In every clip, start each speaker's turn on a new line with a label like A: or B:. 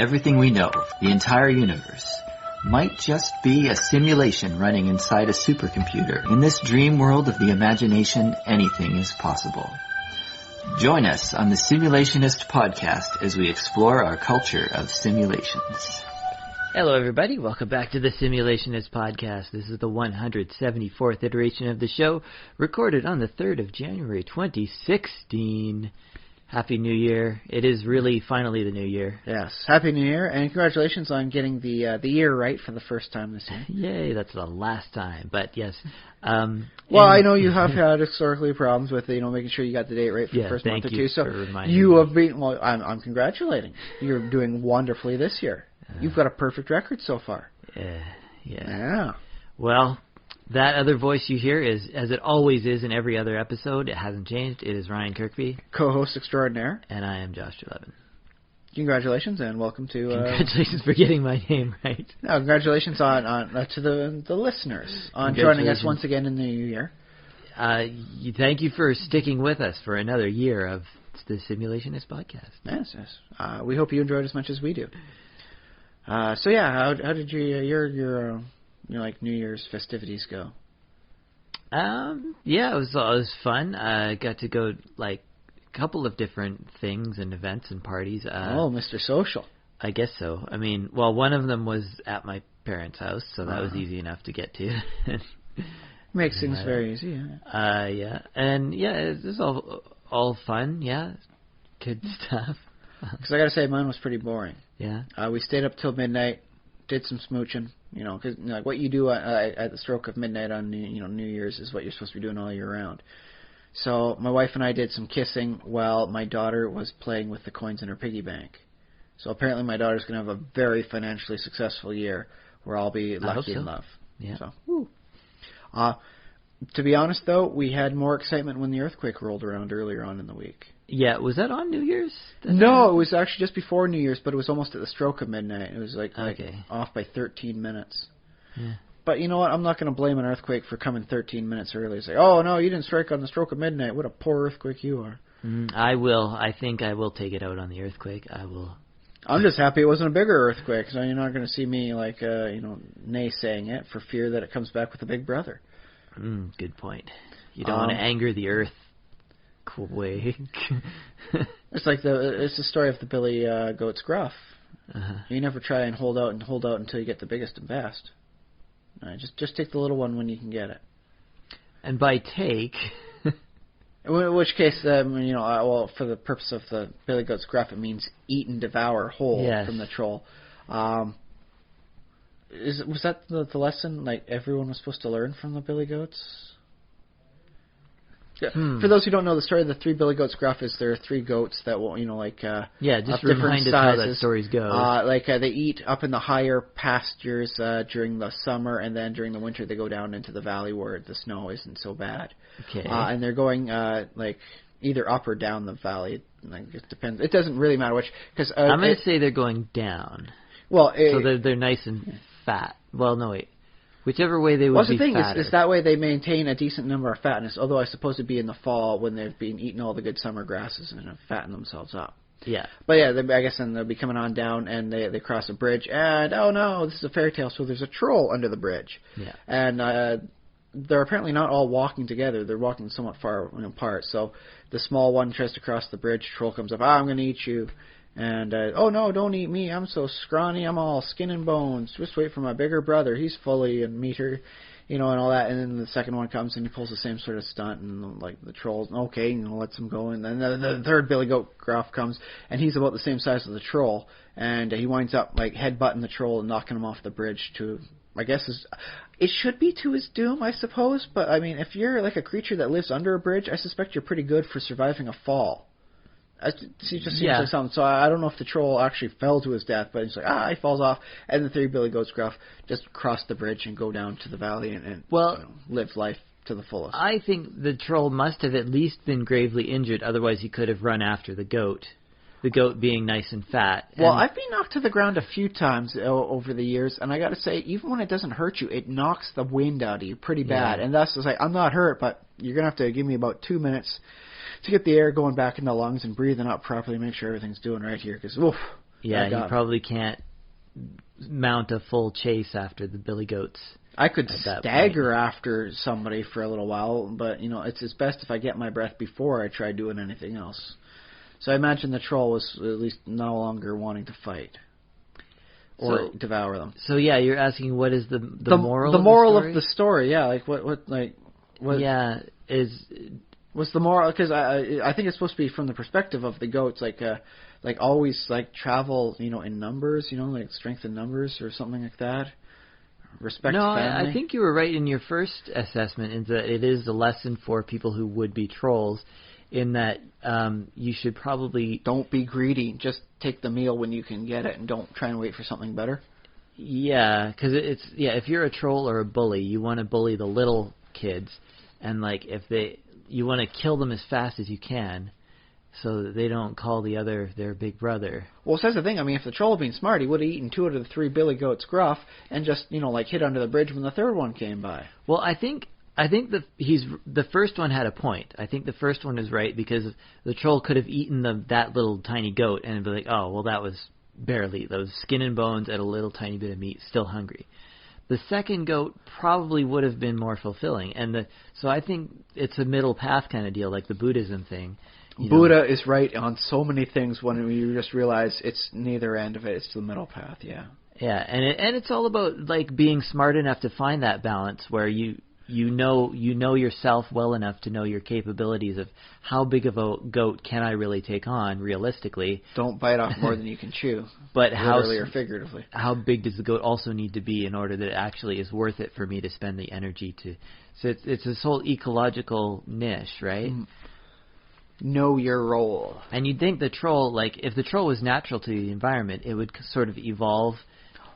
A: Everything we know, the entire universe, might just be a simulation running inside a supercomputer. In this dream world of the imagination, anything is possible. Join us on the Simulationist podcast as we explore our culture of simulations.
B: Hello everybody, welcome back to the Simulationist podcast. This is the 174th iteration of the show, recorded on the 3rd of January 2016. Happy New Year. It is really finally the new year.
C: Yes, Happy New Year, and congratulations on getting the year right for the first time this year.
B: Yay, that's the last time, but yes.
C: Well, I know you have had historically problems with, making sure you got the date right for the first month or two. So you have been, well, I'm congratulating. You're doing wonderfully this year. You've got a perfect record so far.
B: Yeah. Well, that other voice you hear is, as it always is in every other episode, it hasn't changed. It is Ryan Kirkby,
C: co-host extraordinaire.
B: And I am Josh Levin.
C: Congratulations and welcome to...
B: Congratulations for getting my name right.
C: No, congratulations on to the listeners on joining us once again in the new year.
B: Thank you for sticking with us for another year of the Simulationist podcast.
C: Yes. We hope you enjoyed as much as we do. How did your New Year's festivities go?
B: It was fun. I got to go a couple of different things and events and parties.
C: Mr. Social.
B: I guess so. I mean, well, one of them was at my parents' house, so that was easy enough to get to.
C: Makes things very easy.
B: It was all fun. Yeah, good stuff.
C: Because I got to say, mine was pretty boring.
B: Yeah.
C: We stayed up till midnight, did some smooching. Because what you do at the stroke of midnight on New Year's is what you're supposed to be doing all year round. So my wife and I did some kissing while my daughter was playing with the coins in her piggy bank. So apparently my daughter's going to have a very financially successful year where I'll be lucky in love.
B: Yeah.
C: So, to be honest, though, we had more excitement when the earthquake rolled around earlier on in the week.
B: Yeah, was that on New Year's?
C: No, it was actually just before New Year's, but it was almost at the stroke of midnight. It was off by 13 minutes.
B: Yeah.
C: But you know what? I'm not going to blame an earthquake for coming 13 minutes early. It's oh, no, you didn't strike on the stroke of midnight. What a poor earthquake you are.
B: I will. I think I will take it out on the earthquake. I will.
C: I'm just happy it wasn't a bigger earthquake, so you're not going to see me, naysaying it for fear that it comes back with a big brother.
B: Good point. You don't want to anger the earth. Quake.
C: It's the story of the Billie goat's gruff. You never try and hold out until you get the biggest and best. Just take the little one when you can get it.
B: And by take,
C: in which case, for the purpose of the Billie goat's gruff, it means eat and devour whole from the troll. Was that the lesson everyone was supposed to learn from the Billie goats? For those who don't know the story, the three Billie goats gruff is there are three goats that will,
B: just remind us how that story goes.
C: They eat up in the higher pastures during the summer, and then during the winter they go down into the valley where the snow isn't so bad.
B: Okay.
C: And they're going either up or down the valley. It depends. It doesn't really matter which. Cause,
B: I'm going to say they're going down.
C: Well,
B: so they're nice and fat. Well, no, wait. Whichever way they would be fatter.
C: The thing is that way they maintain a decent number of fatness, although I suppose it'd be in the fall when they've been eating all the good summer grasses and have fattened themselves up.
B: Yeah.
C: But yeah, I guess then they'll be coming on down and they cross a bridge and, oh no, this is a fairy tale, so there's a troll under the bridge.
B: Yeah.
C: And they're apparently not all walking together. They're walking somewhat far apart. So the small one tries to cross the bridge, troll comes up, I'm going to eat you. And, oh no, don't eat me, I'm so scrawny, I'm all skin and bones, just wait for my bigger brother, he's fully and meater, and all that, and then the second one comes and he pulls the same sort of stunt, and the troll, okay, lets him go, and then the third Billie goat gruff comes, and he's about the same size as the troll, and he winds up, headbutting the troll and knocking him off the bridge to, I guess, it should be to his doom, I suppose, but, I mean, if you're, a creature that lives under a bridge, I suspect you're pretty good for surviving a fall. It just seems like something. So I don't know if the troll actually fell to his death, but he's he falls off, and the three Billie goats gruff just cross the bridge and go down to the valley and live life to the fullest.
B: I think the troll must have at least been gravely injured, otherwise he could have run after the goat. The goat being nice and fat.
C: Well, I've been knocked to the ground a few times over the years, and I got to say, even when it doesn't hurt you, it knocks the wind out of you pretty bad. And that's I'm not hurt, but you're going to have to give me about 2 minutes to get the air going back in the lungs and breathing out properly, make sure everything's doing right here, because, oof,
B: Yeah, you probably can't mount a full chase after the billy goats.
C: I could stagger after somebody for a little while, but it's best if I get my breath before I try doing anything else. So I imagine the troll was at least no longer wanting to fight or devour them.
B: So yeah, you're asking what is the moral? The
C: moral
B: of the story?
C: Of the story, yeah. Like what?
B: Yeah,
C: what's the moral? Because I think it's supposed to be from the perspective of the goats, like always like travel, in numbers, like strength in numbers or something like that. Respect family.
B: I think you were right in your first assessment in that it is a lesson for people who would be trolls, in that you should probably...
C: Don't be greedy. Just take the meal when you can get it, and don't try and wait for something better.
B: Yeah, because if you're a troll or a bully, you want to bully the little kids, and like you want to kill them as fast as you can, so that they don't call their big brother. Well,
C: that's the thing. I mean, if the troll had been smart, he would have eaten 2 out of the 3 billy goats gruff, and just hid under the bridge when the third one came by.
B: Well, I think the first one had a point. I think the first one is right, because the troll could have eaten that little tiny goat and be like, oh, well, that was barely those skin and bones and a little tiny bit of meat, still hungry. The second goat probably would have been more fulfilling, so I think it's a middle path kind of deal, like the Buddhism thing.
C: Buddha is right on so many things when you just realize it's neither end of it; it's the middle path. Yeah.
B: Yeah, and it's all about like being smart enough to find that balance where you know yourself well enough to know your capabilities of how big of a goat can I really take on realistically.
C: Don't bite off more than you can chew.
B: But
C: literally or figuratively.
B: How big does the goat also need to be in order that it actually is worth it for me to spend the energy to? So it's this whole ecological niche, right?
C: Know your role.
B: And you'd think the troll, like if the troll was natural to the environment, it would sort of evolve.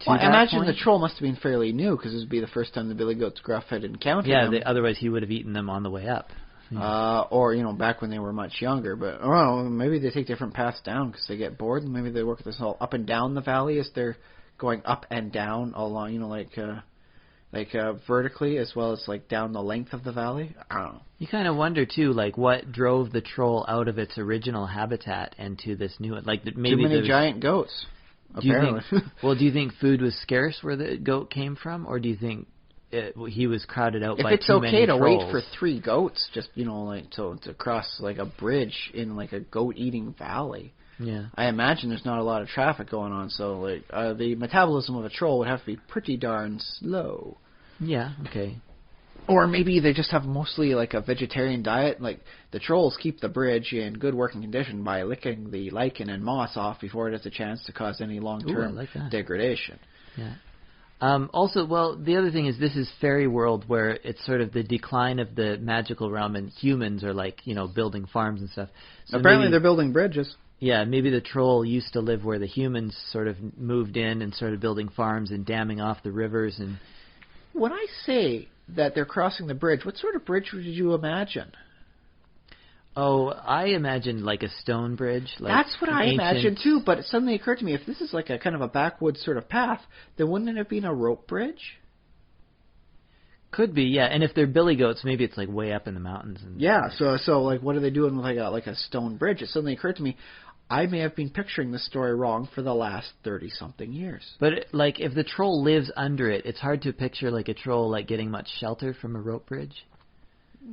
C: Well, I imagine the troll must have been fairly new, because this would be the first time the billy goat's gruff had encountered them.
B: Yeah, otherwise he would have eaten them on the way up.
C: Or back when they were much younger. But I don't know, maybe they take different paths down because they get bored, and maybe they work this whole up and down the valley as they're going up and down along, vertically as well as like down the length of the valley. I don't know.
B: You kind of wonder too, like what drove the troll out of its original habitat and to this new one. Like maybe
C: too many giant goats. Apparently.
B: Do you think food was scarce where the goat came from, or do you think he was crowded out by too many trolls?
C: If it's okay to wait for 3 goats, just to cross like a bridge in like a goat-eating valley.
B: Yeah.
C: I imagine there's not a lot of traffic going on, so like the metabolism of a troll would have to be pretty darn slow.
B: Yeah. Okay.
C: Or maybe they just have mostly like a vegetarian diet. Like the trolls keep the bridge in good working condition by licking the lichen and moss off before it has a chance to cause any long-term degradation.
B: Yeah. Also, well, the other thing is this is fairy world where it's sort of the decline of the magical realm, and humans are like building farms and stuff. So
C: apparently they're building bridges.
B: Yeah, maybe the troll used to live where the humans sort of moved in and started building farms and damming off the rivers. And
C: when I say that they're crossing the bridge, what sort of bridge did you imagine?
B: Oh, I imagined like a stone bridge. Like
C: that's what I imagined too, but it suddenly occurred to me, if this is like a kind of a backwoods sort of path, then wouldn't it have been a rope bridge?
B: Could be, yeah. And if they're billy goats, maybe it's like way up in the mountains.
C: Yeah, so like what are they doing with like a stone bridge? It suddenly occurred to me, I may have been picturing this story wrong for the last 30-something years.
B: But like, if the troll lives under it, it's hard to picture like a troll like getting much shelter from a rope bridge.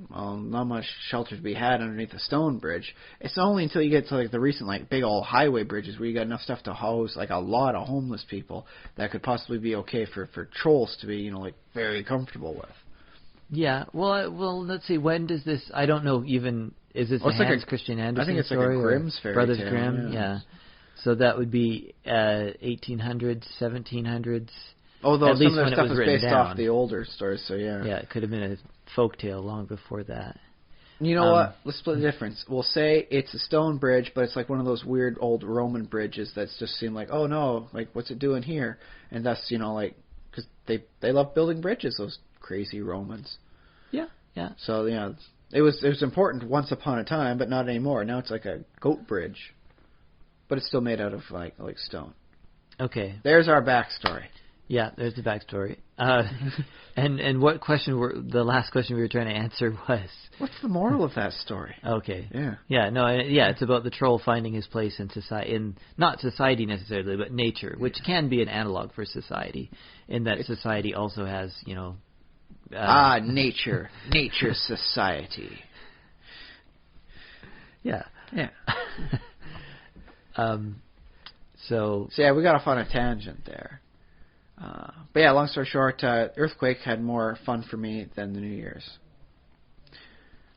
C: Well, not much shelter to be had underneath a stone bridge. It's only until you get to like the recent like big old highway bridges where you got enough stuff to house like a lot of homeless people that could possibly be okay for trolls to be like very comfortable with.
B: Yeah. Well, let's see. When does this? I don't know even. Is this a Hans Christian Andersen
C: I think it's
B: story
C: like a Grimm's fairy
B: Brothers
C: tale,
B: Grimm? Yeah. So that would be 1800s, 1700s.
C: Although
B: at least
C: some of the stuff is based
B: down.
C: off the older stories, so yeah.
B: Yeah, it could have been a folk tale long before that.
C: You know what? Let's split the difference. We'll say it's a stone bridge, but it's like one of those weird old Roman bridges that's just seem like, oh no, like what's it doing here? And thus, like, because they love building bridges, those crazy Romans.
B: Yeah, yeah.
C: So yeah. It was important once upon a time, but not anymore. Now it's like a goat bridge, but it's still made out of like stone.
B: Okay.
C: There's our backstory.
B: Yeah, there's the backstory. And what question the last question we were trying to answer was?
C: What's the moral of that story?
B: Okay.
C: Yeah.
B: Yeah, no, it's about the troll finding his place in society, not society necessarily, but nature, which can be an analog for society, in that society also has,
C: nature. Nature society.
B: Yeah.
C: Yeah.
B: So
C: yeah, we got off on a tangent there. But yeah, long story short, Earthquake had more fun for me than the New Year's.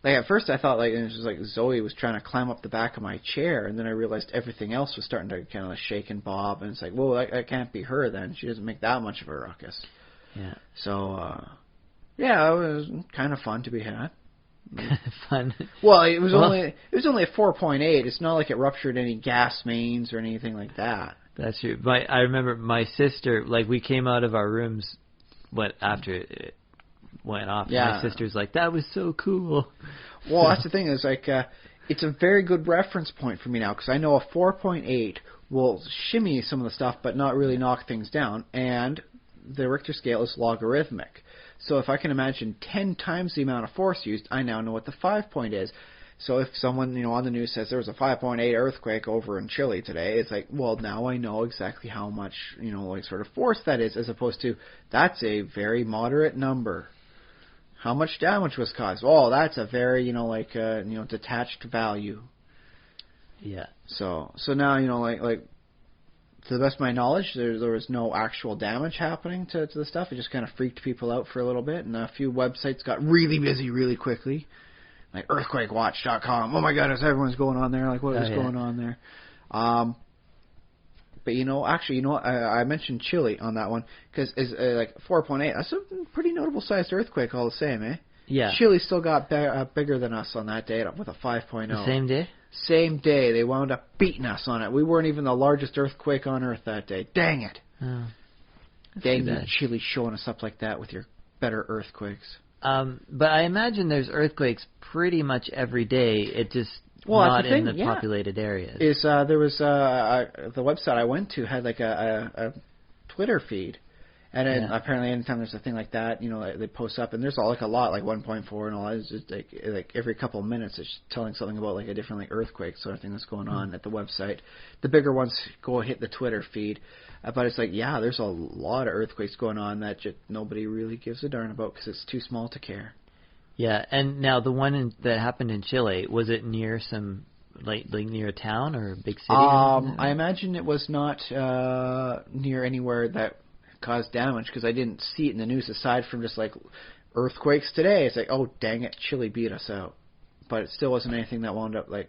C: Like at first I thought like it was just like Zoe was trying to climb up the back of my chair, and then I realized everything else was starting to kind of like shake and bob, and it's like, whoa, that can't be her then. She doesn't make that much of a ruckus.
B: Yeah.
C: So, yeah, it was kind of fun to be had.
B: Fun.
C: Well, it was only a 4.8. It's not like it ruptured any gas mains or anything like that.
B: That's true. I remember my sister, like, we came out of our rooms after it went off.
C: Yeah.
B: My sister's like, that was so cool.
C: Well, that's the thing is like it's a very good reference point for me now, because I know a 4.8 will shimmy some of the stuff but not really knock things down, and the Richter scale is logarithmic. So if I can imagine 10 times the amount of force used, I now know what the 5 point is. So if someone, on the news says there was a 5.8 earthquake over in Chile today, it's like, well, now I know exactly how much, sort of force that is, as opposed to, that's a very moderate number. How much damage was caused? Oh, that's a very, detached value.
B: Yeah.
C: So now, to the best of my knowledge, there was no actual damage happening to the stuff. It just kind of freaked people out for a little bit, and a few websites got really busy really quickly, like earthquakewatch.com. Oh my goodness, everyone's going on there. Like, what is going on there? But I mentioned Chile on that one because it's like 4.8. That's a pretty notable sized earthquake, all the same, eh?
B: Yeah.
C: Chile still got bigger than us on that day with a 5.0.
B: The same day?
C: Same day. They wound up beating us on it. We weren't even the largest earthquake on Earth that day. Dang it.
B: Oh,
C: Dang you, Chile, showing us up like that with your better earthquakes.
B: But I imagine there's earthquakes pretty much every day. It just not in the populated areas.
C: There was the website I went to had like a Twitter feed. And then apparently anytime there's a thing like that, they post up, and there's a lot, like 1.4 and all that. It's just like every couple of minutes it's telling something about like a different like earthquake sort of thing that's going on at the website. The bigger ones go hit the Twitter feed. But it's like, there's a lot of earthquakes going on that just nobody really gives a darn about because it's too small to care. Yeah,
B: and now the one that happened in Chile, was it near some, like near a town or a big city?
C: I imagine it was not near anywhere that caused damage, because I didn't see it in the news aside from just like earthquakes today. It's like, oh dang it, Chile beat us out, but it still wasn't anything that wound up like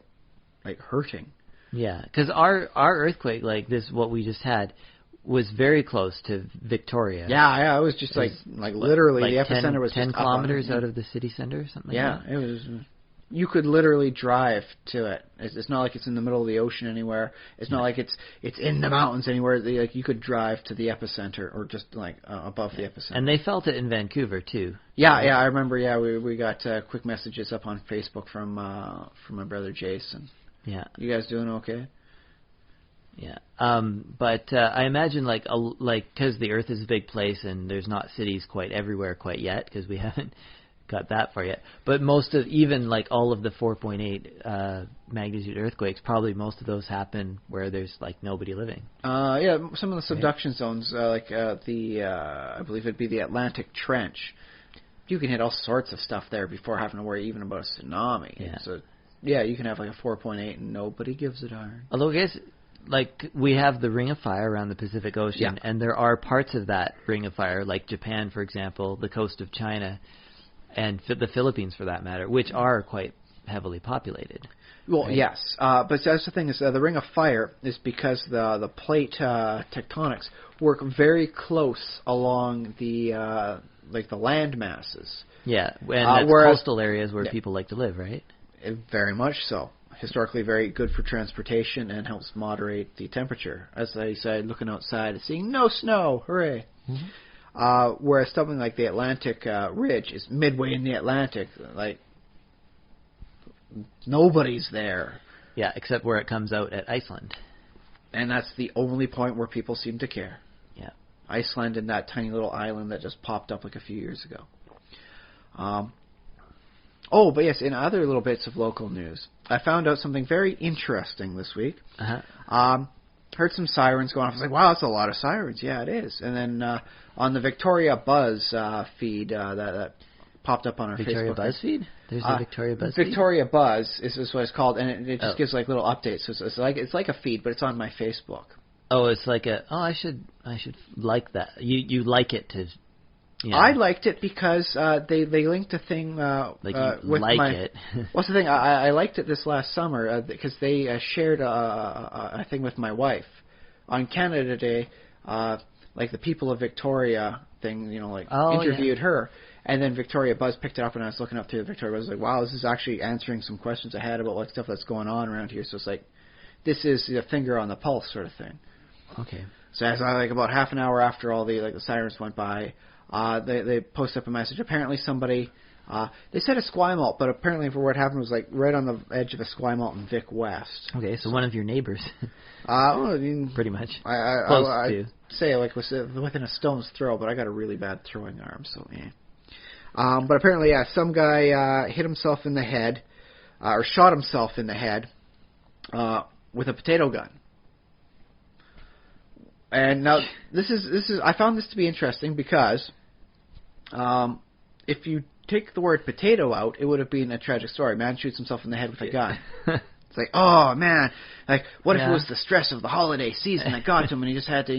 C: hurting. Yeah, because our earthquake, like this, what we just had, was very close to Victoria. Yeah, it was just like literally the epicenter was 10 kilometers out of the city center or something. Yeah, like that. It was. You could literally drive to it. It's not like it's in the middle of the ocean anywhere. It's not like it's in the mountains anywhere. Like you could drive to the epicenter or just like above the epicenter. And they felt it in Vancouver too. Yeah, I remember. Yeah, we got quick messages up on Facebook from my brother Jason. Yeah, you guys doing okay? Yeah, but I imagine like because the Earth is a big place and there's not cities quite everywhere quite yet because we haven't got that far yet. But most of, even like all of the 4.8 magnitude earthquakes, probably most of those happen where there's like nobody living. Yeah, some of the subduction zones, I believe it'd be the Atlantic Trench. You can hit all sorts of stuff there before having to worry even about a tsunami. Yeah. So you can have like a 4.8 and nobody gives a darn. Although I guess like we have the Ring of Fire around the Pacific Ocean, and there are parts of that Ring of Fire, like Japan, for example, the coast of China, and the Philippines, for that matter, which are quite heavily populated. Well, right? Yes, but that's the thing is the Ring of Fire is because the plate tectonics work very close along the the land masses. Yeah, and that's coastal areas where people like to live, right? Very much so. Historically very good for transportation and helps moderate the temperature. As I said, looking outside and seeing no snow, hooray! Mm-hmm. Whereas something like the Atlantic Ridge is midway in the Atlantic, like nobody's there. Yeah, except where it comes out at Iceland. And that's the only point where people seem to care. Yeah. Iceland and that tiny little island that just popped up like a few years ago. But yes, in other little bits of local news, I found out something very interesting this week. Heard some sirens going off. I was like, wow, that's a lot of sirens. Yeah, it is. And then on the Victoria Buzz feed that popped up on our
B: Victoria
C: Facebook.
B: Buzz feed? There's a Victoria Buzz feed?
C: Victoria Buzz is what it's called, and it just gives like little updates. So it's like a feed, but it's on my Facebook.
B: Oh, it's like I should like that. You like it to... Yeah.
C: I liked it because they linked a thing with
B: it.
C: What's the thing? I liked it this last summer because they shared a thing with my wife on Canada Day, like the People of Victoria thing. Interviewed her, and then Victoria Buzz picked it up, and I was looking up through the Victoria Buzz, like, wow, this is actually answering some questions I had about like stuff that's going on around here. So it's like, this is a finger on the pulse sort of thing.
B: Okay.
C: So as I about half an hour after all the sirens went by. They posted up a message. Apparently somebody, they said a Esquimalt, but apparently for what happened was like right on the edge of Esquimalt and Vic West.
B: Okay, so one of your neighbors.
C: I mean,
B: pretty much.
C: I say like within a stone's throw, but I got a really bad throwing arm, so yeah. But apparently, yeah, some guy hit himself in the head, or shot himself in the head with a potato gun. And now this is I found this to be interesting because if you take the word potato out, it would have been a tragic story. Man shoots himself in the head with a gun. It's like, oh man, like what if it was the stress of the holiday season that got to him, and he just had to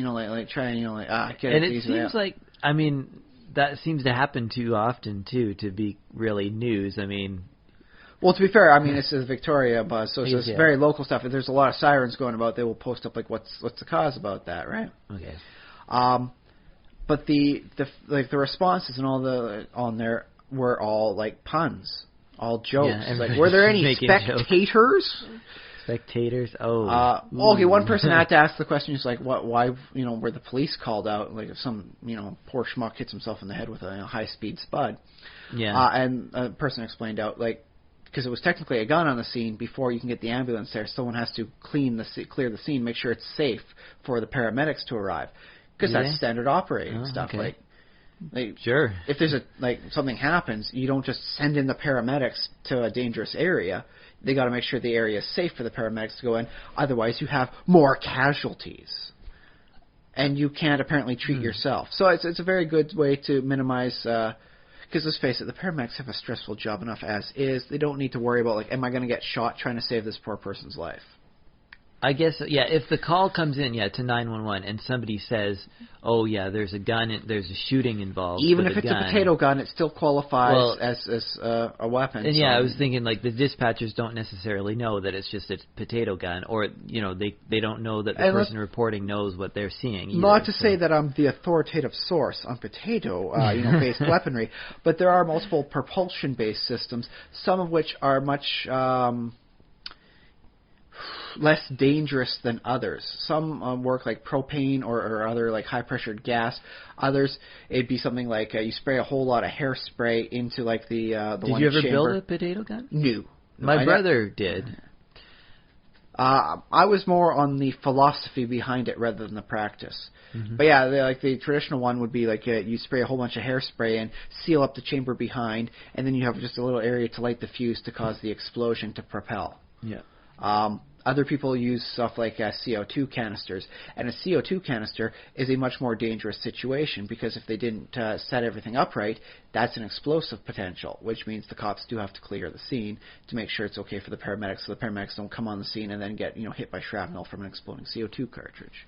C: try and get it.
B: And it seems like, I mean, that seems to happen too often too to be really news. I mean.
C: Well, to be fair, I mean, this is Victoria Buzz, so it's very local stuff. If there's a lot of sirens going about, they will post up like what's the cause about that, right?
B: Okay.
C: But the responses and all on there were all like puns, all jokes.
B: Yeah,
C: like, were there any spectators?
B: Spectators? Oh.
C: Okay, one person had to ask the question. He's like, why were the police called out? Like if some poor schmuck hits himself in the head with a high-speed spud.
B: Yeah.
C: And a person explained out like. Because it was technically a gun on the scene, before you can get the ambulance there, someone has to clear the scene, make sure it's safe for the paramedics to arrive. Because that's standard operating stuff.
B: Okay.
C: Like,
B: sure.
C: If there's something happens, you don't just send in the paramedics to a dangerous area. They got to make sure the area is safe for the paramedics to go in. Otherwise, you have more casualties, and you can't apparently treat yourself. So it's a very good way to minimize. Because let's face it, the paramedics have a stressful job enough as is. They don't need to worry about, like, am I going to get shot trying to save this poor person's life?
B: I guess, yeah, if the call comes in, to 911, and somebody says, oh, yeah, there's a gun, there's a shooting involved.
C: Even if it's a potato gun, it still qualifies as a weapon.
B: And I was thinking, like, the dispatchers don't necessarily know that it's just a potato gun, or, they don't know that the person reporting knows what they're seeing either.
C: Not to say that I'm the authoritative source on potato, based weaponry, but there are multiple propulsion-based systems, some of which are much... less dangerous than others. Some work like propane or other like high-pressured gas. Others, it'd be something like you spray a whole lot of hairspray into like the one chamber.
B: Did you ever build a potato gun?
C: No.
B: My brother did.
C: I was more on the philosophy behind it rather than the practice. Mm-hmm. But yeah, the traditional one would be like you spray a whole bunch of hairspray and seal up the chamber behind, and then you have just a little area to light the fuse to cause the explosion to propel.
B: Yeah.
C: Other people use stuff like CO2 canisters, and a CO2 canister is a much more dangerous situation because if they didn't set everything up right, that's an explosive potential, which means the cops do have to clear the scene to make sure it's okay for the paramedics, so the paramedics don't come on the scene and then get hit by shrapnel from an exploding CO2 cartridge.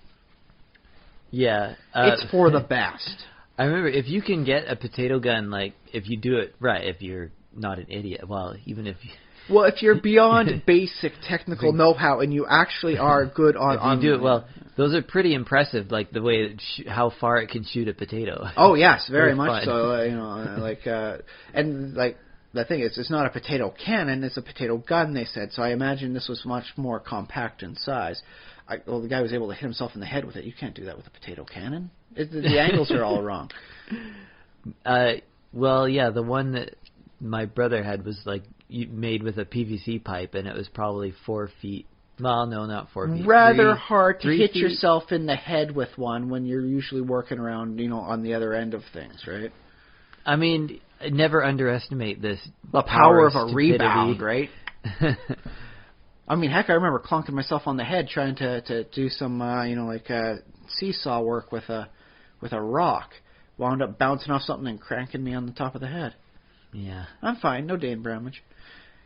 B: Yeah.
C: It's for the best.
B: I remember if you can get a potato gun, like if you do it right, if you're not an idiot, even if you...
C: Well, if you're beyond basic technical know-how and you actually are good on...
B: If you do it well, those are pretty impressive, like the way, how far it can shoot a potato.
C: Oh, yes, very much so. And like, the thing is, it's not a potato cannon, it's a potato gun, they said, so I imagine this was much more compact in size. The guy was able to hit himself in the head with it. You can't do that with a potato cannon. The angles are all wrong.
B: Well, yeah, the one that my brother had was like made with a PVC pipe, and it was probably 4 feet Well, no, not 4 feet.
C: Rather hard to
B: 3
C: hit
B: feet.
C: yourself in the head with one when you're usually working around, on the other end of things, right?
B: I mean, never underestimate this.
C: The power of a
B: stupidity.
C: rebound, right? I mean, heck, I remember clunking myself on the head trying to do some, seesaw work with a rock. Wound up bouncing off something and cranking me on the top of the head.
B: Yeah.
C: I'm fine, no damage.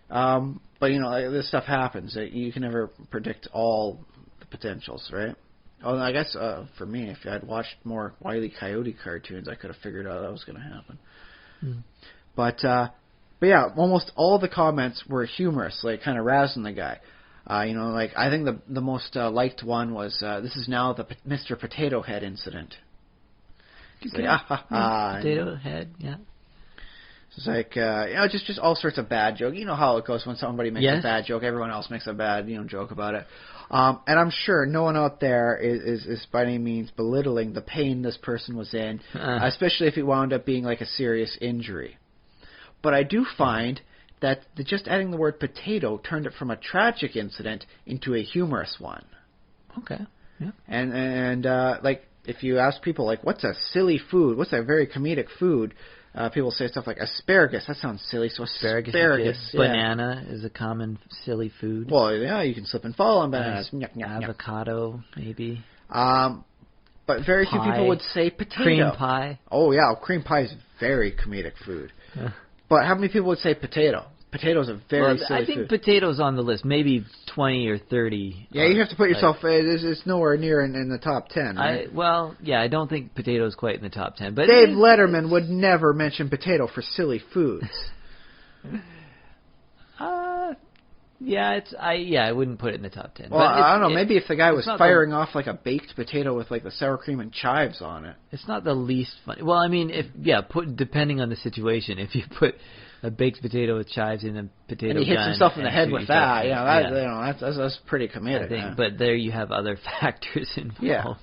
C: But this stuff happens. You can never predict all the potentials, right? Oh, I guess for me, if I'd watched more Wile E. Coyote cartoons, I could have figured out that was going to happen. But yeah, almost all the comments were humorous, like kind of razzing the guy. I think the most liked one was, "This is now the Mr. Potato Head incident." It's like,
B: Potato head, yeah.
C: It's like, just all sorts of bad joke. You know how it goes when somebody makes a bad joke, everyone else makes a bad, joke about it. And I'm sure no one out there is by any means belittling the pain this person was in, especially if it wound up being like a serious injury. But I do find that just adding the word potato turned it from a tragic incident into a humorous one.
B: Okay. Yeah.
C: And if you ask people, like, what's a silly food? What's a very comedic food? People say stuff like asparagus. That sounds silly. So asparagus.
B: Yeah. Banana is a common silly food.
C: Well, yeah, you can slip and fall on bananas.
B: Avocado, maybe.
C: But very few people would say potato.
B: Cream pie.
C: Oh, yeah. Cream pie is very comedic food. But how many people would say potato? Potato's a very silly food.
B: I think potato's on the list. Maybe 20 or 30.
C: Yeah, you have to put yourself... It's nowhere near in the top 10, right?
B: I don't think potato's quite in the top 10. But
C: Dave Letterman would never mention potato for silly foods.
B: I wouldn't put it in the top 10.
C: Well, I don't know. Maybe if the guy was firing off like a baked potato with like the sour cream and chives on it.
B: It's not the least funny. Well, I mean, depending on the situation, if you put a baked potato with chives in a potato gun,
C: and he hits himself in the head with that, that's pretty comedic.
B: I think, but there you have other factors involved.
C: Yeah.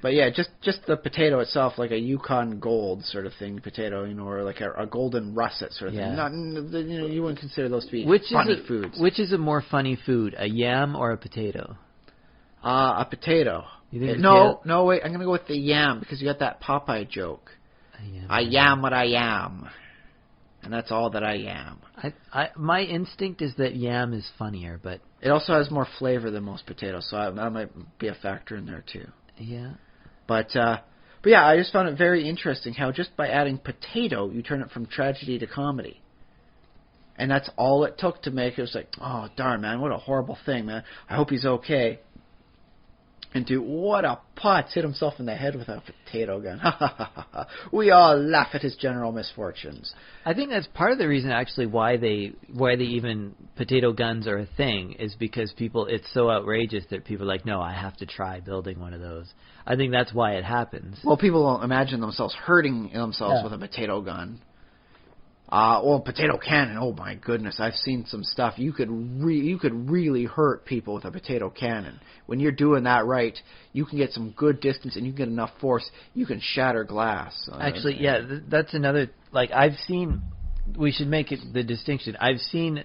C: But yeah, just the potato itself, like a Yukon Gold sort of thing, potato, or like a golden russet sort of thing. Not, you wouldn't consider those to be funny foods.
B: Which is a more funny food, a yam or a potato?
C: A potato.
B: You think
C: No, wait, I'm going to go with the yam because you got that Popeye joke. I am what I am. And that's all that I am.
B: My instinct is that yam is funnier, but...
C: It also has more flavor than most potatoes, so that might be a factor in there, too.
B: Yeah.
C: But yeah, I just found it very interesting how just by adding potato, you turn it from tragedy to comedy. And that's all it took to make it. It was like, oh, darn, man, what a horrible thing, man. I hope he's okay. And to what a putz, hit himself in the head with a potato gun. We all laugh at his general misfortunes.
B: I think that's part of the reason, actually, why they even potato guns are a thing, is because it's so outrageous that people are like, no, I have to try building one of those. I think that's why it happens.
C: Well, people don't imagine themselves hurting themselves with a potato gun. Potato cannon. Oh my goodness, I've seen some stuff. You could really hurt people with a potato cannon. When you're doing that right, you can get some good distance and you can get enough force. You can shatter glass.
B: Actually, that's another. Like I've seen. We should make it the distinction. I've seen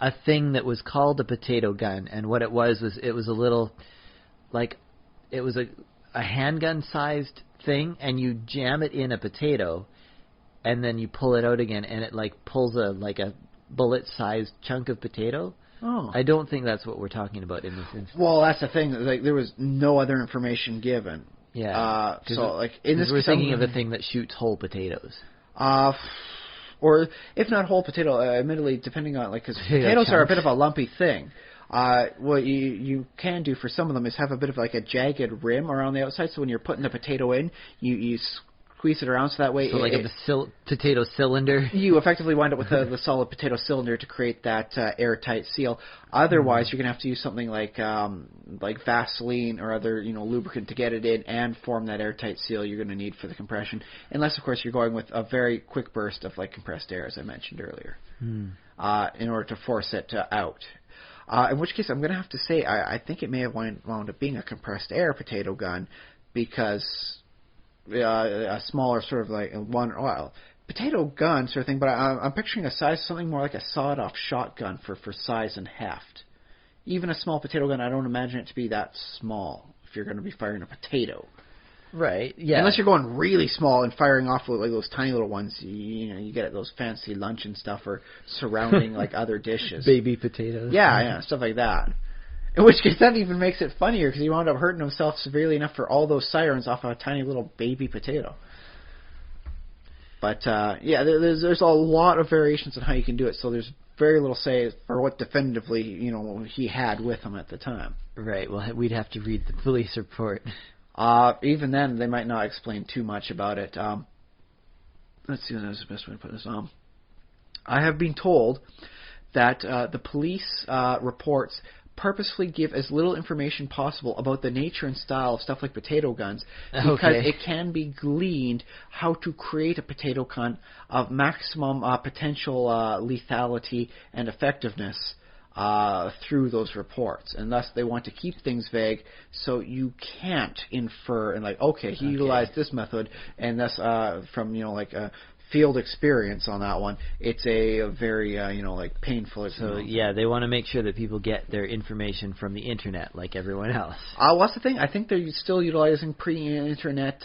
B: a thing that was called a potato gun, and what it was it was a little, like, it was a handgun-sized thing, and you jam it in a potato. And then you pull it out again, and it like pulls a bullet-sized chunk of potato. Oh. I don't think that's what we're talking about in this instance.
C: Well, that's the thing. Like, there was no other information given.
B: Yeah.
C: In this,
B: we're thinking of the thing that shoots whole potatoes.
C: Or if not whole potato, admittedly, depending on because potatoes are a bit of a lumpy thing. What you can do for some of them is have a bit of like a jagged rim around the outside. So when you're putting the potato in, you squeeze it around so that way...
B: So like a potato cylinder?
C: You effectively wind up with the solid potato cylinder to create that airtight seal. Otherwise, you're going to have to use something like Vaseline or other lubricant to get it in and form that airtight seal you're going to need for the compression. Unless, of course, you're going with a very quick burst of like compressed air, as I mentioned earlier, in order to force it out. In which case, I'm going to have to say I think it may have wound up being a compressed air potato gun because... a smaller sort of like potato gun sort of thing, but I'm picturing a size something more like a sawed-off shotgun for size and heft. even a small potato gun, I don't imagine it to be that small if you're going to be firing a potato.
B: Right, yeah.
C: Unless you're going really small and firing off like those tiny little ones, you get at those fancy lunch and stuff or surrounding like other dishes.
B: Baby potatoes.
C: Yeah, stuff like that. In which case that even makes it funnier because he wound up hurting himself severely enough for all those sirens off of a tiny little baby potato. But there's a lot of variations on how you can do it, so there's very little say for what definitively he had with him at the time.
B: Right, well, we'd have to read the police report.
C: Even then, they might not explain too much about it. Let's see what is the best way to put this. I have been told that the police reports purposefully give as little information possible about the nature and style of stuff like potato guns because it can be gleaned how to create a potato gun of maximum potential lethality and effectiveness through those reports, and thus they want to keep things vague so you can't infer and he utilized this method, and thus from field experience on that one, it's a very painful.
B: So they want to make sure that people get their information from the internet like everyone else.
C: Well, that's the thing. I think they're still utilizing pre-internet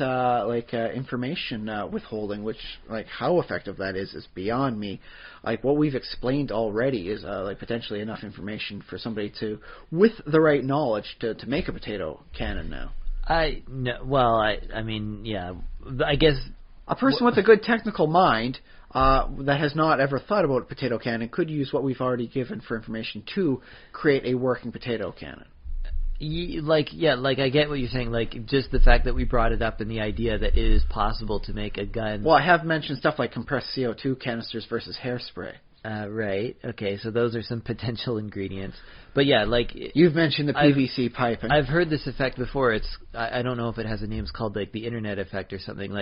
C: information withholding, which how effective that is beyond me. What we've explained already is potentially enough information for somebody to, with the right knowledge, to make a potato cannon now.
B: I guess.
C: A person with a good technical mind that has not ever thought about a potato cannon could use what we've already given for information to create a working potato cannon.
B: I get what you're saying. Just the fact that we brought it up and the idea that it is possible to make a gun.
C: Well, I have mentioned stuff like compressed CO2 canisters versus hairspray.
B: Right. Okay. So those are some potential ingredients. But yeah,
C: you've mentioned the PVC piping.
B: I've heard this effect before. I don't know if it has a name. It's called the internet effect or something.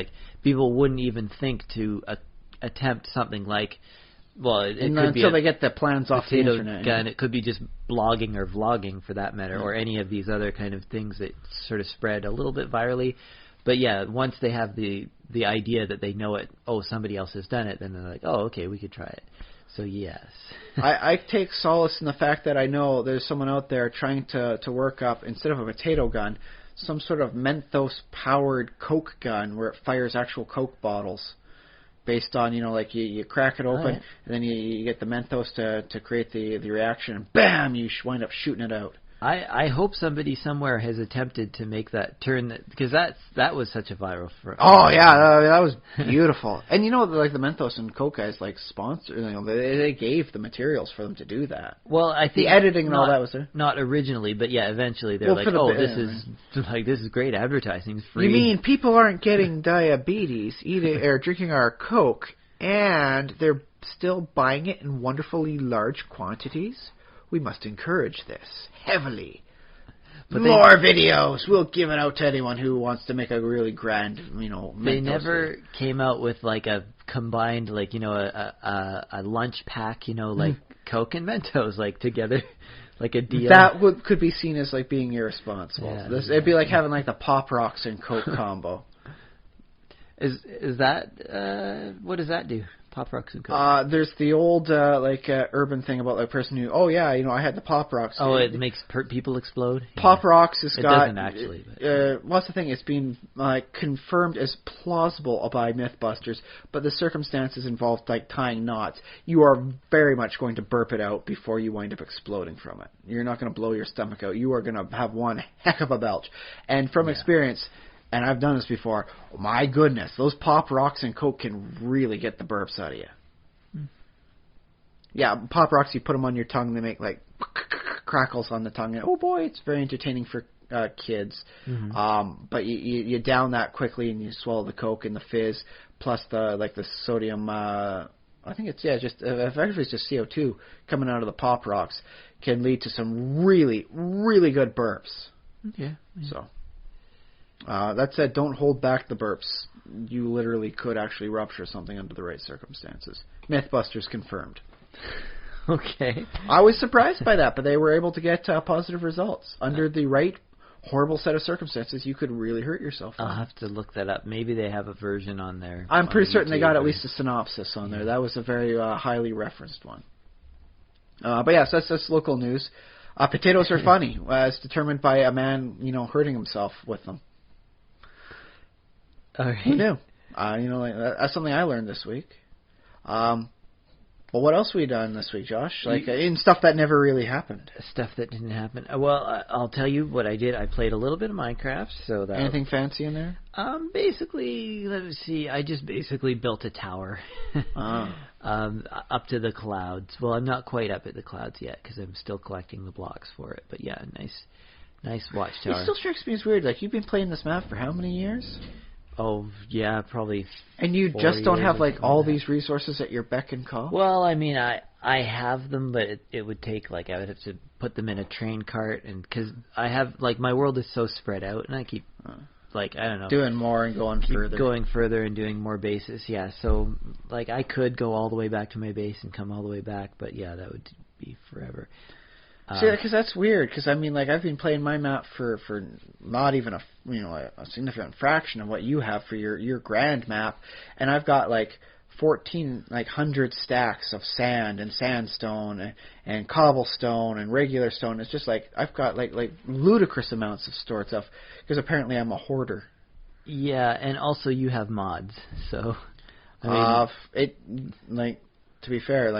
B: People wouldn't even think to attempt something
C: until they get the plans off the internet.
B: Gun. It could be just blogging or vlogging for that matter, or any of these other kind of things that sort of spread a little bit virally. But yeah, once they have the idea that they know it, somebody else has done it, then they're like, okay, we could try it. So yes.
C: I take solace in the fact that I know there's someone out there trying to work up, instead of a potato gun, some sort of menthos-powered Coke gun where it fires actual Coke bottles based on, you crack it open, and then you get the menthos to create the reaction, and bam, you wind up shooting it out.
B: I hope somebody somewhere has attempted to make that turn, because that was such a viral.
C: Oh yeah, that was beautiful. And the Mentos and Coke guys sponsor. They gave the materials for them to do that.
B: Well, I think
C: the editing and all that was there.
B: Not originally, but yeah, eventually they're this is great advertising. It's free.
C: You mean people aren't getting diabetes eating or drinking our Coke, and they're still buying it in wonderfully large quantities? We must encourage this heavily. But more videos. We'll give it out to anyone who wants to make a really grand,
B: They never came out with a combined, a lunch pack, Coke and Mentos, together, a deal.
C: That could be seen as being irresponsible.
B: Yeah,
C: it'd be like having the Pop Rocks and Coke combo.
B: Is that what does that do? Pop Rocks and Coke.
C: There's the old urban thing about a person who, I had the Pop Rocks.
B: Oh, it makes people explode.
C: Pop Rocks has got.
B: It doesn't actually.
C: What's the thing? It's been confirmed as plausible by MythBusters, but the circumstances involved tying knots. You are very much going to burp it out before you wind up exploding from it. You're not going to blow your stomach out. You are going to have one heck of a belch. And from experience. And I've done this before. My goodness, those Pop Rocks and Coke can really get the burps out of you. Yeah, Pop Rocks, you put them on your tongue, they make crackles on the tongue. And, oh boy, it's very entertaining for kids. Mm-hmm. But you down that quickly and you swallow the Coke and the fizz, plus the sodium. I think it's effectively it's just CO2 coming out of the Pop Rocks can lead to some really, really good burps.
B: Okay. Yeah.
C: So. That said, don't hold back the burps. You literally could actually rupture something under the right circumstances. MythBusters confirmed.
B: Okay.
C: I was surprised by that, but they were able to get positive results. Under the right horrible set of circumstances, you could really hurt yourself.
B: I'll have to look that up. Maybe they have a version on there.
C: I'm pretty certain they got at least a synopsis on there. That was a very highly referenced one. But yes, that's local news. Potatoes are funny. It's determined by a man, hurting himself with them.
B: All right.
C: Who knew? That's something I learned this week. But what else have we done this week, Josh? In stuff that never really happened.
B: Stuff that didn't happen. Well, I'll tell you what I did. I played a little bit of Minecraft. So that
C: anything fancy in there?
B: Basically, let's see. I just basically built a tower up to the clouds. Well, I'm not quite up at the clouds yet because I'm still collecting the blocks for it. But yeah, nice watchtower.
C: It still strikes me as weird. You've been playing this map for how many years?
B: Oh, yeah, probably.
C: And you just don't have all these resources at your beck and call?
B: Well, I mean, I have them, but it would take I would have to put them in a train cart, and because I have my world is so spread out, and I keep I don't know,
C: doing more and going further
B: and doing more bases. Yeah, so I could go all the way back to my base and come all the way back, but yeah, that would be forever.
C: See, because that's weird. Because I mean, I've been playing my map for not even a significant fraction of what you have for your grand map, and I've got 1,400 stacks of sand and sandstone and cobblestone and regular stone. It's just I've got ludicrous amounts of stored stuff because apparently I'm a hoarder.
B: Yeah, and also you have mods, so. I mean,
C: to be fair,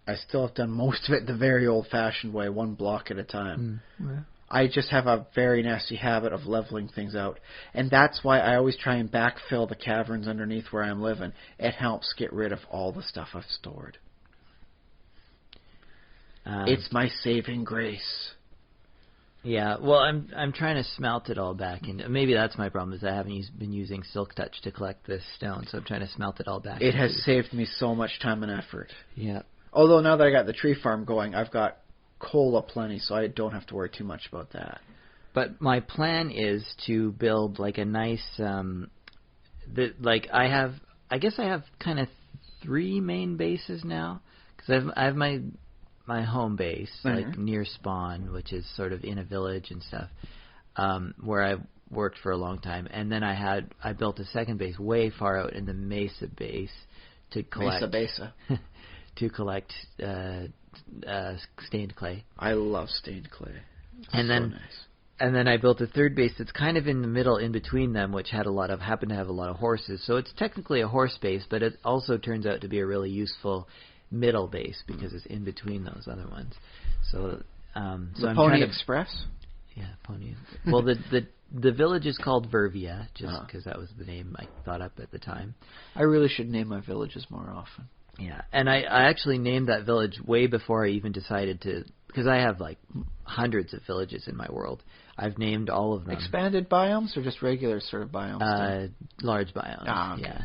C: I still have done most of it the very old-fashioned way, one block at a time.
B: Yeah.
C: I just have a very nasty habit of leveling things out. And that's why I always try and backfill the caverns underneath where I'm living. It helps get rid of all the stuff I've stored. It's my saving grace.
B: Yeah, well, I'm trying to smelt it all back, and maybe that's my problem, is I haven't been using Silk Touch to collect this stone, so I'm trying to smelt it all back.
C: It has saved me so much time and effort.
B: Yeah.
C: Although now that I got the tree farm going, I've got coal aplenty, so I don't have to worry too much about that.
B: But my plan is to build a nice, I guess I have kind of 3 main bases now, because I have my home base near spawn, which is sort of in a village and stuff, where I've worked for a long time, and then I built a second base way far out in the Mesa base to collect.
C: Mesa.
B: To collect stained clay.
C: I love stained clay.
B: And then I built a third base that's kind of in the middle, in between them, which happened to have a lot of horses. So it's technically a horse base, but it also turns out to be a really useful middle base because it's in between those other ones. So,
C: the
B: I'm
C: Pony Express.
B: Yeah, Pony. Well, the village is called Vervia, just because that was the name I thought up at the time.
C: I really should name my villages more often.
B: Yeah, and I actually named that village way before I even decided to, because I have hundreds of villages in my world. I've named all of them.
C: Expanded biomes or just regular sort of biomes?
B: Large biomes.
C: Okay.
B: Yeah.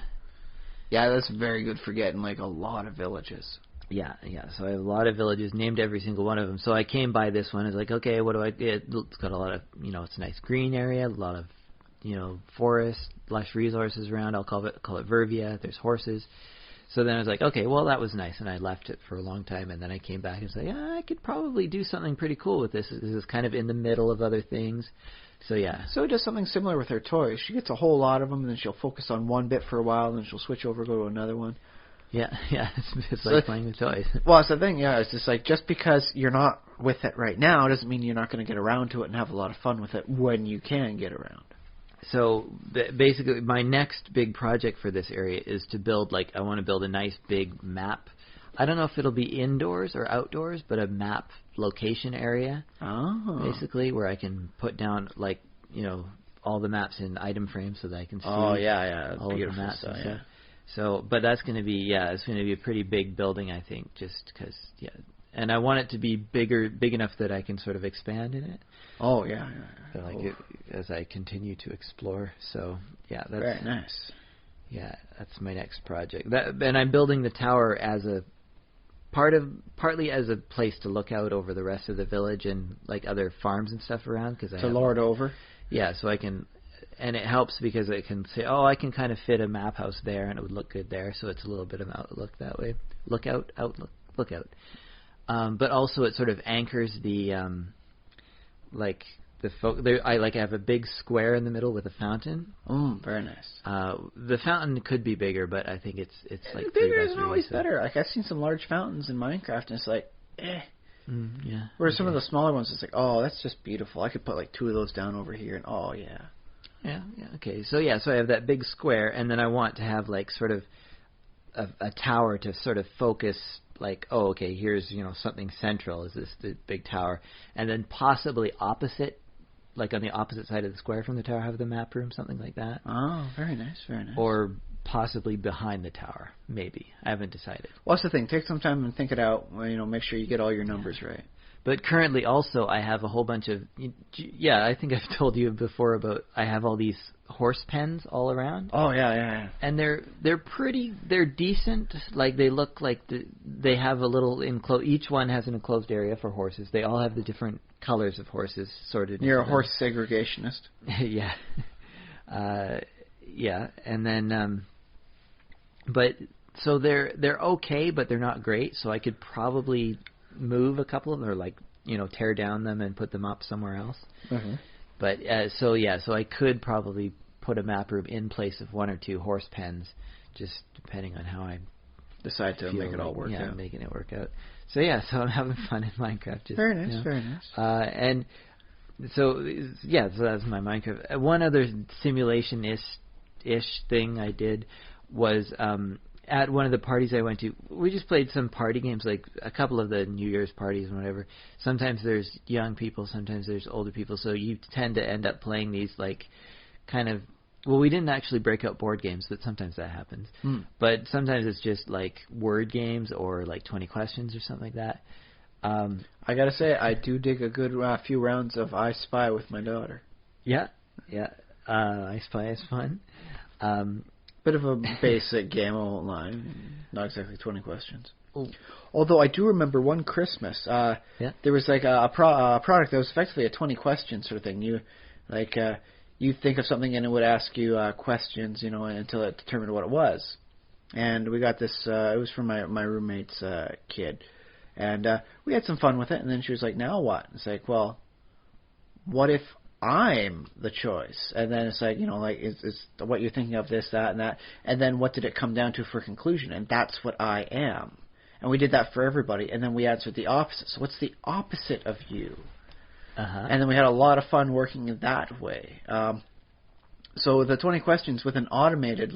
C: Yeah, that's very good for getting a lot of villages.
B: Yeah. So I have a lot of villages, named every single one of them. So I came by this one. It's okay, what do I get? It's got a lot of, it's a nice green area, a lot of, forest, lush resources around. I'll call it Vervia. There's horses. So then I was okay, well, that was nice, and I left it for a long time, and then I came back and said, yeah, I could probably do something pretty cool with this. This is kind of in the middle of other things. So, yeah.
C: So it does something similar with her toys. She gets a whole lot of them, and then she'll focus on one bit for a while, and then she'll switch over, go to another one.
B: Yeah, it's like playing with toys.
C: Well, that's the thing, yeah. It's just just because you're not with it right now doesn't mean you're not going to get around to it and have a lot of fun with it when you can get around.
B: So basically, my next big project for this area is to build, I want to build a nice big map. I don't know if it'll be indoors or outdoors, but a map location area.
C: Oh.
B: Basically, where I can put down, all the maps in item frames so that I can see
C: all of the
B: maps
C: stuff,
B: and stuff. So, but that's going to be, it's going to be a pretty big building, I think, just because, and I want it to be big enough that I can sort of expand in it.
C: Oh, yeah.
B: So as I continue to explore. So, yeah, that's
C: very nice.
B: Yeah, that's my next project. And I'm building the tower as partly as a place to look out over the rest of the village and other farms and stuff around, because I
C: lord over.
B: Yeah, so I can, and it helps because I can say, I can kind of fit a map house there, and it would look good there. So it's a little bit of an outlook that way. Look out. But also it sort of anchors the I have a big square in the middle with a fountain.
C: Oh, very nice.
B: The fountain could be bigger, but I think it's
C: bigger isn't always better. I've seen some large fountains in Minecraft, and it's
B: Yeah.
C: Whereas some of the smaller ones, it's like, oh, that's just beautiful. I could put like 2 of those down over here, and oh yeah.
B: Yeah. Okay. So I have that big square, and then I want to have like sort of a tower to sort of focus. Like, oh, okay, here's something central. Is this the big tower? And then possibly opposite, like on the opposite side of the square from the tower, have the map room, something like that.
C: Oh, very nice, very nice.
B: Or possibly behind the tower, maybe. I haven't decided.
C: Well, that's the thing. Take some time and think it out. Make sure you get all your numbers right.
B: But currently also I have a whole bunch of, I think I've told you before about I have all these horse pens all around.
C: Oh, yeah.
B: And they're decent. Like they look like they have a little each one has an enclosed area for horses. They all have the different colors of horses sorted.
C: You're a horse segregationist.
B: Yeah. Yeah, and then, but so they're okay, but they're not great. So I could probably move a couple of them, or like tear down them and put them up somewhere else.
C: Mm-hmm.
B: But so I could probably put a map room in place of 1 or 2 horse pens, just depending on how I
C: decide to make it all work out.
B: Yeah, making it work out. So so I'm having fun in Minecraft. Just,
C: very nice, very nice.
B: And so that's my Minecraft. One other simulation-ish thing I did was at one of the parties I went to, we just played some party games, like a couple of the New Year's parties and whatever. Sometimes there's young people, sometimes there's older people, so you tend to end up playing these like kind of, well, we didn't actually break out board games, but sometimes that happens. But sometimes it's just like word games or like 20 questions or something like that.
C: I gotta say, I do dig a good few rounds of I Spy with my daughter.
B: Yeah. I Spy is fun.
C: Bit of a basic game, I won't lie. Not exactly 20 questions.
B: Ooh.
C: Although I do remember one Christmas, there was like a product that was effectively a 20 question sort of thing. You think of something and it would ask you questions, until it determined what it was. And we got this. It was from my roommate's kid, and we had some fun with it. And then she was like, "Now what?" It's like, well, what if I'm the choice? And then it's like, is what you're thinking of this, that, and that, and then what did it come down to for conclusion? And that's what I am. And we did that for everybody, and then we answered the opposite. So what's the opposite of you? And then we had a lot of fun working that way. So the 20 questions with an automated,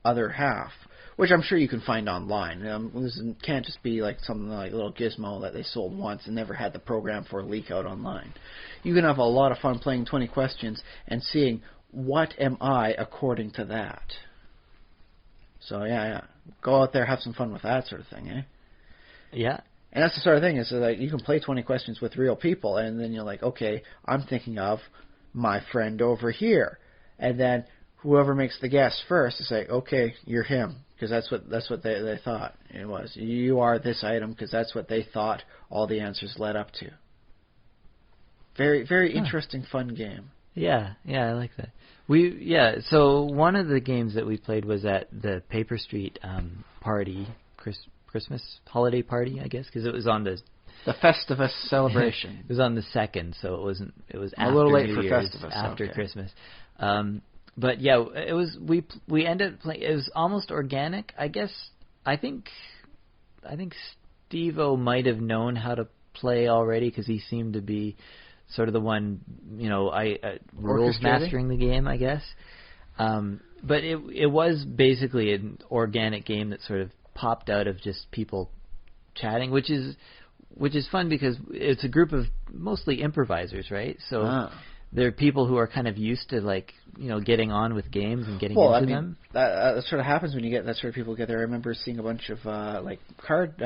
C: other half, which I'm sure you can find online. This can't just be like something like a little gizmo that they sold once and never had the program for a leak out online. You can have a lot of fun playing 20 questions and seeing what am I according to that. So yeah. Go out there, have some fun with that sort of thing, eh?
B: Yeah.
C: And that's the sort of thing, is like you can play 20 questions with real people, and then you're like, okay, I'm thinking of my friend over here. And then whoever makes the guess first is like, okay, you're him, because that's what they thought it was. You are this item, because that's what they thought all the answers led up to. Very, very interesting, fun game.
B: Yeah, I like that. So one of the games that we played was at the Paper Street party, Christmas holiday party, I guess, because it was on the
C: Festivus celebration.
B: It was on the 2nd, so it wasn't. It was after
C: a little late
B: New
C: for
B: Year's,
C: Festivus,
B: after
C: okay.
B: Christmas. But yeah, it was. We ended up playing. It was almost organic, I guess. I think Steve-O might have known how to play already, because he seemed to be sort of the one, rules mastering the game, I guess. But it was basically an organic game that sort of popped out of just people chatting, which is fun because it's a group of mostly improvisers, right? So there are people who are kind of used to getting on with games and getting into them.
C: That sort of happens when you get that sort of people together. I remember seeing a bunch of card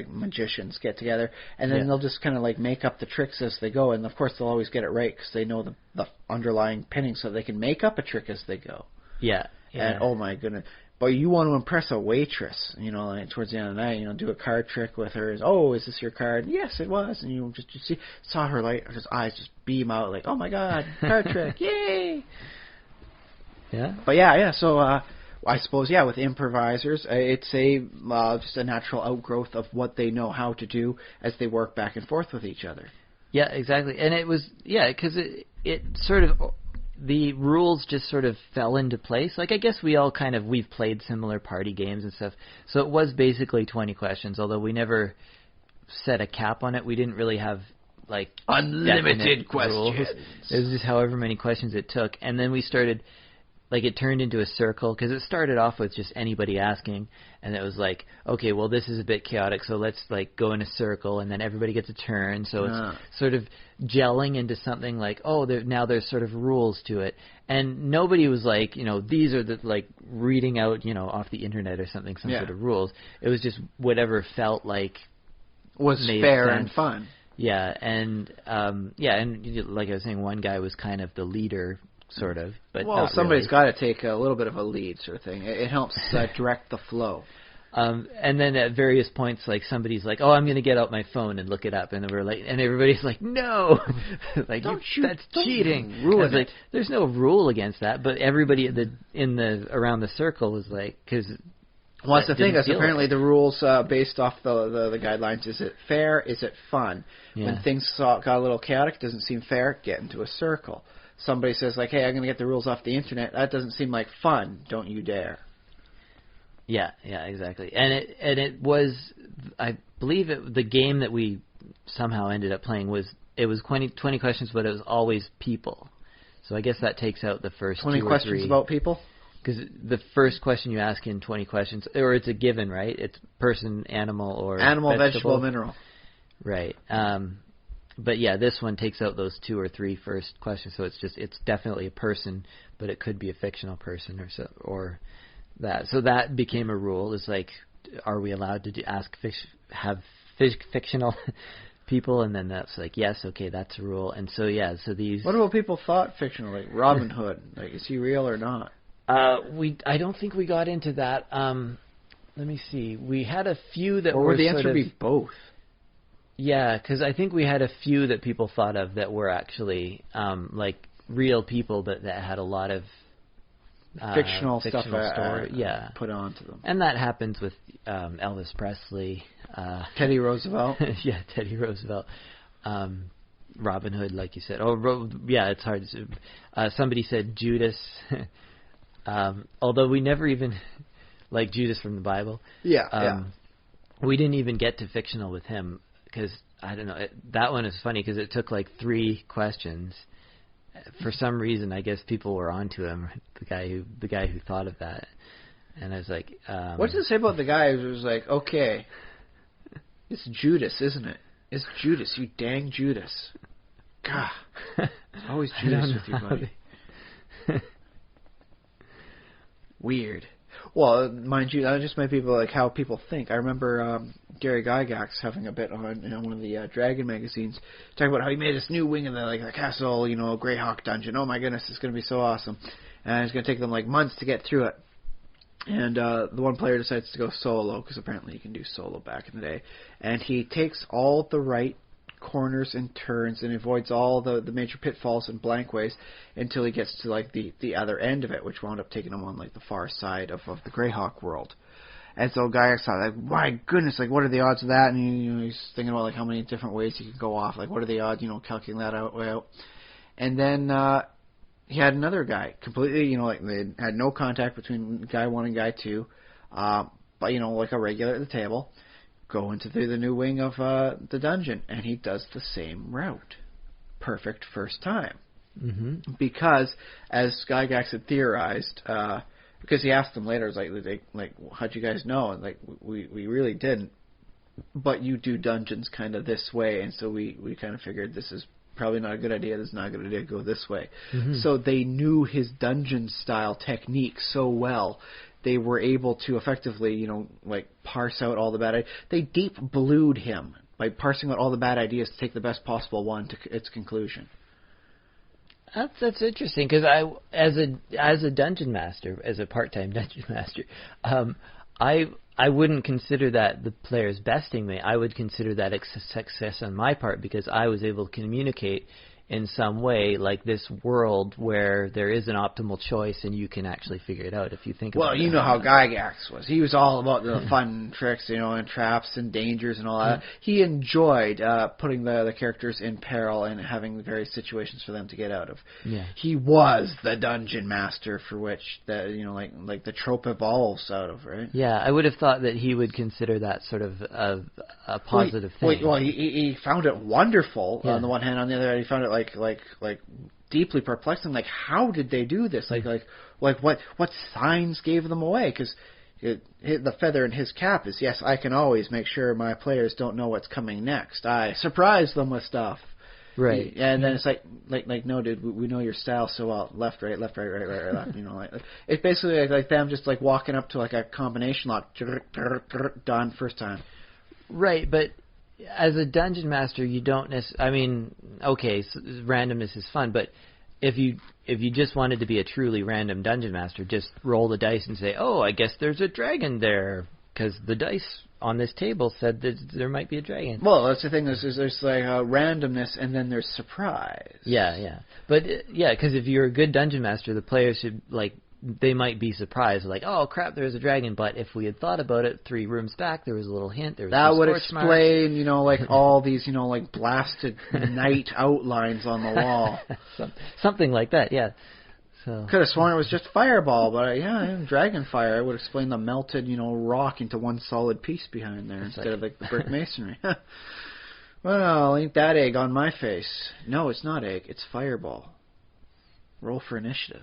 C: magicians get together, and then they'll just kind of make up the tricks as they go, and of course they'll always get it right because they know the underlying pinning, so they can make up a trick as they go. Yeah. And oh my goodness. But you want to impress a waitress, towards the end of the night, do a card trick with her. Is this your card? Yes, it was. And you saw her her eyes just beam out like, oh my God, card trick, yay! Yeah. But yeah. So I suppose with improvisers, it's just a natural outgrowth of what they know how to do as they work back and forth with each other. Yeah, exactly. And it was because it sort of. The rules just sort of fell into place. I guess we all we've played similar party games and stuff. So it was basically 20 questions, although we never
B: set a cap on it. We didn't really have like
C: unlimited
B: questions.
C: Rules.
B: It was just however many questions it took, and then we started. Like, it turned into a circle, because it started off with just anybody asking, and it was like, okay, well, this is a bit chaotic, so let's, like, go in a circle, and then everybody gets a turn, so it's sort of gelling into something like, now there's sort of rules to it. And nobody was like, these are the, like, reading out, off the internet or something, some sort of rules. It was just whatever felt like
C: was fair and fun.
B: Yeah, and, like I was saying, one guy was kind of the leader, sort of, but
C: well,
B: not
C: somebody's
B: really.
C: got to take a little bit of a lead, sort of thing. It helps direct the flow.
B: And then at various points, like somebody's like, "Oh, I'm going to get out my phone and look it up," and we're like, and everybody's like, "No, like that's cheating."
C: Ruin it.
B: Like, there's no rule against that, but everybody around the circle was like, because.
C: Well, that's the thing. Is apparently the rules based off the guidelines. Is it fair? Is it fun?
B: Yeah.
C: When things got a little chaotic, doesn't seem fair. Get into a circle. Somebody says, like, hey, I'm going to get the rules off the internet. That doesn't seem like fun. Don't you dare.
B: Yeah, exactly. And it was, I believe the game that we somehow ended up playing was 20 questions, but it was always people. So I guess that takes out the first
C: 20
B: 2 or
C: questions
B: 3.
C: about people?
B: Because the first question you ask in 20 questions, or it's a given, right? It's person, animal, or
C: animal, vegetable, mineral.
B: Right. But yeah, this one takes out those 2 or 3 first questions, so it's definitely a person, but it could be a fictional person or that. So that became a rule. It's like, are we allowed to have fictional people? And then that's like, yes, okay, that's a rule. And so so these.
C: What about people thought fictionally? Robin Hood, like, is he real or not?
B: I don't think we got into that. Let me see. We had a few that
C: or would the answer be both?
B: Yeah, because I think we had a few that people thought of that were actually like real people that had a lot of
C: fictional stuff
B: put
C: onto them.
B: And that happens with Elvis Presley.
C: Teddy Roosevelt.
B: Yeah, Teddy Roosevelt. Robin Hood, like you said. It's hard to somebody said Judas. Although we never even, like Judas from the Bible. We didn't even get to fictional with him. Because, I don't know, that one is funny because it took like 3 questions. For some reason, I guess people were onto him, the guy who thought of that. And I was like...
C: what does it say about the guy who was like, okay, it's Judas, isn't it? It's Judas, you dang Judas. God, it's always Judas with you, buddy. Weird. Well, mind you, that just might be like how people think. I remember Gary Gygax having a bit on one of the Dragon magazines, talking about how he made this new wing of the castle, Greyhawk dungeon. Oh my goodness, it's going to be so awesome, and it's going to take them like months to get through it. And the one player decides to go solo because apparently you can do solo back in the day, and he takes all the right corners and turns and avoids all the major pitfalls and blank ways until he gets to like the other end of it, which wound up taking him on like the far side of the Greyhawk world. And so Gygax thought, like, my goodness, like, what are the odds of that? And he's thinking about like how many different ways he could go off, like what are the odds, calculating that out. And then he had another guy completely, like they had no contact between guy 1 and guy 2, but like a regular at the table. Go into the new wing of the dungeon, and he does the same route. Perfect first time.
B: Mm-hmm.
C: Because, as Gygax had theorized, because he asked them later, like, how'd you guys know? And like, we really didn't. But you do dungeons kind of this way, and so we kind of figured this is probably not a good idea. This is not a good idea. Go this way.
B: Mm-hmm.
C: So they knew his dungeon style technique so well. They were able to effectively, parse out all the bad ideas. They deep blued him by parsing out all the bad ideas to take the best possible one to its conclusion.
B: That's interesting because as a dungeon master, as a part-time dungeon master, I wouldn't consider that the players besting me. I would consider that a success on my part because I was able to communicate in some way, like this world where there is an optimal choice and you can actually figure it out if you think about it.
C: Well, you know how Gygax was. He was all about the fun tricks, and traps and dangers and all that. He enjoyed putting the characters in peril and having various situations for them to get out of.
B: Yeah.
C: He was the dungeon master for which like the trope evolves out of, right?
B: Yeah, I would have thought that he would consider that sort of a positive thing.
C: Well, he found it wonderful on the one hand. On the other hand, he found it like deeply perplexing. Like, how did they do this? Like what signs gave them away? Because the feather in his cap is, yes, I can always make sure my players don't know what's coming next. I surprise them with stuff.
B: Right.
C: And then it's like no, dude, we know your style so well. Left, right, left, right, right, right, left. Like it's basically like them just like walking up to like a combination lock. Done first time.
B: Right, but as a dungeon master, you don't necessarily... I mean, okay, so randomness is fun, but if you just wanted to be a truly random dungeon master, just roll the dice and say, oh, I guess there's a dragon there, because the dice on this table said that there might be a dragon.
C: Well, that's the thing, is there's like randomness, and then there's surprise.
B: Yeah. But, because if you're a good dungeon master, the players should, they might be surprised, like, oh crap, there's a dragon. But if we had thought about it 3 rooms back, there was a little hint. There was
C: that would
B: explain,
C: like all these, like blasted night outlines on the wall.
B: Something like that, yeah. So
C: could have sworn it was just fireball, but dragon fire would explain the melted, rock into one solid piece behind there instead of like the brick masonry. Well, ain't that egg on my face? No, it's not egg. It's fireball. Roll for initiative.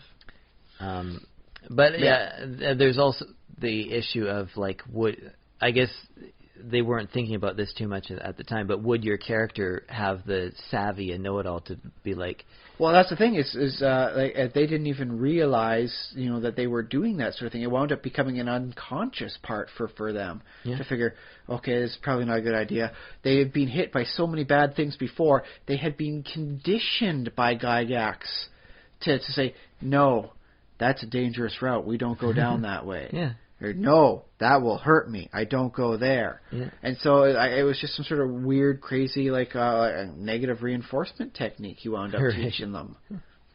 B: But there's also the issue of I guess they weren't thinking about this too much at the time, but would your character have the savvy and know-it-all to be like...
C: Well, that's the thing, is they didn't even realize, that they were doing that sort of thing. It wound up becoming an unconscious part for them to figure, okay, this is probably not a good idea. They had been hit by so many bad things before. They had been conditioned by Gygax to say, no, that's a dangerous route. We don't go down that way.
B: Yeah.
C: Or, no, that will hurt me. I don't go there. Yeah. And so it was just some sort of weird, crazy, a negative reinforcement technique he wound up teaching them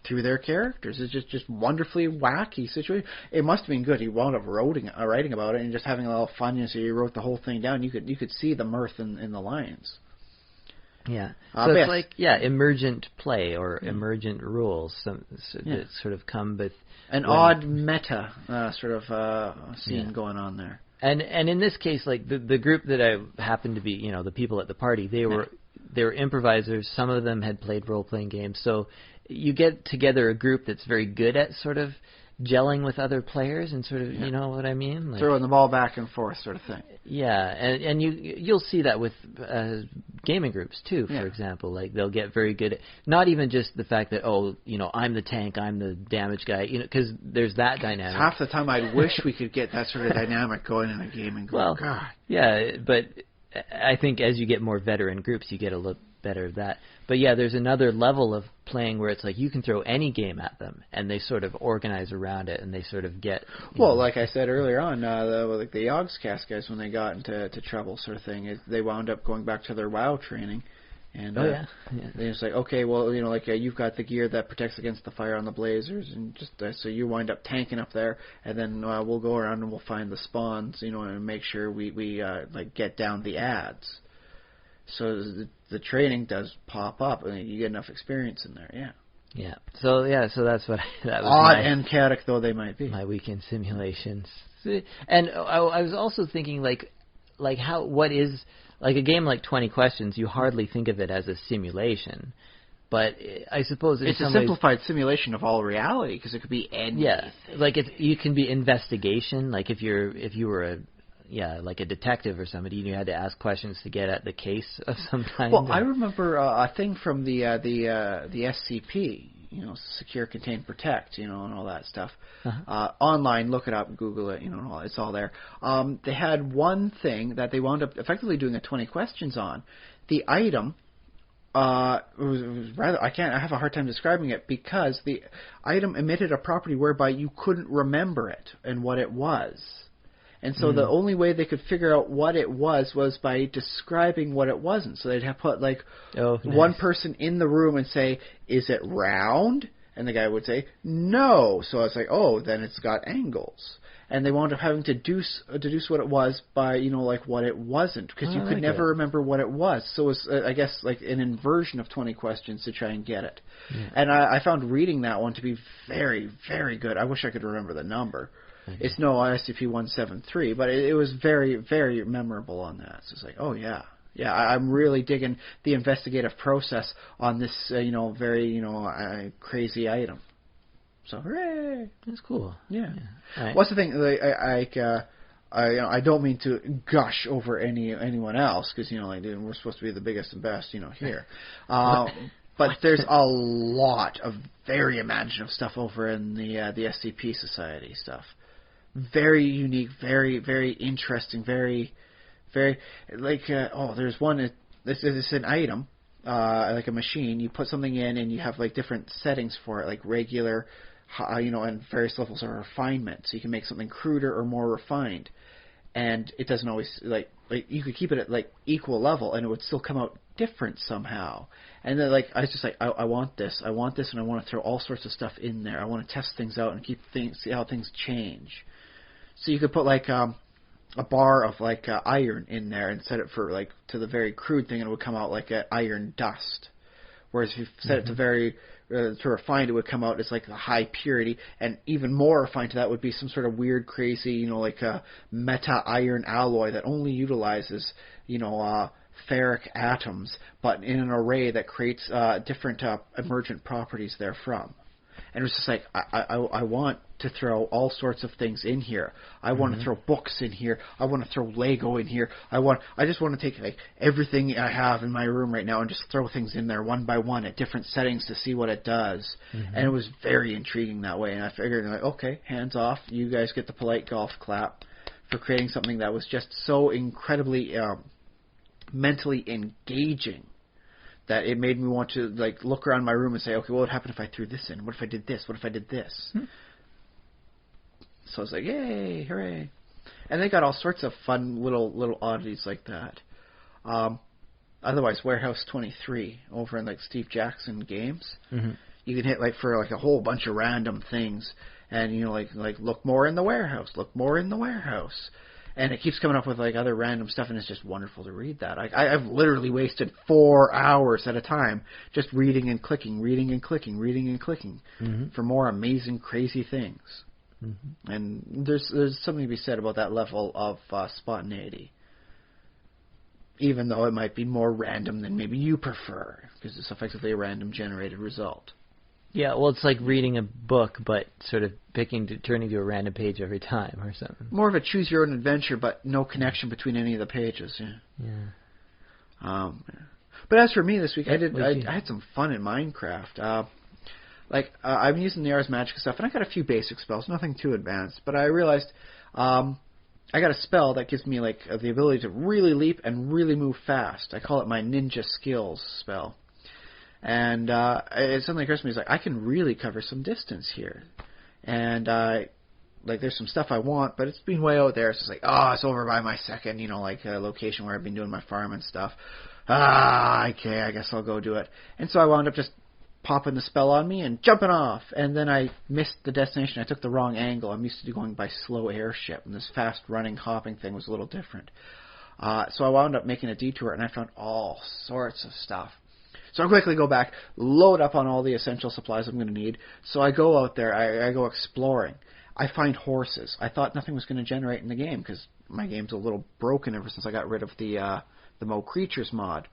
C: through their characters. It's just wonderfully wacky situation. It must have been good. He wound up writing about it and just having a little fun. So he wrote the whole thing down. You could see the mirth in the lines.
B: Yeah. So it's emergent play or emergent rules that sort of come with...
C: An odd meta sort of scene going on there.
B: And in this case, the group that I happened to be, the people at the party, they were improvisers. Some of them had played role-playing games. So you get together a group that's very good at sort of gelling with other players and sort of, you know what I mean?
C: Throwing the ball back and forth sort of thing.
B: Yeah, and you'll see that with gaming groups too, for example. They'll get very good at, not even just the fact that, I'm the tank, I'm the damage guy, because there's that dynamic.
C: Half the time I wish we could get that sort of dynamic going in a gaming group.
B: Well,
C: God.
B: Yeah, but I think as you get more veteran groups, you get a little better at that. But yeah, there's another level of playing where it's like you can throw any game at them, and they sort of organize around it, and they sort of get...
C: Well, like I said earlier on, the Yogscast guys, when they got into trouble sort of thing, they wound up going back to their WoW training. And they just like, okay, well, you've got the gear that protects against the fire on the blazers, and just so you wind up tanking up there, and then we'll go around and we'll find the spawns, and make sure we get down the ads. So the training does pop up, and you get enough experience in there,
B: Yeah. So that's what that was.
C: Odd and chaotic though they might be.
B: My weekend simulations. And I was also thinking what is a game like 20 Questions? You hardly think of it as a simulation, but I suppose
C: it's a simplified simulation of all reality because it could be anything.
B: Yeah, you can be investigation. Like if you were a detective or somebody, and you had to ask questions to get at the case of some kind.
C: Well, I remember a thing from the SCP, Secure, Contain, Protect, and all that stuff. Online, look it up, Google it, it's all there. They had one thing that they wound up effectively doing a 20 questions on. The item was rather, I have a hard time describing it because the item emitted a property whereby you couldn't remember it and what it was. And so the only way they could figure out what it was by describing what it wasn't. So they'd have put like one person in the room and say, "Is it round?" And the guy would say, "No." So I was like, "Oh, then it's got angles." And they wound up having to deduce what it was by, like what it wasn't, because you could never remember what it was. So it was, I guess, like an inversion of 20 questions to try and get it. Yeah. And I found reading that one to be very, very good. I wish I could remember the number. Okay. It's no SCP-173, but it was very, very memorable on that. So it's like, oh, yeah. Yeah, I'm really digging the investigative process on this, very, crazy item. So, hooray!
B: That's cool.
C: Yeah.
B: Right.
C: What's the thing? I don't mean to gush over anyone else, because we're supposed to be the biggest and best, here. But there's a lot of very imaginative stuff over in the SCP Society stuff. Very unique, very, very interesting, very, very there's one. This is an item, like a machine. You put something in, and you have like different settings for it, like regular, and various levels of refinement. So you can make something cruder or more refined, and it doesn't always like you could keep it at like equal level, and it would still come out different somehow. And then I was just like, I want this, and I want to throw all sorts of stuff in there. I want to test things out and see how things change. So you could put like a bar of like iron in there and set it for like to the very crude thing, and it would come out like iron dust. Whereas if you set it to very to refined, it would come out as like the high purity, and even more refined to that would be some sort of weird, crazy, like a meta iron alloy that only utilizes ferric atoms, but in an array that creates different emergent properties therefrom. And it was just like, I want to throw all sorts of things in here. I want to throw books in here. I want to throw Lego in here. I just want to take like everything I have in my room right now and just throw things in there one by one at different settings to see what it does. And it was very intriguing that way. And I figured, like, okay, hands off. You guys get the polite golf clap for creating something that was just so incredibly mentally engaging that it made me want to like look around my room and say, okay, what would happen if I threw this in? What if I did this? What if I did this? So I was like, yay, hooray. And they got all sorts of fun little oddities like that. Otherwise, Warehouse 23 over in like Steve Jackson Games, you can hit like for like a whole bunch of random things, and like look more in the warehouse, look more in the warehouse. And it keeps coming up with like other random stuff, and it's just wonderful to read that. I've literally wasted 4 hours at a time just reading and clicking for more amazing, crazy things. And there's something to be said about that level of spontaneity, even though it might be more random than maybe you prefer, because it's effectively a random generated result.
B: Yeah, well, it's like reading a book, but sort of turning to a random page every time or something. More
C: of a choose-your-own-adventure, but no connection between any of the pages.
B: Yeah.
C: But as for me this week, I had some fun in Minecraft. I've been using the Ars Magica stuff, and I got a few basic spells, nothing too advanced. But I realized I got a spell that gives me like the ability to really leap and really move fast. I call it my Ninja Skills spell. And it suddenly occurs to me, I can really cover some distance here. And there's some stuff I want, but it's been way out there. So it's like, it's over by my second, location where I've been doing my farm and stuff. Okay, I guess I'll go do it. And so I wound up just popping the spell on me and jumping off. And then I missed the destination. I took the wrong angle. I'm used to going by slow airship, and this fast running, hopping thing was a little different. So I wound up making a detour, and I found all sorts of stuff. So I quickly go back, load up on all the essential supplies I'm going to need. So I go out there, I go exploring. I find horses. I thought nothing was going to generate in the game because my game's a little broken ever since I got rid of the Mo Creatures mod.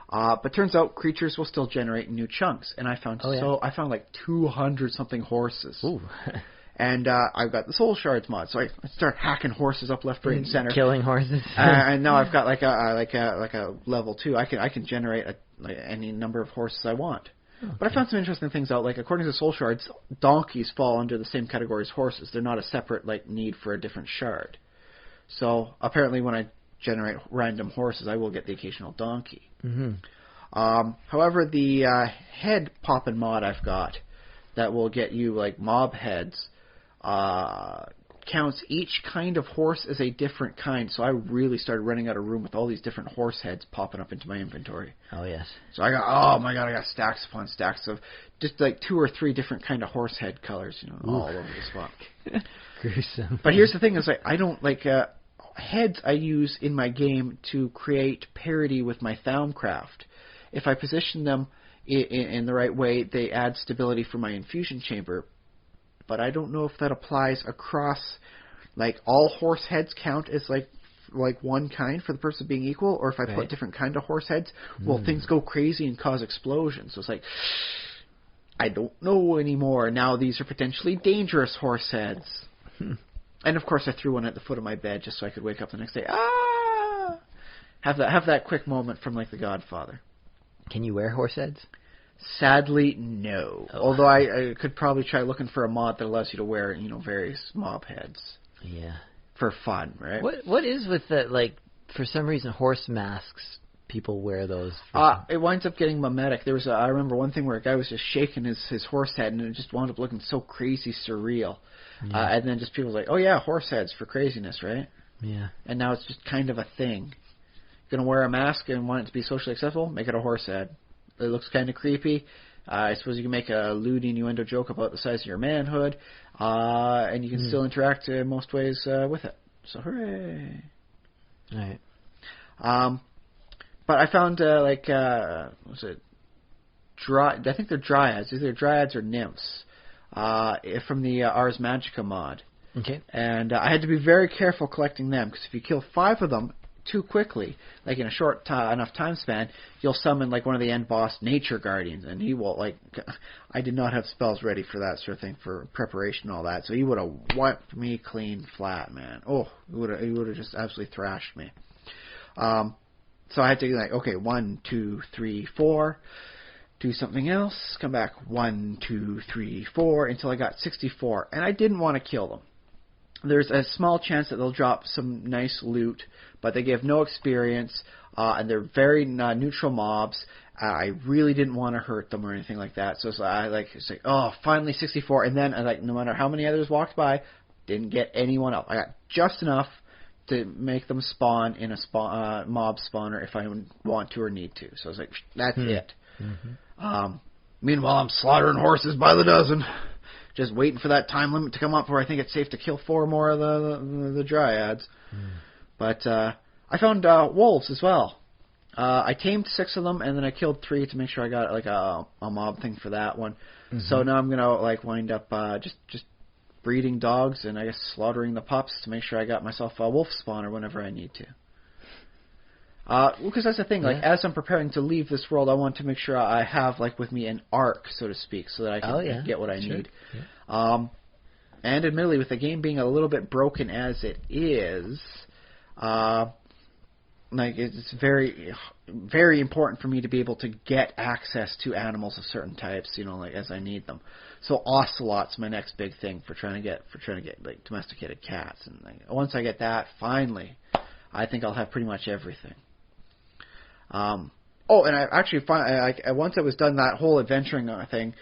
C: But turns out creatures will still generate in new chunks, and I found I found like 200 something horses.
B: Ooh.
C: And I've got the Soul Shards mod, so I start hacking horses up left, right, and center.
B: Killing horses.
C: And now I've got like a level 2. I can generate any number of horses I want. Okay. But I found some interesting things out. Like according to Soul Shards, donkeys fall under the same category as horses. They're not a separate need for a different shard. So apparently, when I generate random horses, I will get the occasional donkey. However, the head poppin' mod I've got that will get you like mob heads. counts each kind of horse as a different kind. So I really started running out of room with all these different horse heads popping up into my inventory.
B: Oh, yes.
C: So I got stacks upon stacks of just like 2 or 3 different kind of horse head colors, all over the spot.
B: Gruesome.
C: But here's the thing: is I don't like heads. I use in my game to create parity with my Thaumcraft. If I position them in the right way, they add stability for my infusion chamber. But I don't know if that applies across, like, all horse heads count as like one kind for the purpose of being equal, or if I put different kind of horse heads, well, things go crazy and cause explosions. So it's like, I don't know anymore. Now these are potentially dangerous horse heads. And of course I threw one at the foot of my bed just so I could wake up the next day. Have that quick moment from like The Godfather.
B: Can you wear horse heads?
C: Sadly, no.
B: Oh.
C: Although I could probably try looking for a mod that allows you to wear, various mob heads.
B: Yeah.
C: For fun, right?
B: What is with that, like, for some reason, horse masks, people wear those?
C: It winds up getting mimetic. I remember one thing where a guy was just shaking his horse head, and it just wound up looking so crazy surreal. Yeah. And then just people were like, oh yeah, horse heads for craziness, right?
B: Yeah. And
C: now it's just kind of a thing. You're going to wear a mask and want it to be socially acceptable? Make it a horse head. It looks kind of creepy. I suppose you can make a lewd innuendo joke about the size of your manhood, and you can still interact in most ways with it. So hooray!
B: All right.
C: But I found I think they're dryads, either dryads or nymphs, from the Ars Magica mod.
B: Okay.
C: And I had to be very careful collecting them, because if you kill 5 of them too quickly, like in a short enough time span, you'll summon like one of the end boss Nature Guardians, and he will I did not have spells ready for that sort of thing, for preparation and all that, so he would have wiped me clean flat, man. Oh, he would have just absolutely thrashed me. So I had to okay, 1, 2, 3, 4, do something else, come back 1, 2, 3, 4 until I got 64, and I didn't want to kill them. There's a small chance that they'll drop some nice loot, but they give no experience, and they're very neutral mobs. I really didn't want to hurt them or anything like that. So it's like, oh, finally 64, and then no matter how many others walked by, didn't get anyone else. I got just enough to make them spawn in a mob spawner if I want to or need to. So I was like, that's it. Mm-hmm. Meanwhile, I'm slaughtering horses by the dozen. Just waiting for that time limit to come up where I think it's safe to kill 4 more of the dryads. But I found wolves as well. I tamed 6 of them, and then I killed 3 to make sure I got like a mob thing for that one. Mm-hmm. So now I'm gonna wind up just breeding dogs and I guess slaughtering the pups to make sure I got myself a wolf spawner whenever I need to. Because that's the thing, as I'm preparing to leave this world, I want to make sure I have with me an arc, so to speak, so that I can get what I need. Yeah. And admittedly, with the game being a little bit broken as it is, it's very, very important for me to be able to get access to animals of certain types, as I need them. So ocelot's my next big thing for trying to get domesticated cats, and once I get that, finally, I think I'll have pretty much everything. And I actually once I was done that whole adventuring thing,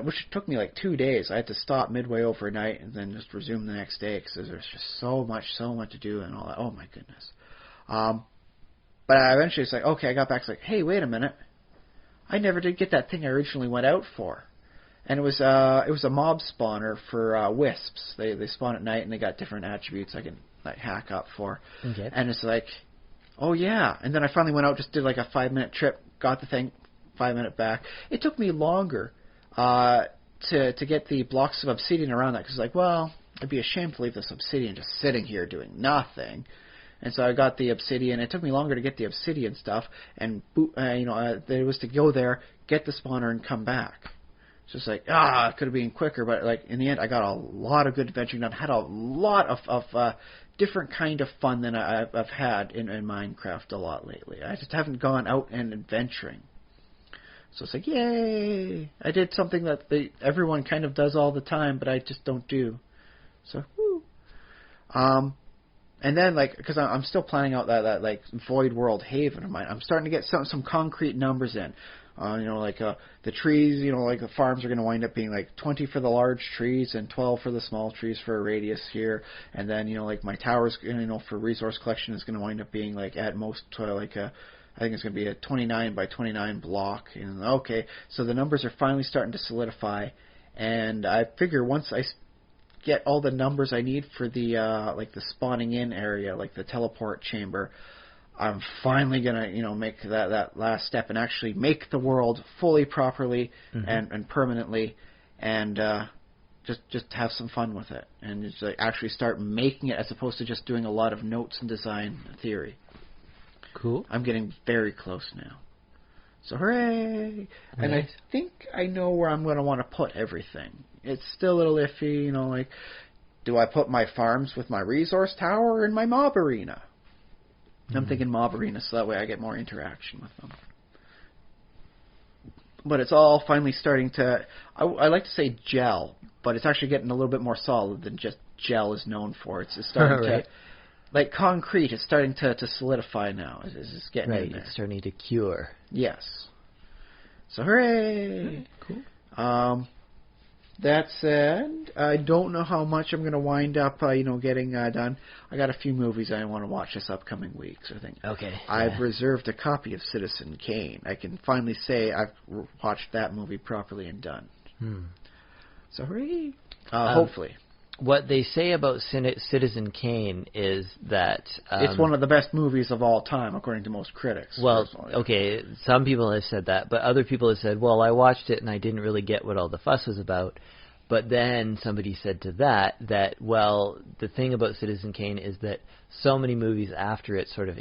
C: which took me 2 days. I had to stop midway overnight and then just resume the next day because there's just so much to do and all that. Oh my goodness. But I eventually it's okay, I got back. It's hey, wait a minute, I never did get that thing I originally went out for, and it was a mob spawner for wisps. They spawn at night and they got different attributes I can hack up for. Okay. And it's oh yeah, and then I finally went out, just did a 5-minute trip, got the thing, 5-minute back. It took me longer to get the blocks of obsidian around that, because well, it'd be a shame to leave this obsidian just sitting here doing nothing. And so I got the obsidian. It took me longer to get the obsidian stuff, and it was to go there, get the spawner, and come back. It's just it could have been quicker, but in the end, I got a lot of good adventuring done. Had a lot of different kind of fun than I've had in Minecraft a lot lately. I just haven't gone out and adventuring. So it's yay! I did something that everyone kind of does all the time, but I just don't do. So, woo! And then, because I'm still planning out that Void World Haven of mine, I'm starting to get some concrete numbers in. The trees, the farms are going to wind up being 20 for the large trees and 12 for the small trees for a radius here. And then, my towers, for resource collection is going to wind up being at most I think it's going to be a 29 by 29 block. And okay, so the numbers are finally starting to solidify. And I figure once I get all the numbers I need for the the spawning in area, the teleport chamber, I'm finally gonna make that last step and actually make the world fully, properly, and permanently, and just have some fun with it, and just actually start making it as opposed to just doing a lot of notes and design theory.
B: Cool.
C: I'm getting very close now. So hooray!
B: Nice.
C: And I think I know where I'm going to want to put everything. It's still a little iffy, do I put my farms with my resource tower or in my mob arena? I'm thinking mob arena, so that way I get more interaction with them. But it's all finally starting to, I like to say gel, but it's actually getting a little bit more solid than just gel is known for. It's starting
B: right.
C: to, like concrete, it's starting to solidify now. It's getting in there.
B: It's starting to cure.
C: Yes. So hooray!
B: Cool.
C: That said, I don't know how much I'm going to wind up, getting done. I got a few movies I want to watch this upcoming week. So I think I've reserved a copy of Citizen Kane. I can finally say I've watched that movie properly and done. So hooray! Hopefully.
B: What they say about Citizen Kane is that
C: it's one of the best movies of all time, according to most critics.
B: Well,
C: personally.
B: okay, some people have said that, but other people have said, well, I watched it and I didn't really get what all the fuss was about. But then somebody said to that, well, the thing about Citizen Kane is that so many movies after it sort of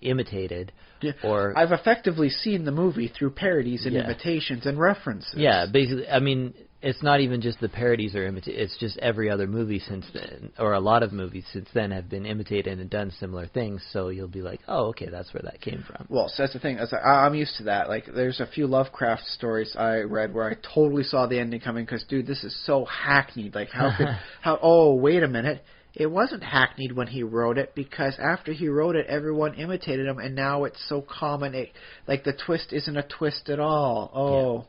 B: imitated.
C: Yeah,
B: or
C: I've effectively seen the movie through parodies and imitations and references.
B: Yeah, basically, I mean, it's not even just the parodies are imitated. It's just every other movie since then, or a lot of movies since then have been imitated and done similar things. So you'll be like, oh, okay, that's where that came from.
C: Well, so that's the thing. I'm used to that. There's a few Lovecraft stories I read where I totally saw the ending coming because, dude, this is so hackneyed. Oh, wait a minute. It wasn't hackneyed when he wrote it because after he wrote it, everyone imitated him, and now it's so common. The twist isn't a twist at all. Oh. Yeah.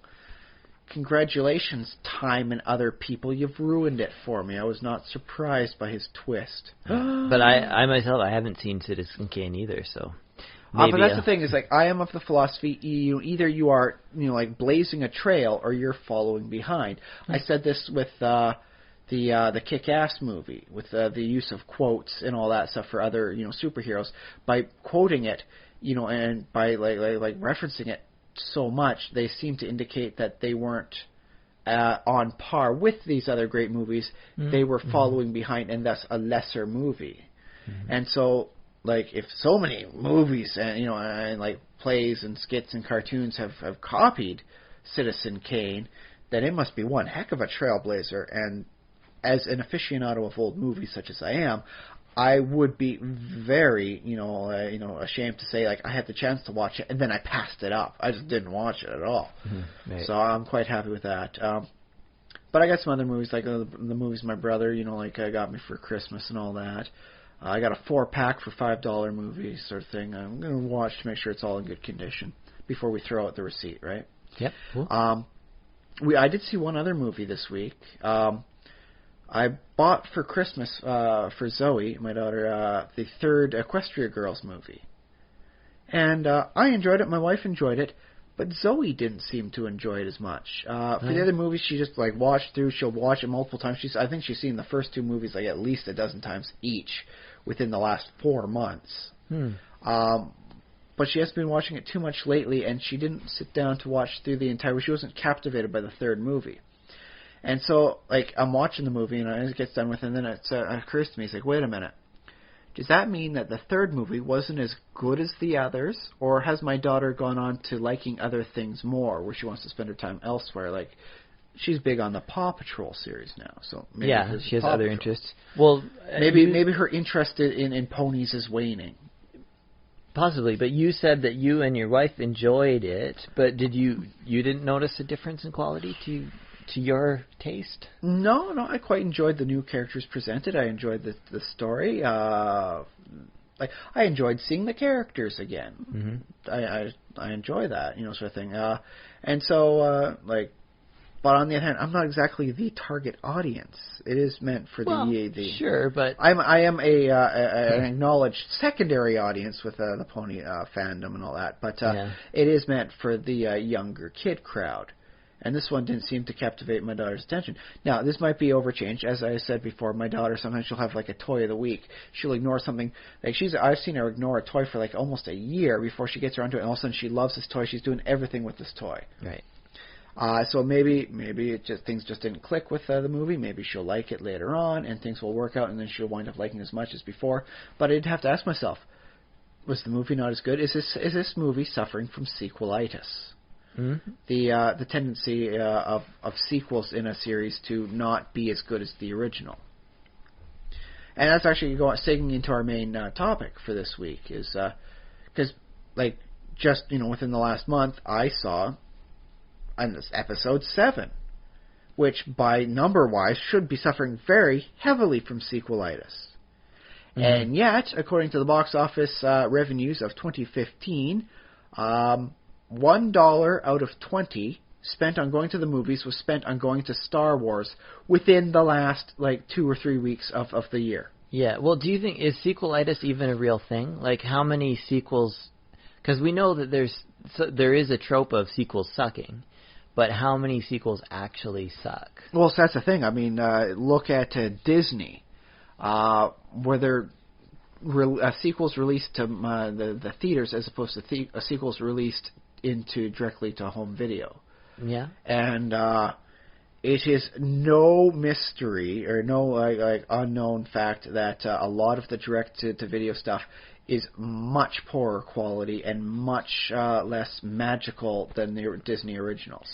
C: Congratulations, time and other people. You've ruined it for me. I was not surprised by his twist.
B: But I myself, I haven't seen Citizen Kane either, so maybe.
C: But that's the thing, is I am of the philosophy, either you are, blazing a trail or you're following behind. I said this with the Kick-Ass movie, with the use of quotes and all that stuff for other, superheroes. By quoting it, and by referencing it so much, they seem to indicate that they weren't on par with these other great movies. They were following behind, and thus a lesser movie. And so, if so many movies and plays and skits and cartoons have copied Citizen Kane, then it must be one heck of a trailblazer. And as an aficionado of old movies such as I am, I would be very, ashamed to say, I had the chance to watch it, and then I passed it up. I just didn't watch it at all.
B: Right.
C: So I'm quite happy with that. But I got some other movies, the movies my brother, got me for Christmas and all that. I got a 4-pack for $5 movies sort of thing. I'm going to watch to make sure it's all in good condition before we throw out the receipt, right?
B: Yep. Cool.
C: I did see one other movie this week. I bought for Christmas for Zoe, my daughter, the third Equestria Girls movie. And I enjoyed it, my wife enjoyed it, but Zoe didn't seem to enjoy it as much. For the other movies, she just watched through. She'll watch it multiple times. I think she's seen the first two movies at least a dozen times each within the last 4 months. But she has been watching it too much lately, and she didn't sit down to watch through the entire. She wasn't captivated by the third movie. And so, I'm watching the movie, and it gets done with, and then it occurs to me, it's wait a minute. Does that mean that the third movie wasn't as good as the others, or has my daughter gone on to liking other things more, where she wants to spend her time elsewhere? She's big on the Paw Patrol series now, so maybe
B: she has
C: Paw
B: other
C: Patrol.
B: Interests. Well,
C: maybe her interest in ponies is waning.
B: Possibly, but you said that you and your wife enjoyed it, but you didn't notice a difference in quality to your taste? No,
C: I quite enjoyed the new characters presented. I enjoyed the story. like I enjoyed seeing the characters again.
B: Mm-hmm.
C: I enjoy that, sort of thing. And so but on the other hand, I'm not exactly the target audience. It is meant for the
B: sure, but
C: I am an acknowledged secondary audience with the pony fandom and all that, but it is meant for the younger kid crowd. And this one didn't seem to captivate my daughter's attention. Now, this might be overchanged. As I said before, my daughter, sometimes she'll have like a toy of the week. She'll ignore something. Like I've seen her ignore a toy for like almost a year before she gets around to it, and all of a sudden she loves this toy. She's doing everything with this toy.
B: Right.
C: So maybe things just didn't click with the movie. Maybe she'll like it later on, and things will work out, and then she'll wind up liking it as much as before. But I'd have to ask myself, was the movie not as good? Is this movie suffering from sequelitis?
B: Mm-hmm.
C: The tendency of sequels in a series to not be as good as the original. And that's actually segueing into our main topic for this week, is because just within the last month I saw this episode 7, which by number wise should be suffering very heavily from sequelitis. Mm-hmm. And yet, according to the box office revenues of 2015, $1 out of 20 spent on going to the movies was spent on going to Star Wars within the last 2 or 3 weeks of the year.
B: Yeah, well, do you think, is sequelitis even a real thing? Like, how many sequels, because we know that there is a trope of sequels sucking, but how many sequels actually suck?
C: Well, so that's the thing. I mean, look at Disney, where there sequels released to the theaters as opposed to sequels released directly to home video.
B: Yeah.
C: And it is no mystery or no unknown fact that a lot of the direct-to-video stuff is much poorer quality and much less magical than the Disney originals.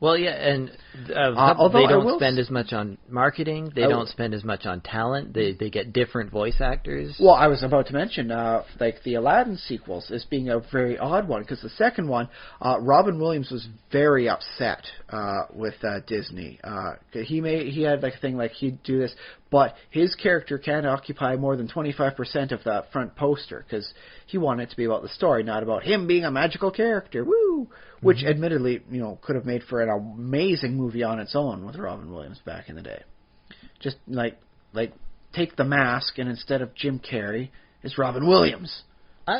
B: Well, yeah, and
C: although
B: they don't spend as much on marketing. They don't spend as much on talent. They get different voice actors.
C: Well, I was about to mention, the Aladdin sequels as being a very odd one, because the second one, Robin Williams was very upset with Disney. He had a thing he'd do this, but his character can't occupy more than 25% of that front poster, because he wanted it to be about the story, not about him being a magical character. Woo! Which, admittedly, could have made for an amazing movie on its own with Robin Williams back in the day. Just take The Mask, and instead of Jim Carrey, it's Robin Williams.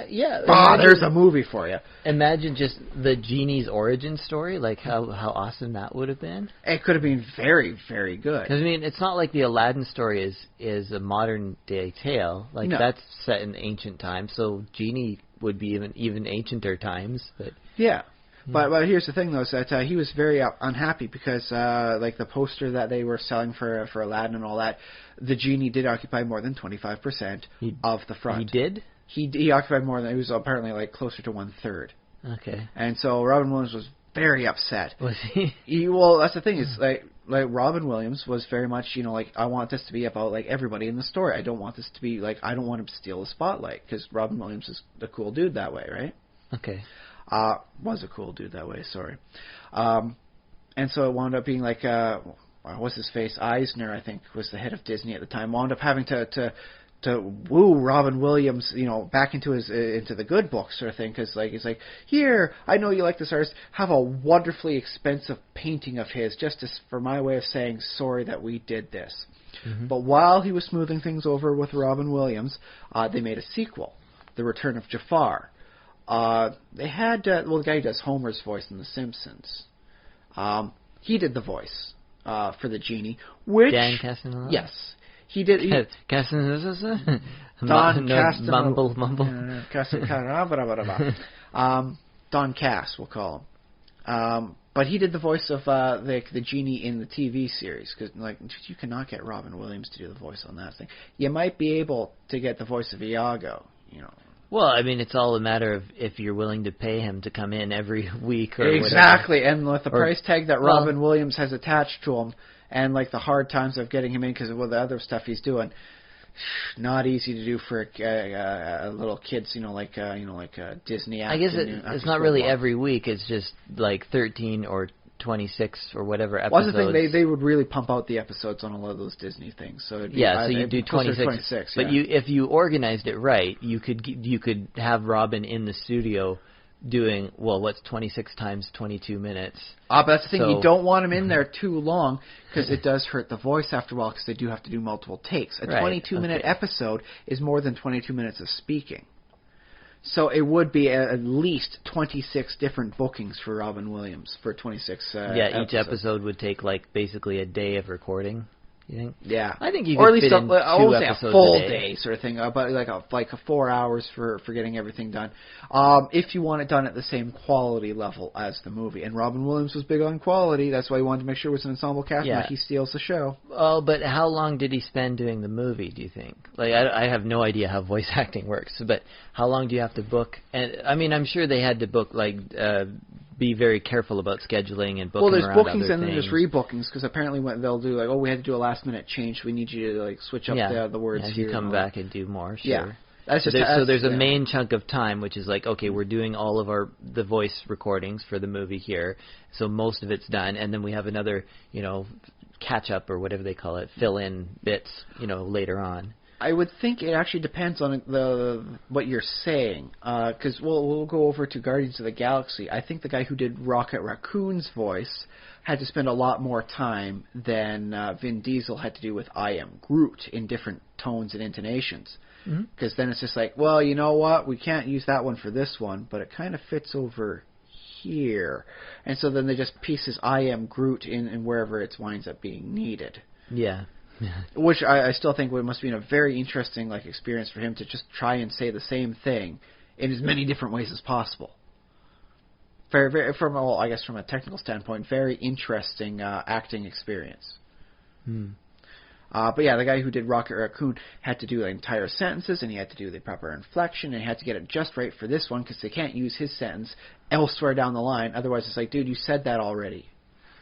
B: Yeah.
C: There's a movie for you.
B: Imagine just the genie's origin story, how awesome that would have been.
C: It could have been very, very good.
B: Because, it's not like the Aladdin story is a modern-day tale. No. That's set in ancient times, so Genie would be even ancienter times. But
C: yeah. But here's the thing, though, is that he was very unhappy because, the poster that they were selling for Aladdin and all that, the genie did occupy more than 25% of the front.
B: He did?
C: He occupied more than, it was apparently closer to 1/3.
B: Okay.
C: And so Robin Williams was very upset.
B: Was he?
C: Well, that's the thing, is Robin Williams was very much, I want this to be about everybody in the story. I don't want this to be I don't want him to steal the spotlight, because Robin Williams is a cool dude that way, right?
B: Okay.
C: Was a cool dude that way, sorry. And so it wound up being what's his face? Eisner, I think, was the head of Disney at the time, wound up having to woo Robin Williams, back into the good book sort of thing, because he's here, I know you like this artist, have a wonderfully expensive painting of his, just for my way of saying sorry that we did this. Mm-hmm. But while he was smoothing things over with Robin Williams, they made a sequel, The Return of Jafar. They had the guy who does Homer's voice in The Simpsons. He did the voice for the genie, which
B: Dan Castellaneta.
C: Yes, he did.
B: Castellaneta. Mumble.
C: Don Cass, we'll call him. But he did the voice of the genie in the TV series, because you cannot get Robin Williams to do the voice on that thing. You might be able to get the voice of Iago,
B: Well, it's all a matter of if you're willing to pay him to come in every week or
C: exactly,
B: whatever.
C: And with the price tag that Robin Williams has attached to him, and the hard times of getting him in because of all the other stuff he's doing, not easy to do for a little kids, Disney.
B: I guess it's not really every week. It's just 13 or 26 or whatever
C: Well,
B: episodes.
C: that's the thing, they would really pump out the episodes on a lot of those Disney things. So it'd be,
B: so you do 26. But if you organized it right, you could have Robin in the studio doing, well, what's 26 times 22 minutes?
C: But that's the thing, you don't want him in there too long, because it does hurt the voice after a while, because they do have to do multiple takes. A 22-minute episode is more than 22 minutes of speaking. So it would be at least 26 different bookings for Robin Williams for 26
B: each episode would take, like, basically a day of recording. You think?
C: Yeah,
B: I think you
C: or
B: could
C: at least
B: fit in 2 episodes
C: a full
B: a
C: day sort of thing, but like a 4 hours for getting everything done. If you want it done at the same quality level as the movie, and Robin Williams was big on quality, that's why he wanted to make sure it was an ensemble cast. Yeah. He steals the show.
B: Oh, but how long did he spend doing the movie? Do you think? Like, I have no idea how voice acting works, but how long do you have to book? And I mean, I'm sure they had to book be very careful about scheduling and booking.
C: Well, there's
B: around
C: bookings
B: other
C: and then
B: things.
C: there's rebookings, because apparently what they'll do, like, we had to do a last minute change. We need you to like switch up the words.
B: You come back and do more. Sure.
C: Yeah, that's just
B: so there's a main chunk of time, which is like, okay, we're doing all of the voice recordings for the movie here, so most of it's done, and then we have another, catch up or whatever they call it, fill in bits, later on.
C: I would think it actually depends on what you're saying, because we'll go over to Guardians of the Galaxy. I think the guy who did Rocket Raccoon's voice had to spend a lot more time than Vin Diesel had to do with I Am Groot in different tones and intonations. Because then it's just like, well, you know what? We can't use that one for this one, but it kind of fits over here. And so then they just pieces I Am Groot in wherever it winds up being needed.
B: Yeah.
C: Which I still think must be a very interesting experience for him to just try and say the same thing in as many different ways as possible. Very, very, from a technical standpoint, very interesting acting experience. But yeah, the guy who did Rocket Raccoon had to do entire sentences, and he had to do the proper inflection, and he had to get it just right for this one, because they can't use his sentence elsewhere down the line. Otherwise, it's like, dude, you said that already.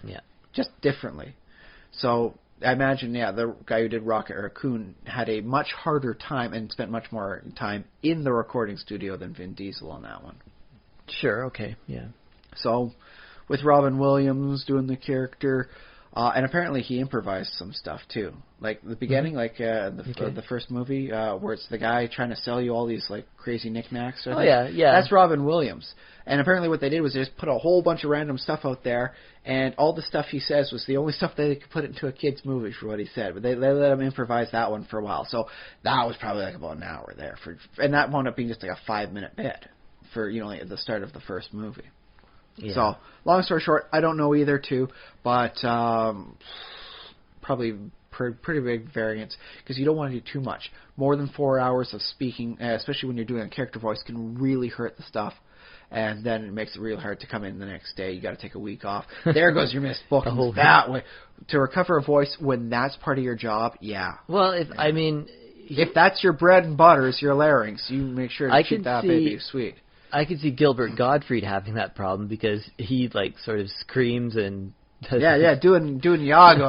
B: Yeah.
C: Just differently. So I imagine, the guy who did Rocket Raccoon had a much harder time and spent much more time in the recording studio than Vin Diesel on that one.
B: Sure, okay, yeah.
C: So, with Robin Williams doing the character, and apparently he improvised some stuff too. Like the beginning, the first movie, where it's the guy trying to sell you all these crazy knickknacks.
B: Yeah.
C: That's Robin Williams. And apparently what they did was they just put a whole bunch of random stuff out there, and all the stuff he says was the only stuff they could put into a kid's movie for what he said. But they let him improvise that one for a while. So that was probably about an hour there. And that wound up being just a 5-minute bit for, at the start of the first movie. Yeah. So, long story short, I don't know either two, but probably pretty big variance, because you don't want to do too much. More than 4 hours of speaking, especially when you're doing a character voice, can really hurt the stuff. And then it makes it real hard to come in the next day. You got to take a week off. There goes your missed bookings that way. To recover a voice when that's part of your job, yeah.
B: Well, if
C: that's your bread and butter, is your larynx, you make sure to keep that baby sweet.
B: I could see Gilbert Gottfried having that problem, because he sort of screams and does
C: doing Iago,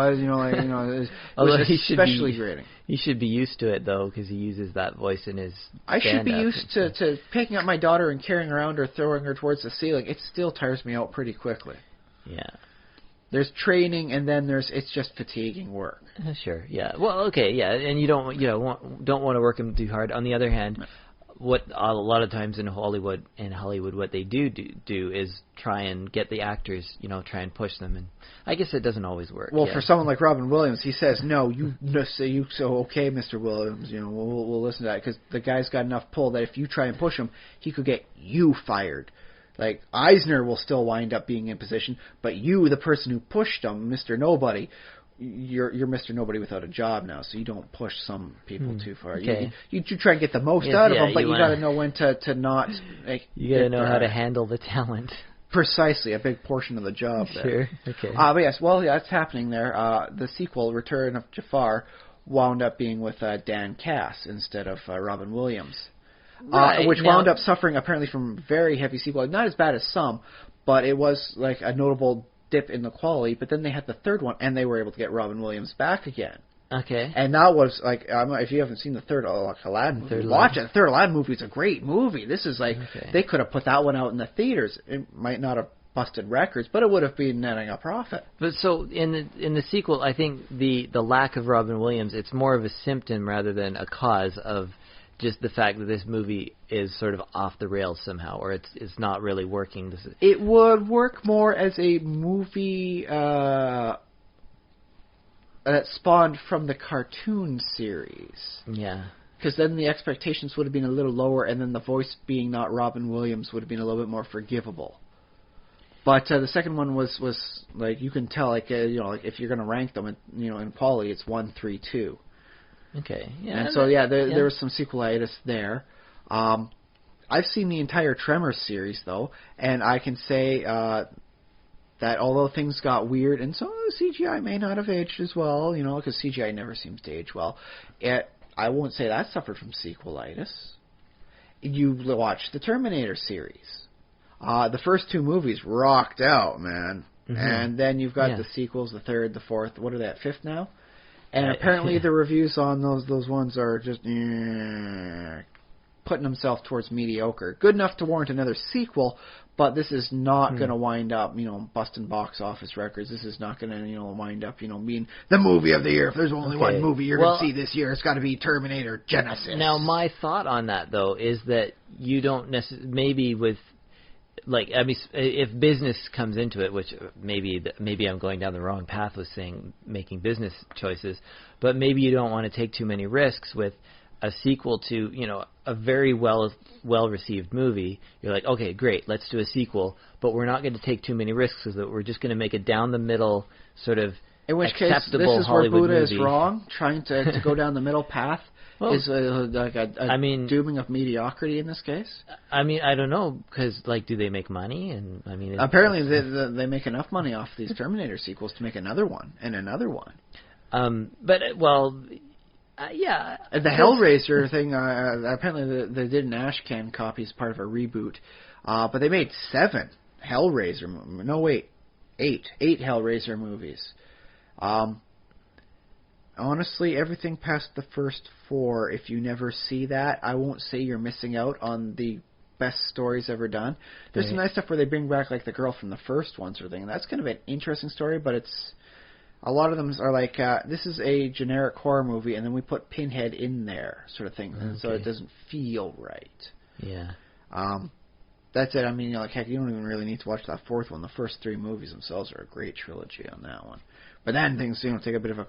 B: although
C: which is especially grating.
B: He should be used to it though, because he uses that voice in his
C: I should be used to picking up my daughter and carrying her around or throwing her towards the ceiling. It still tires me out pretty quickly.
B: Yeah. There's
C: training, and then it's just fatiguing work.
B: Sure. Yeah. Well, okay. Yeah, and you don't want to work him too hard. On the other hand, what a lot of times in Hollywood, what they do is try and get the actors, try and push them, and I guess it doesn't always work.
C: Well, for someone like Robin Williams, he says, "No, okay, Mr. Williams, we'll listen to that," because the guy's got enough pull that if you try and push him, he could get you fired. Like Eisner will still wind up being in position, but you, the person who pushed him, Mr. Nobody, you're Mr. Nobody without a job now, so you don't push some people too far.
B: Okay.
C: You try and get the most out of them, but you got to know when to not.
B: You got to know how to handle the talent.
C: Precisely, a big portion of the job there.
B: Sure. Okay.
C: But yes, that's happening there. The sequel, Return of Jafar, wound up being with Dan Cass instead of Robin Williams.
B: Right.
C: Which wound up suffering apparently from very heavy sequel. Not as bad as some, but it was a notable dip in the quality. But then they had the third one, and they were able to get Robin Williams back again.
B: Okay.
C: And that was if you haven't seen the third Aladdin movie, watch it. The third Aladdin movie is a great movie. This is they could have put that one out in the theaters. It might not have busted records, but it would have been netting a profit.
B: But so in the sequel, I think the lack of Robin Williams, it's more of a symptom rather than a cause of just the fact that this movie is sort of off the rails somehow, or it's not really working.
C: It would work more as a movie that spawned from the cartoon series.
B: Yeah.
C: Because then the expectations would have been a little lower, and then the voice being not Robin Williams would have been a little bit more forgivable. But the second one was like, you can tell, like like if you're going to rank them, in Polly, it's 1, 3, 2.
B: Okay. Yeah.
C: And so there was some sequelitis there. I've seen the entire Tremors series though, and I can say that although things got weird, and so CGI may not have aged as well, because CGI never seems to age well. I won't say that suffered from sequelitis. You watch the Terminator series. The first 2 movies rocked out, man. Mm-hmm. And then you've got the sequels, the third, the fourth. What are they at, 5th now? And apparently the reviews on those ones are just putting themselves towards mediocre. Good enough to warrant another sequel, but this is not going to wind up, busting box office records. This is not going to, wind up, being the movie of the year. If there's only one movie you're going to see this year, it's got to be Terminator Genesis.
B: Now, my thought on that, though, is that you don't necessarily, maybe with, like, I mean, if business comes into it, which maybe I'm going down the wrong path with saying making business choices, but maybe you don't want to take too many risks with a sequel to, a very well received movie. You're like, okay, great, let's do a sequel, but we're not going to take too many risks because we're just going to make it down the middle, sort of
C: in which case, this is
B: Hollywood
C: where Buddha
B: movie.
C: Is wrong, trying to go down the middle path. Is like a dooming of mediocrity in this case?
B: I mean, I don't know, because, like, do they make money? And I mean,
C: apparently they make enough money off these Terminator sequels to make another one and another one.
B: Yeah.
C: The Hellraiser thing, apparently they did an Ashcan copy as part of a reboot, but they made 7 Hellraiser movies. No, wait, 8 Hellraiser movies. Honestly, everything past the first 4, if you never see that, I won't say you're missing out on the best stories ever done. There's some nice stuff where they bring back, like, the girl from the first one sort of thing, and that's kind of an interesting story, but a lot of them are like, this is a generic horror movie, and then we put Pinhead in there, sort of thing, so it doesn't feel right.
B: Yeah.
C: That's it. I mean, heck, you don't even really need to watch that 4th one. The first 3 movies themselves are a great trilogy on that one. But then things, take a bit of a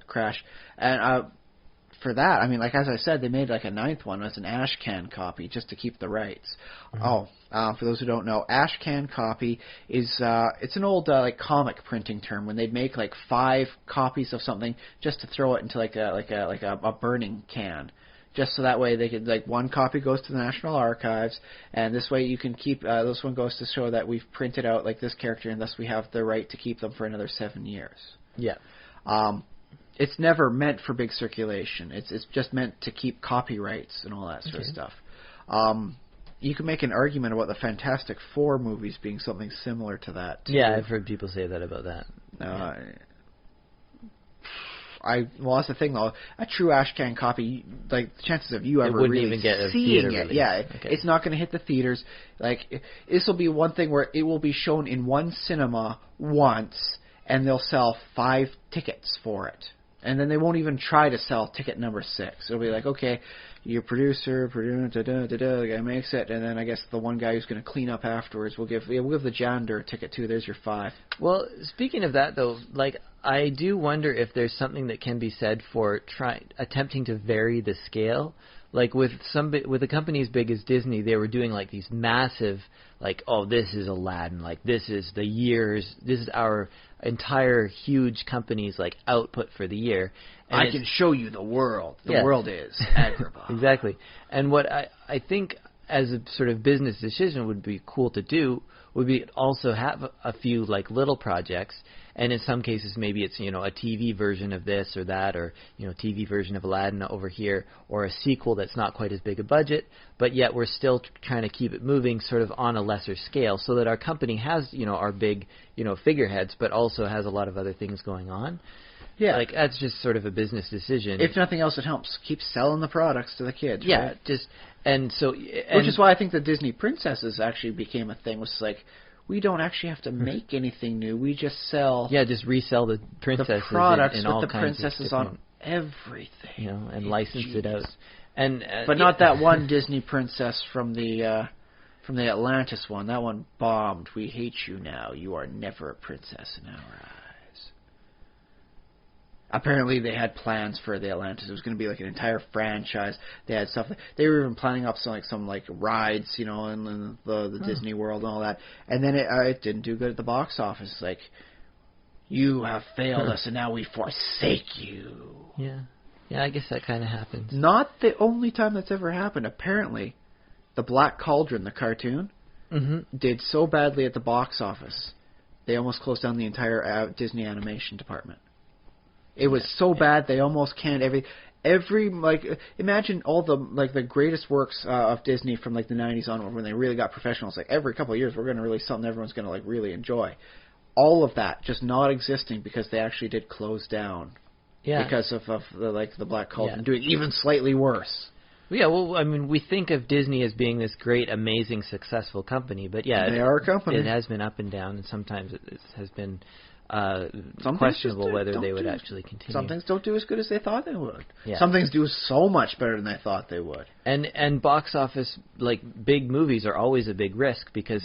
C: crash. And for that, I mean, like as I said, they made like a 9th one as an Ashcan copy just to keep the rights. Mm-hmm. For those who don't know, Ashcan copy is it's an old like comic printing term when they'd make like 5 copies of something just to throw it into like a burning can. Just so that way they could, like, one copy goes to the National Archives, and this way you can keep, this one goes to show that we've printed out, like, this character, and thus we have the right to keep them for another 7 years.
B: Yeah.
C: It's never meant for big circulation. It's just meant to keep copyrights and all that sort of stuff. You can make an argument about the Fantastic Four movies being something similar to that, too.
B: Yeah, I've heard people say that about that.
C: Well, that's the thing, though. A true Ashcan copy, like, the chances of you ever really
B: even get a
C: seeing
B: theater
C: it,
B: release.
C: It's not going to hit the theaters. Like, this will be one thing where it will be shown in one cinema once, and they'll sell 5 tickets for it. And then they won't even try to sell ticket number 6. It'll be like, okay, your producer, the guy makes it, and then I guess the one guy who's going to clean up afterwards, we'll give the janitor a ticket too. There's your 5.
B: Well, speaking of that, though, like, I do wonder if there's something that can be said for attempting to vary the scale. Like with a company as big as Disney, they were doing like these massive, like, oh, this is Aladdin, like this is our entire huge company's like output for the year. And
C: I can show you the world. The world is Agrabah.
B: Exactly. And what I think as a sort of business decision would be cool to do would be also have a few like little projects. And in some cases, maybe it's, a TV version of this or that, or, TV version of Aladdin over here, or a sequel that's not quite as big a budget, but yet we're still trying to keep it moving sort of on a lesser scale so that our company has, our big, figureheads, but also has a lot of other things going on.
C: Yeah.
B: Like, that's just sort of a business decision.
C: If nothing else, it helps keep selling the products to the kids,
B: yeah,
C: right?
B: just, and so...
C: Which is why I think the Disney Princesses actually became a thing, was like, we don't actually have to make anything new. We just sell
B: just resell the princesses
C: the products
B: in
C: with
B: all
C: the
B: kinds
C: princesses
B: of
C: on everything.
B: and license it out. And
C: but not that one Disney princess from the Atlantis one. That one bombed. We hate you now. You are never a princess in our eyes. Apparently, they had plans for the Atlantis. It was going to be like an entire franchise. They had stuff. They were even planning up some rides, in the Disney World and all that. And then it didn't do good at the box office. Like, you have failed us, and now we forsake you.
B: Yeah, I guess that kind of happens.
C: Not the only time that's ever happened. Apparently, the Black Cauldron, the cartoon, did so badly at the box office, they almost closed down the entire Disney animation department. It was so bad they almost canned imagine all the greatest works of Disney from the 90s onward when they really got professional. It's every couple of years we're going to release something everyone's going to really enjoy. All of that just not existing because they actually did close down. Yeah. Because of the Black Cauldron doing even slightly worse.
B: Yeah, well, I mean, we think of Disney as being this great, amazing, successful company, but they
C: are a company.
B: It has been up and down, and sometimes it has been questionable whether they would actually continue.
C: Some things don't do as good as they thought they would.
B: Yeah.
C: Some things do so much better than they thought they would.
B: And box office, big movies are always a big risk because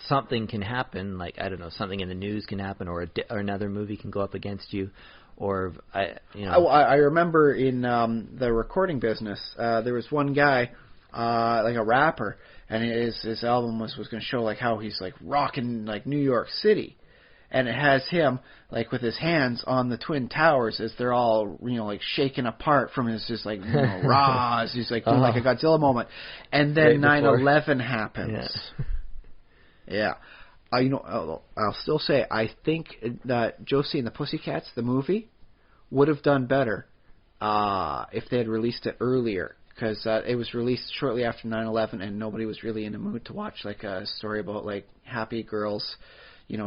B: something can happen, something in the news can happen, or another movie can go up against you, or
C: I remember in the recording business, there was one guy, a rapper, and his album was going to show how he's rocking New York City. And it has him with his hands on the Twin Towers as they're all shaken apart from his rah, he's doing a Godzilla moment, and then 9/11 happens. Yeah, I'll still say I think that Josie and the Pussycats, the movie, would have done better if they had released it earlier. Because it was released shortly after 9/11, and nobody was really in the mood to watch a story about happy girls,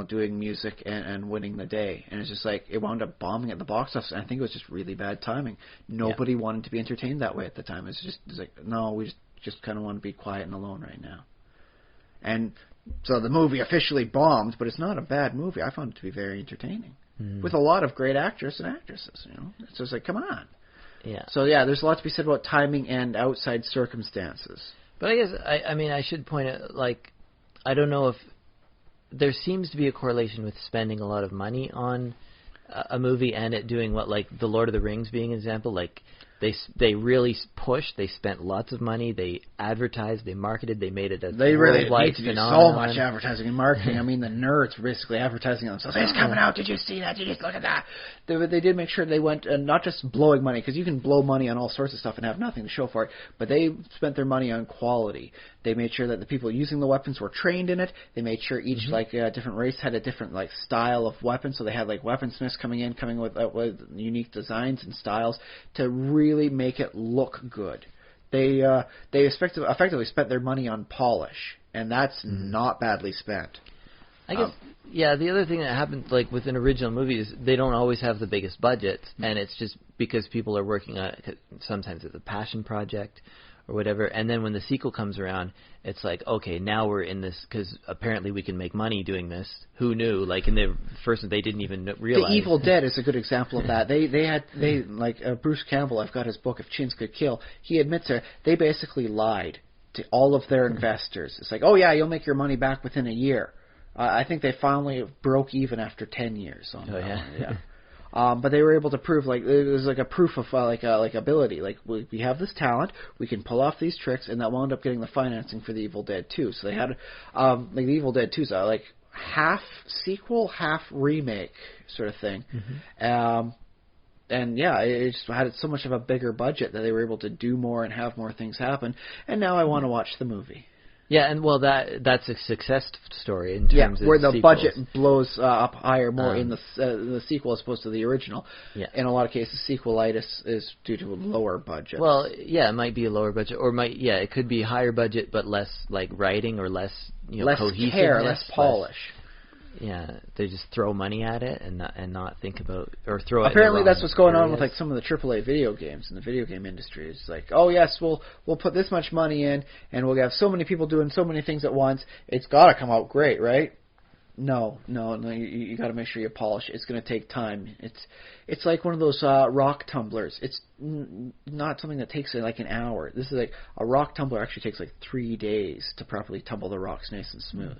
C: doing music and winning the day. And it's just it wound up bombing at the box office. And I think it was just really bad timing. Nobody wanted to be entertained that way at the time. It's no, we just kind of want to be quiet and alone right now. And so the movie officially bombed, but it's not a bad movie. I found it to be very entertaining. With a lot of great actors and actresses, It's just come on.
B: Yeah.
C: So there's a lot to be said about timing and outside circumstances.
B: But I guess I should point out I don't know if there seems to be a correlation with spending a lot of money on a movie and it doing the Lord of the Rings being an example. They really pushed. They spent lots of money. They advertised. They marketed. They made it a worldwide phenomenon.
C: So much advertising and marketing. I mean, the nerds basically advertising themselves. Hey, it's coming out. Did you see that? Did you look at that? They did make sure they went not just blowing money, because you can blow money on all sorts of stuff and have nothing to show for it. But they spent their money on quality. They made sure that the people using the weapons were trained in it. They made sure each different race had a different style of weapon. So they had weaponsmiths coming with unique designs and styles to really make it look good. They effectively spent their money on polish, and that's not badly spent.
B: I guess, the other thing that happens, within original movies, they don't always have the biggest budgets, and it's just because people are working on it. Sometimes it's a passion project or whatever, and then when the sequel comes around, it's okay, now we're in this, because apparently we can make money doing this. Who knew? In the first one, they didn't even realize.
C: The Evil Dead is a good example of that. They Bruce Campbell, I've got his book, If Chins Could Kill, he admits that they basically lied to all of their investors. It's you'll make your money back within a year. I think they finally broke even after 10 years. But they were able to prove it was a proof of ability. We have this talent, we can pull off these tricks, and that wound up getting the financing for the Evil Dead 2. So they had the Evil Dead 2's half sequel, half remake sort of thing. It just had so much of a bigger budget that they were able to do more and have more things happen. And now I want to watch the movie.
B: Yeah, and that's a success story in terms of
C: where the
B: sequels.
C: budget blows up higher more in the sequel as opposed to the original. Yeah. In a lot of cases, sequelitis is due to a lower budget.
B: Well, it might be a lower budget, or it could be higher budget but less writing or less
C: less
B: cohesiveness,
C: care, less polish.
B: They just throw money at it and not think about or throw it.
C: Apparently, that's what's going on with some of the AAA video games in the video game industry. It's oh yes, we'll put this much money in, and we'll have so many people doing so many things at once. It's got to come out great, right? No. You got to make sure you polish it. It's going to take time. It's like one of those rock tumblers. It's not something that takes like an hour. This is like a rock tumbler actually takes like 3 days to properly tumble the rocks nice and smooth.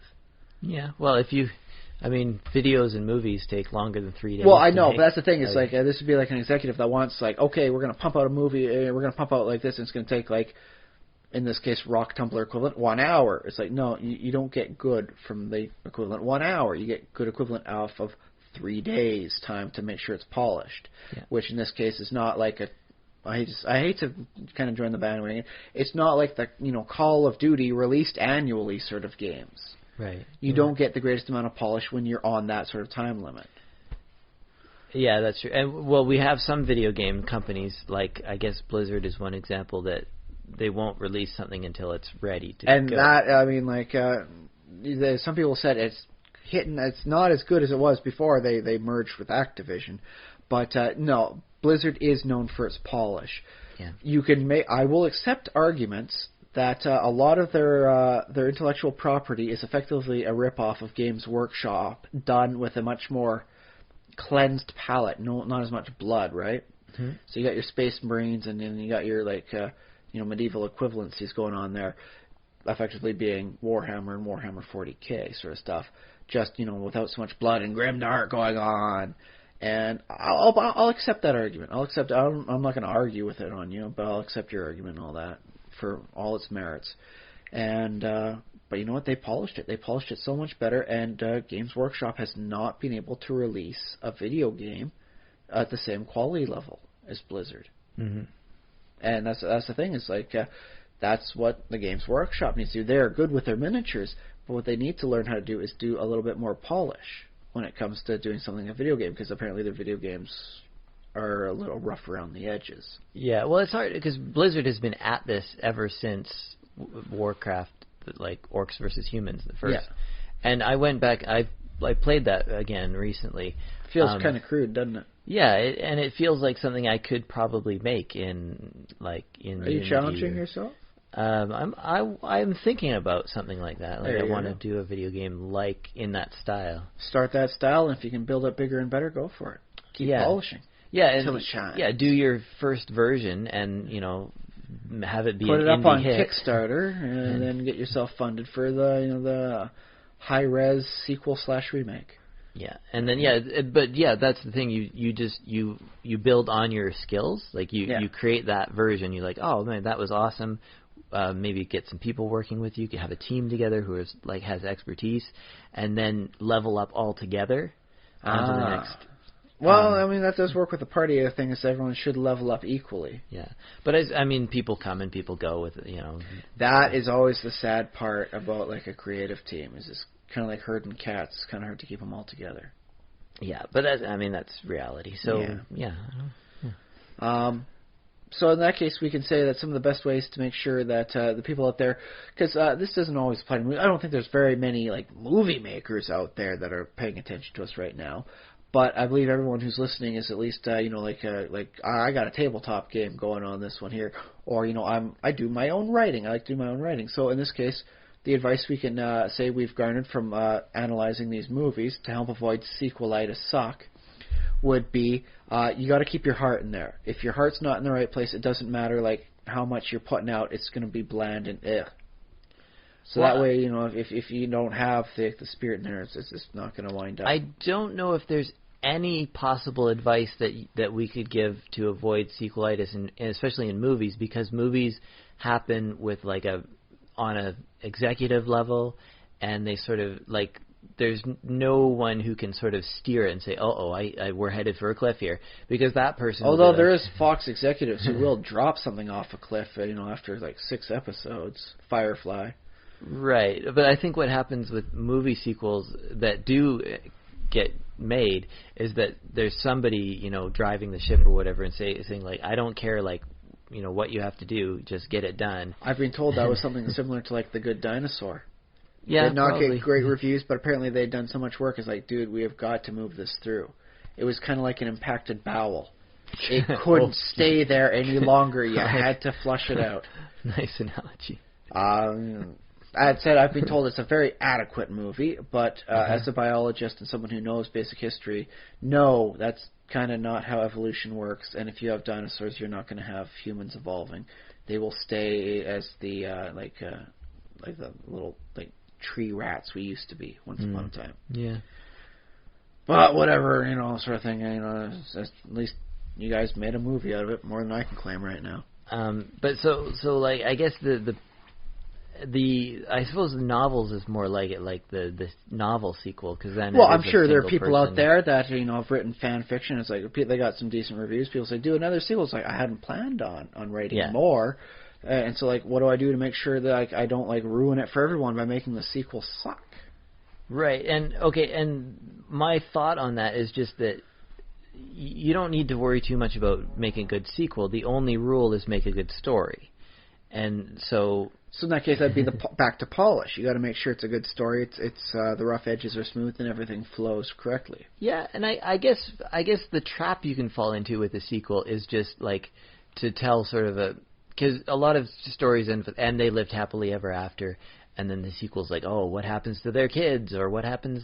B: Yeah, well, videos and movies take longer than 3 days.
C: Well, I know, but that's the thing. It's like this would be like an executive that wants like, okay, we're going to pump out a movie. We're going to pump out like this, and it's going to take like, in this case, rock tumbler equivalent, 1 hour. It's like, no, you don't get good from the equivalent 1 hour. You get good equivalent off of 3 days time to make sure it's polished, which in this case is not like a. I hate to kind of join the bandwagon. It's not like the Call of Duty released annually sort of games.
B: Right.
C: You don't get the greatest amount of polish when you're on that sort of time limit.
B: Yeah, that's true. And well, we have some video game companies, like I guess Blizzard is one example, that they won't release something until it's ready to go.
C: And that, I mean, like some people said it's not as good as it was before they merged with Activision, but no, Blizzard is known for its polish.
B: Yeah.
C: You can I will accept arguments that a lot of their intellectual property is effectively a ripoff of Games Workshop, done with a much more cleansed palette, not as much blood, right?
B: Mm-hmm.
C: So you got your Space Marines, and then you got your medieval equivalencies going on there, effectively being Warhammer and Warhammer 40k sort of stuff, just without so much blood and grimdark going on. And I'll accept that argument. I'm not going to argue with it on you, but I'll accept your argument and all that for all its merits. And but you know what? They polished it. They polished it so much better. And Games Workshop has not been able to release a video game at the same quality level as Blizzard.
B: Mm-hmm.
C: And that's the thing. It's like that's what the Games Workshop needs to do. They're good with their miniatures, but what they need to learn how to do is do a little bit more polish when it comes to doing something in a video game, because apparently their video games are a little rough around the edges.
B: Yeah, well, it's hard because Blizzard has been at this ever since Warcraft, like Orcs versus Humans, the first.
C: Yeah.
B: And I went back. I played that again recently.
C: Feels kind of crude, doesn't it?
B: Yeah, and it feels like something I could probably make in. Are
C: you challenging yourself?
B: I'm thinking about something like that. Like I want to
C: go.
B: do a video game like in that style.
C: Start that style, and if you can build it bigger and better, go for it. Keep polishing.
B: Yeah,
C: until it shines.
B: Yeah, do your first version, and have it be
C: put
B: an
C: it up
B: indie
C: on
B: hit.
C: Kickstarter, and then get yourself funded for the high res sequel / remake.
B: Yeah, and then that's the thing. You build on your skills. Like you create that version. You're like, oh man, that was awesome. Maybe get some people working with you. You can have a team together who has expertise, and then level up all together onto the next.
C: Well, that does work with the party. The thing is, everyone should level up equally.
B: Yeah, but people come and people go with it.
C: That is always the sad part about like a creative team. Is it's kind of like herding cats. It's kind of hard to keep them all together.
B: Yeah, but that's reality. So yeah.
C: So in that case, we can say that some of the best ways to make sure that the people out there, because this doesn't always apply to movies. I don't think there's very many like movie makers out there that are paying attention to us right now. But I believe everyone who's listening is at least I got a tabletop game going on this one here, or I do my own writing. I like to do my own writing. So in this case, the advice we can say we've garnered from analyzing these movies to help avoid sequelitis suck would be you got to keep your heart in there. If your heart's not in the right place, it doesn't matter like how much you're putting out. It's going to be bland and So that way, if you don't have the spirit in there, it's just not going to wind up.
B: I don't know if there's any possible advice that we could give to avoid sequelitis, and especially in movies, because movies happen with on a executive level, and they sort of there's no one who can sort of steer it and say, we're headed for a cliff here, because that person.
C: Although there is Fox executives who will drop something off a cliff, after 6 episodes. Firefly.
B: Right, but I think what happens with movie sequels that do get made is that there's somebody driving the ship or whatever and saying I don't care what you have to do, just get it done.
C: I've been told that was something similar to The Good Dinosaur.
B: Yeah,
C: they did not
B: probably
C: get great reviews, but apparently they'd done so much work. It's dude, we have got to move this through. It was kind of like an impacted bowel. It couldn't stay there any longer. You had to flush it out.
B: Nice analogy.
C: I'd said I've been told it's a very adequate movie, but as a biologist and someone who knows basic history, no, that's kind of not how evolution works. And if you have dinosaurs, you're not going to have humans evolving. They will stay as the like the little like tree rats we used to be once upon a time.
B: Yeah.
C: But whatever, sort of thing. At least you guys made a movie out of it, more than I can claim right now.
B: But so like I guess the I suppose the novels is more like it, like the novel sequel, because then.
C: Well, I'm sure there are people out there that have written fan fiction. It's like they got some decent reviews. People say do another sequel. It's like I hadn't planned on writing more, and so like what do I do to make sure that I don't like ruin it for everyone by making the sequel suck?
B: Right, and my thought on that is just that you don't need to worry too much about making a good sequel. The only rule is make a good story, and so.
C: So in that case, that'd be back to polish. You got to make sure it's a good story. It's the rough edges are smooth and everything flows correctly.
B: Yeah, and I guess the trap you can fall into with a sequel is just like to tell sort of because a lot of stories end with and they lived happily ever after, and then the sequel's like, oh, what happens to their kids, or what happens,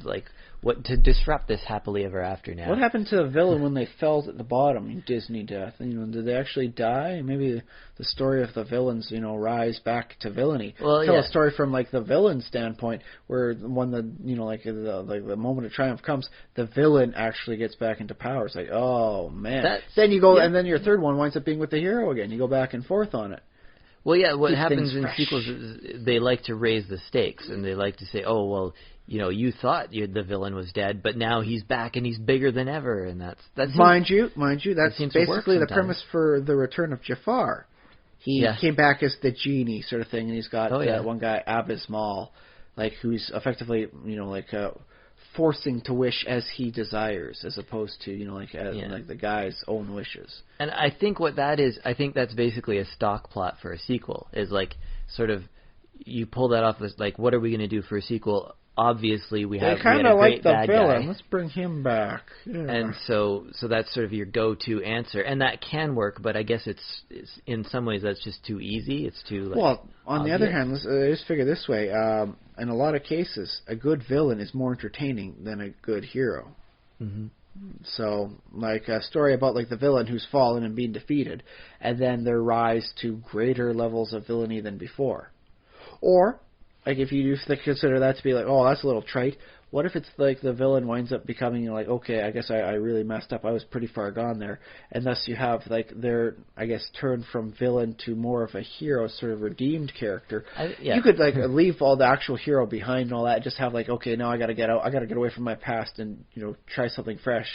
B: like what to disrupt this happily ever after now.
C: What happened to the villain when they fell at the bottom in Disney death? Did they actually die? Maybe the story of the villains, rise back to villainy.
B: Well,
C: tell a story from like the villain standpoint, where when the moment of triumph comes, the villain actually gets back into power. It's like, oh man. Then you go, and then your third one winds up being with the hero again. You go back and forth on it.
B: Well, yeah, what happens in sequels is they like to raise the stakes, and they like to say, oh, well, you thought the villain was dead, but now he's back and he's bigger than ever, and mind you, that's basically the premise for the Return of Jafar. He came back as the genie sort of thing, and he's got one guy, Abismal, who's effectively, forcing to wish as he desires, as opposed to the guy's own wishes. And I think what that is, I think that's basically a stock plot for a sequel. Is like sort of you pull that off as like, what are we going to do for a sequel? Obviously, we had a great bad guy.
C: Let's bring him back. Yeah.
B: And so that's sort of your go-to answer, and that can work. But I guess it's in some ways that's just too easy. It's too
C: well. On
B: obvious.
C: The other hand, let's figure this way. In a lot of cases, a good villain is more entertaining than a good hero.
B: Mm-hmm.
C: So, like a story about like the villain who's fallen and been defeated, and then their rise to greater levels of villainy than before, or. Like, if you consider that to be like, oh, that's a little trite, what if it's like the villain winds up becoming like, okay, I guess I really messed up. I was pretty far gone there. And thus you have, like, their, I guess, turn from villain to more of a hero, sort of redeemed character. You could, like, leave all the actual hero behind and all that, just have, like, okay, now I got to get out. I got to get away from my past and, try something fresh.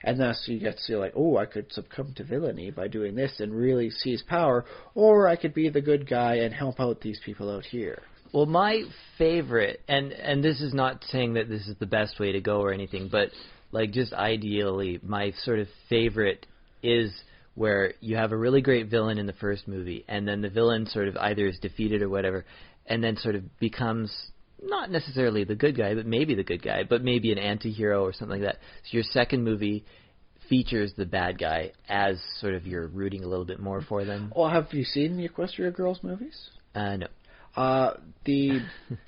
C: And thus you get to see, like, oh, I could succumb to villainy by doing this and really seize power. Or I could be the good guy and help out these people out here.
B: Well, my favorite, and this is not saying that this is the best way to go or anything, but like just ideally, my sort of favorite is where you have a really great villain in the first movie, and then the villain sort of either is defeated or whatever, and then sort of becomes not necessarily the good guy, but maybe the good guy, but maybe an anti-hero or something like that. So your second movie features the bad guy as sort of you're rooting a little bit more for them.
C: Well, have you seen the Equestria Girls movies?
B: No.
C: The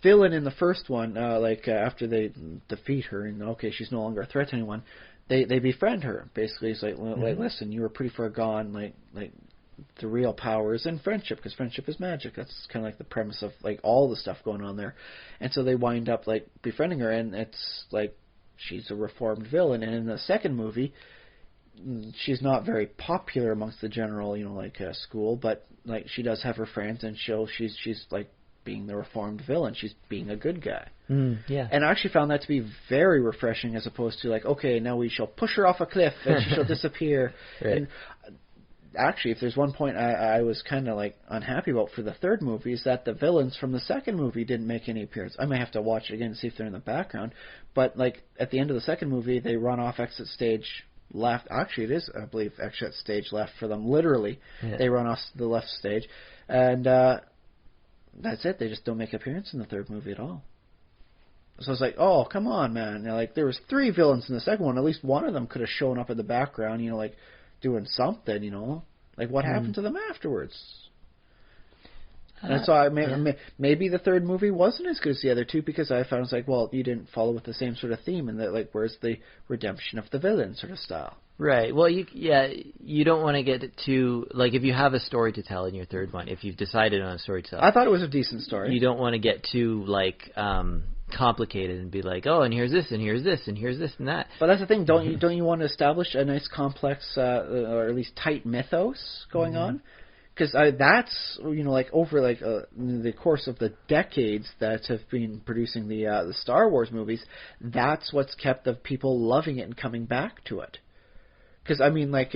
C: villain in the first one, after they defeat her and okay, she's no longer a threat to anyone, they befriend her. Basically, it's like, listen, you were pretty far gone. Like the real power is in friendship, because friendship is magic. That's kind of like the premise of like all the stuff going on there. And so they wind up like befriending her, and it's like she's a reformed villain. And in the second movie, she's not very popular amongst the general, school, but like she does have her friends, and she's like being the reformed villain. She's being a good guy.
B: Yeah.
C: And I actually found that to be very refreshing, as opposed to like, okay, now we shall push her off a cliff and she shall disappear.
B: Right.
C: And actually, if there's one point I was kind of like unhappy about for the third movie, is that the villains from the second movie didn't make any appearance. I may have to watch it again to see if they're in the background, but like at the end of the second movie, they run off exit stage left. Actually, it is, I believe, exit stage left for them. Literally, They run off the left stage, and that's it. They just don't make an appearance in the third movie at all. So it's like, oh, come on, man. Like, there was 3 villains in the second one. At least one of them could have shown up in the background, like doing something, Like, what happened to them afterwards? And so maybe the third movie wasn't as good as the other two because I found it's like, well, you didn't follow with the same sort of theme, and that like, where's the redemption of the villain sort of style?
B: Right. Well, you don't want to get too, like, if you have a story to tell in your third one, if you've decided on a story to tell.
C: I thought it was a decent story.
B: You don't want to get too, like, complicated and be like, oh, and here's this, and here's this, and here's this, and that.
C: But that's the thing, don't you want to establish a nice complex, or at least tight mythos going on? Because that's, like, over, like, the course of the decades that have been producing the Star Wars movies, that's what's kept the people loving it and coming back to it. Because, I mean, like,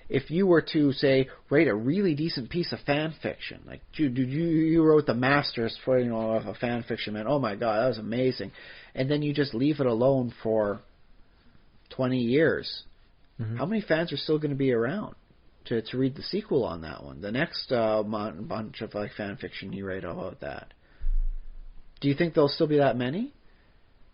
C: if you were to, say, write a really decent piece of fan fiction, like, you wrote the masters for, a fan fiction, man, oh my god, that was amazing, and then you just leave it alone for 20 years, how many fans are still going to be around to read the sequel on that one? The next bunch of, like, fan fiction you write about that. Do you think there'll still be that many?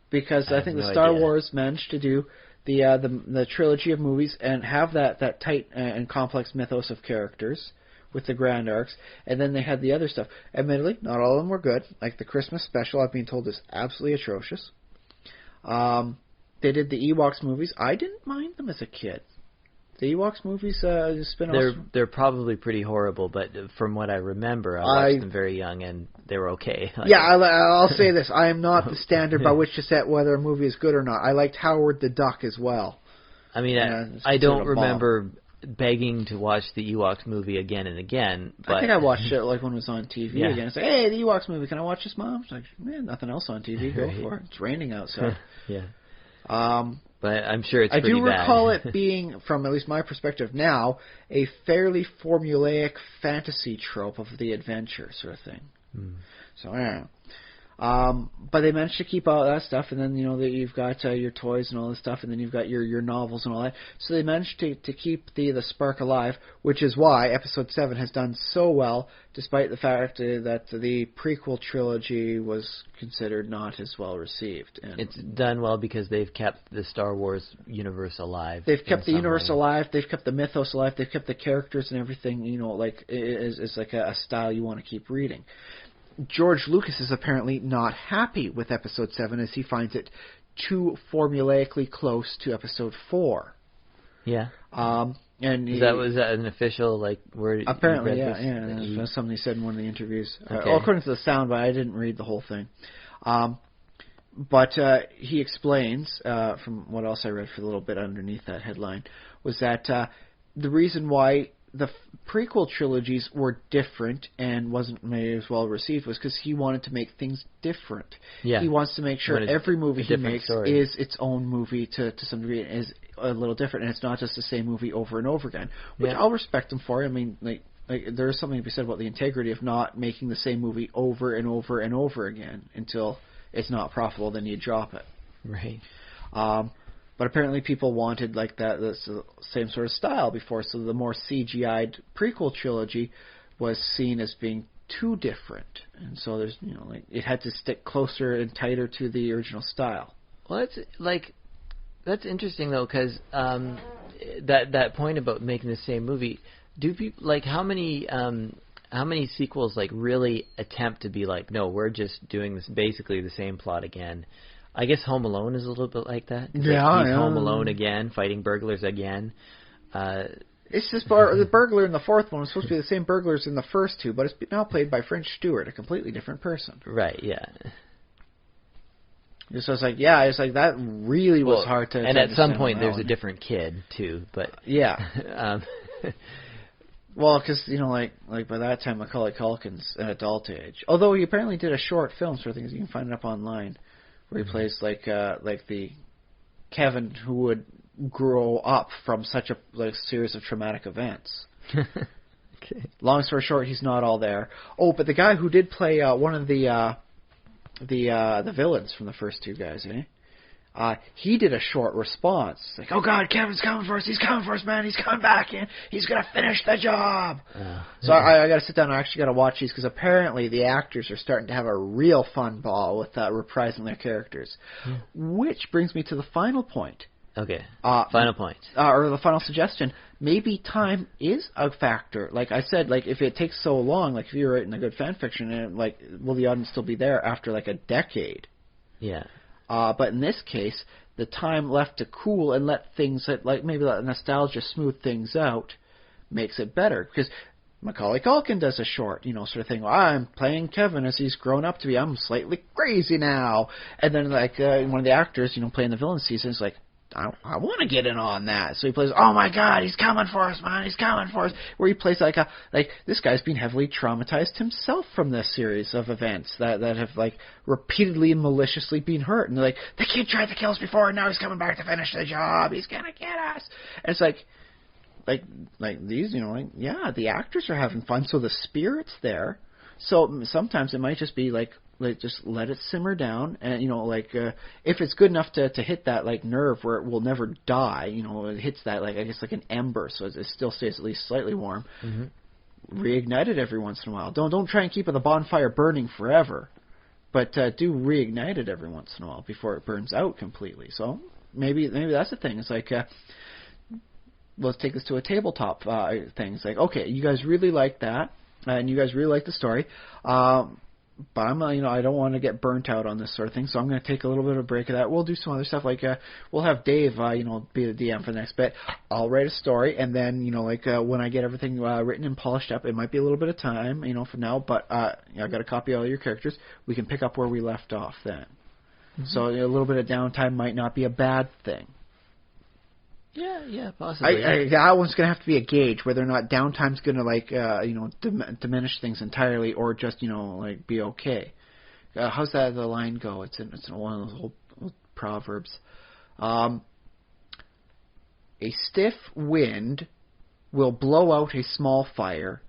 C: Because I think the Star Wars managed to do the trilogy of movies and have that tight and complex mythos of characters with the grand arcs, and then they had the other stuff. Admittedly, not all of them were good. Like the Christmas special, I've been told, is absolutely atrocious. They did the Ewoks movies. I didn't mind them as a kid. The Ewoks movies, spin-offs...
B: They're probably pretty horrible, but from what I remember, I watched them very young, and they were okay.
C: Yeah, I'll say this. I am not the standard by which to set whether a movie is good or not. I liked Howard the Duck as well.
B: I mean, I don't remember begging to watch the Ewoks movie again and again. But I
C: think I watched it like when it was on TV again. I said, hey, the Ewoks movie, can I watch this, Mom? She's like, man, nothing else on TV. Go for it. It's raining outside.
B: Yeah. But I'm sure it's pretty bad.
C: I do recall it being, from at least my perspective now, a fairly formulaic fantasy trope of the adventure sort of thing. So, I don't know. But they managed to keep all that stuff, and then, you've got your toys and all this stuff, and then you've got your novels and all that. So they managed to keep the spark alive, which is why Episode 7 has done so well, despite the fact that the prequel trilogy was considered not as well received. And
B: it's done well because they've kept the Star Wars universe alive.
C: They've kept the universe alive, they've kept the mythos alive, they've kept the characters and everything, like, it's like a style you want to keep reading. George Lucas is apparently not happy with Episode 7 as he finds it too formulaically close to Episode 4.
B: Yeah.
C: And
B: was that an official, like, word?
C: Apparently, yeah. That's something he said in one of the interviews. Okay. According to the sound, but I didn't read the whole thing. But he explains, from what else I read for a little bit underneath that headline, was that the reason why the prequel trilogies were different and wasn't maybe as well received was because he wanted to make things different. Yeah. He wants to make sure every movie he makes is its own movie to some degree, and is a little different, and it's not just the same movie over and over again, which I'll respect him for. I mean, like there is something to be said about the integrity of not making the same movie over and over and over again until it's not profitable, then you drop it.
B: Right.
C: But apparently people wanted like the same sort of style before, so the more CGI'd prequel trilogy was seen as being too different, and so there's like it had to stick closer and tighter to the original style.
B: Well, that's interesting though, because that point about making the same movie, do people like how many sequels like really attempt to be like, no, we're just doing this basically the same plot again? I guess Home Alone is a little bit like that.
C: Yeah,
B: he's Home Alone again, fighting burglars again.
C: It's just the burglar in the fourth one was supposed to be the same burglars in the first two, but it's now played by French Stewart, a completely different person.
B: Right, yeah.
C: So it's like, that really was hard to...
B: And at some point there's a different kid, too, but...
C: Yeah. Well, because, like by that time Macaulay Culkin's an adult age. Although he apparently did a short film sort of thing, you can find it up online, where he plays like the Kevin who would grow up from such a series of traumatic events.
B: Okay.
C: Long story short, he's not all there. Oh, but the guy who did play one of the villains from the first two guys, he did a short response. Like, oh God, Kevin's coming for us. He's coming for us, man. He's coming back in. He's going to finish the job. So I got to sit down and actually got to watch these because apparently the actors are starting to have a real fun ball with reprising their characters. Which brings me to the final point.
B: Okay.
C: Uh,
B: Final point.
C: Or the final suggestion, maybe time is a factor. Like I said, like if it takes so long, like if you're writing a good fan fiction, and like, will the audience still be there after like a decade?
B: Yeah.
C: But in this case, the time left to cool and let things, like maybe let nostalgia smooth things out, makes it better. Because Macaulay Culkin does a short, sort of thing. Well, I'm playing Kevin as he's grown up to be. I'm slightly crazy now. And then like one of the actors, playing the villain season is like, I want to get in on that. So he plays, oh my God, he's coming for us, man, he's coming for us. Where he plays like this guy's been heavily traumatized himself from this series of events that have like repeatedly and maliciously been hurt. And they're like, the kid tried to kill us before, and now he's coming back to finish the job. He's gonna get us. And it's like these, yeah, the actors are having fun, so the spirit's there. So sometimes it might just be like just let it simmer down, and if it's good enough to hit that like nerve where it will never die, it hits that like I guess like an ember, so it still stays at least slightly warm. Mm-hmm. Reignite it every once in a while. Don't try and keep the bonfire burning forever, but do reignite it every once in a while before it burns out completely. So maybe that's the thing. It's like let's take this to a tabletop thing. It's like, okay, you guys really like that, and you guys really like the story. But I'm, I don't want to get burnt out on this sort of thing, so I'm going to take a little bit of a break of that. We'll do some other stuff, like we'll have Dave, be the DM for the next bit. I'll write a story, and then, when I get everything written and polished up, it might be a little bit of time, from now, but I got a copy of all your characters. We can pick up where we left off then. Mm-hmm. So a little bit of downtime might not be a bad thing.
B: Yeah, possibly.
C: That one's going to have to be a gauge whether or not downtime's going to diminish things entirely, or just be okay. How's that the line go? It's in one of those old proverbs. A stiff wind will blow out a small fire,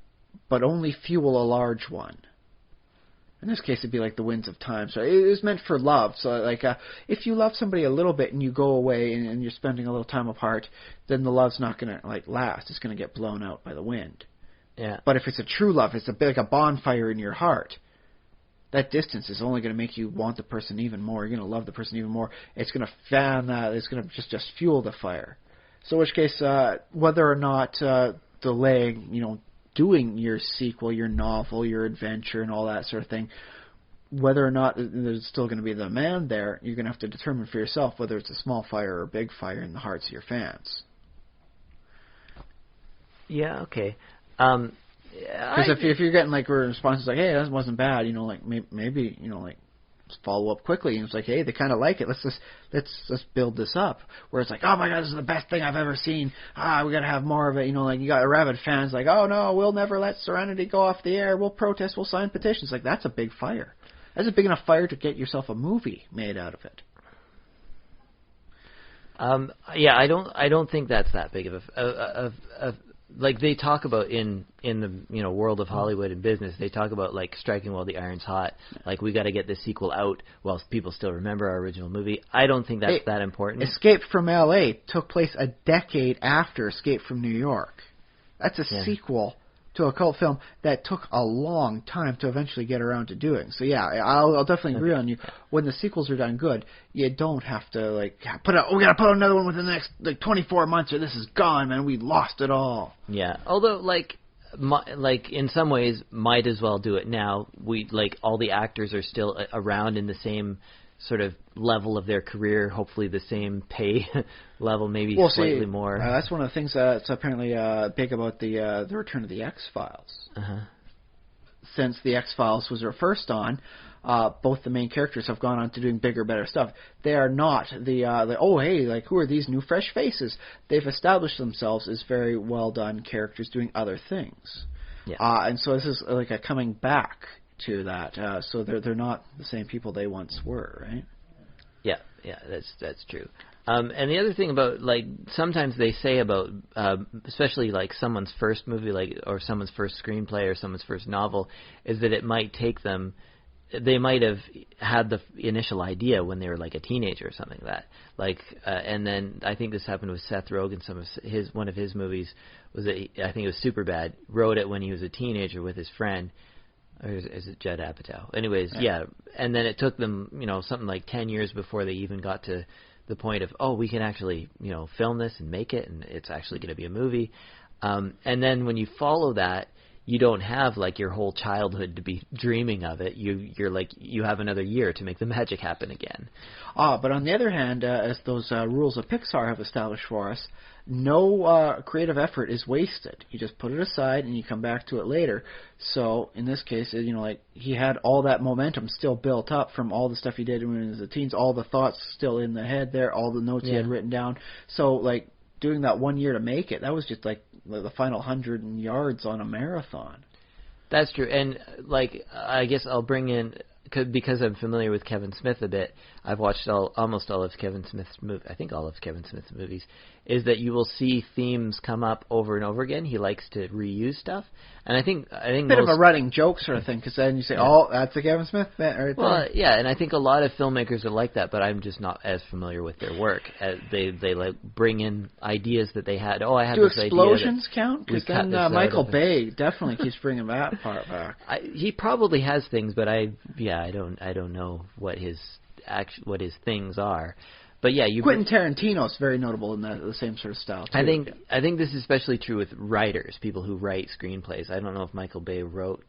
C: but only fuel a large one. In this case, it'd be like the winds of time. So it was meant for love. So like, if you love somebody a little bit and you go away and you're spending a little time apart, then the love's not going to last. It's going to get blown out by the wind.
B: Yeah.
C: But if it's a true love, it's like a bonfire in your heart. That distance is only going to make you want the person even more. You're going to love the person even more. It's going to fan that. It's going to just fuel the fire. So in which case, whether or not delaying, doing your sequel, your novel, your adventure, and all that sort of thing, whether or not there's still going to be the demand there, you're going to have to determine for yourself whether it's a small fire or a big fire in the hearts of your fans.
B: Yeah, okay.
C: Because if you're getting responses like, hey, that wasn't bad, maybe follow up quickly, and it's like, hey, they kind of like it. Let's build this up. Where it's like, oh my God, this is the best thing I've ever seen. We got to have more of it. You got rabid fans like, oh no, we'll never let Serenity go off the air. We'll protest. We'll sign petitions. Like, that's a big fire. That's a big enough fire to get yourself a movie made out of it.
B: Yeah, I don't think that's that big of a like they talk about in the world of Hollywood and business. They talk about striking while the iron's hot. Like, we got to get this sequel out while people still remember our original movie. I don't think that's that important.
C: Escape from L.A. took place a decade after Escape from New York. That's a sequel to a cult film that took a long time to eventually get around to doing. So yeah, I'll definitely agree on you. When the sequels are done good, you don't have to we gotta put out another one within the next 24 months or this is gone, man. We lost it all.
B: Yeah, although in some ways might as well do it now. We all the actors are still around in the same sort of level of their career, hopefully the same pay level, maybe slightly more.
C: That's one of the things that's apparently big about the Return of the X-Files.
B: Uh-huh.
C: Since the X-Files was their first on, both the main characters have gone on to doing bigger, better stuff. They are not who are these new fresh faces? They've established themselves as very well done characters doing other things.
B: Yeah.
C: And so this is like a coming back to that. So they're not the same people they once were, right?
B: Yeah, that's true. And the other thing about sometimes they say about especially someone's first movie or someone's first screenplay or someone's first novel is that it might take them. They might have had the initial idea when they were a teenager or something like that. And then I think this happened with Seth Rogen. One of his movies was I think it was Superbad. Wrote it when he was a teenager with his friend. Or is it Judd Apatow? Anyways, yeah. And then it took them, something like 10 years before they even got to the point of, oh, we can actually, film this and make it, and it's actually going to be a movie. And then when you follow that, you don't have like your whole childhood to be dreaming of it. You're like, you have another year to make the magic happen again.
C: But on the other hand, as those rules of Pixar have established for us, no creative effort is wasted. You just put it aside and you come back to it later. So in this case, like he had all that momentum still built up from all the stuff he did when he was a teens, all the thoughts still in the head there, all the notes he had written down. So like doing that 1 year to make it, that was just like the final 100 yards on a marathon.
B: That's true. And like, I guess I'll bring in, because I'm familiar with Kevin Smith a bit, I've watched almost all of Kevin Smith's movies. I think all of Kevin Smith's movies. Is that you will see themes come up over and over again. He likes to reuse stuff, and I think
C: a bit of a running joke sort of thing, because then you say, "Oh, that's a Kevin Smith bit right there."
B: Well, yeah, and I think a lot of filmmakers are like that, but I'm just not as familiar with their work. They like bring in ideas that they had. Oh, I have this idea. Do
C: explosions count? Because then Michael Bay definitely keeps bringing that part back.
B: He probably has things, but I don't know what his things are. But yeah,
C: Quentin Tarantino is very notable in the same sort of style too.
B: I think this is especially true with writers, people who write screenplays. I don't know if Michael Bay wrote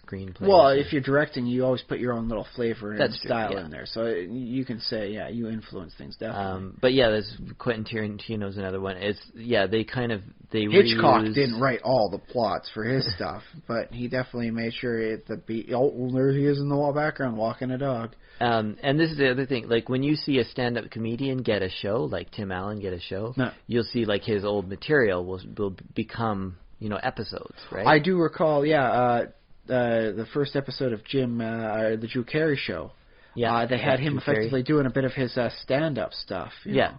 B: screenplays.
C: Well, if you're directing, you always put your own little flavor and style in there. So you can say, you influence things definitely.
B: But yeah, there's Quentin Tarantino's another one. They
C: Hitchcock
B: reuse...
C: didn't write all the plots for his stuff, but he definitely made sure there he is in the background walking a dog.
B: And this is the other thing, like when you see a stand-up comedian get a show, like Tim Allen get a show, you'll see like his old material will become, episodes, right? I
C: do recall, the first episode of the Drew Carey show. Yeah, they had him effectively doing a bit of his stand-up stuff. You know?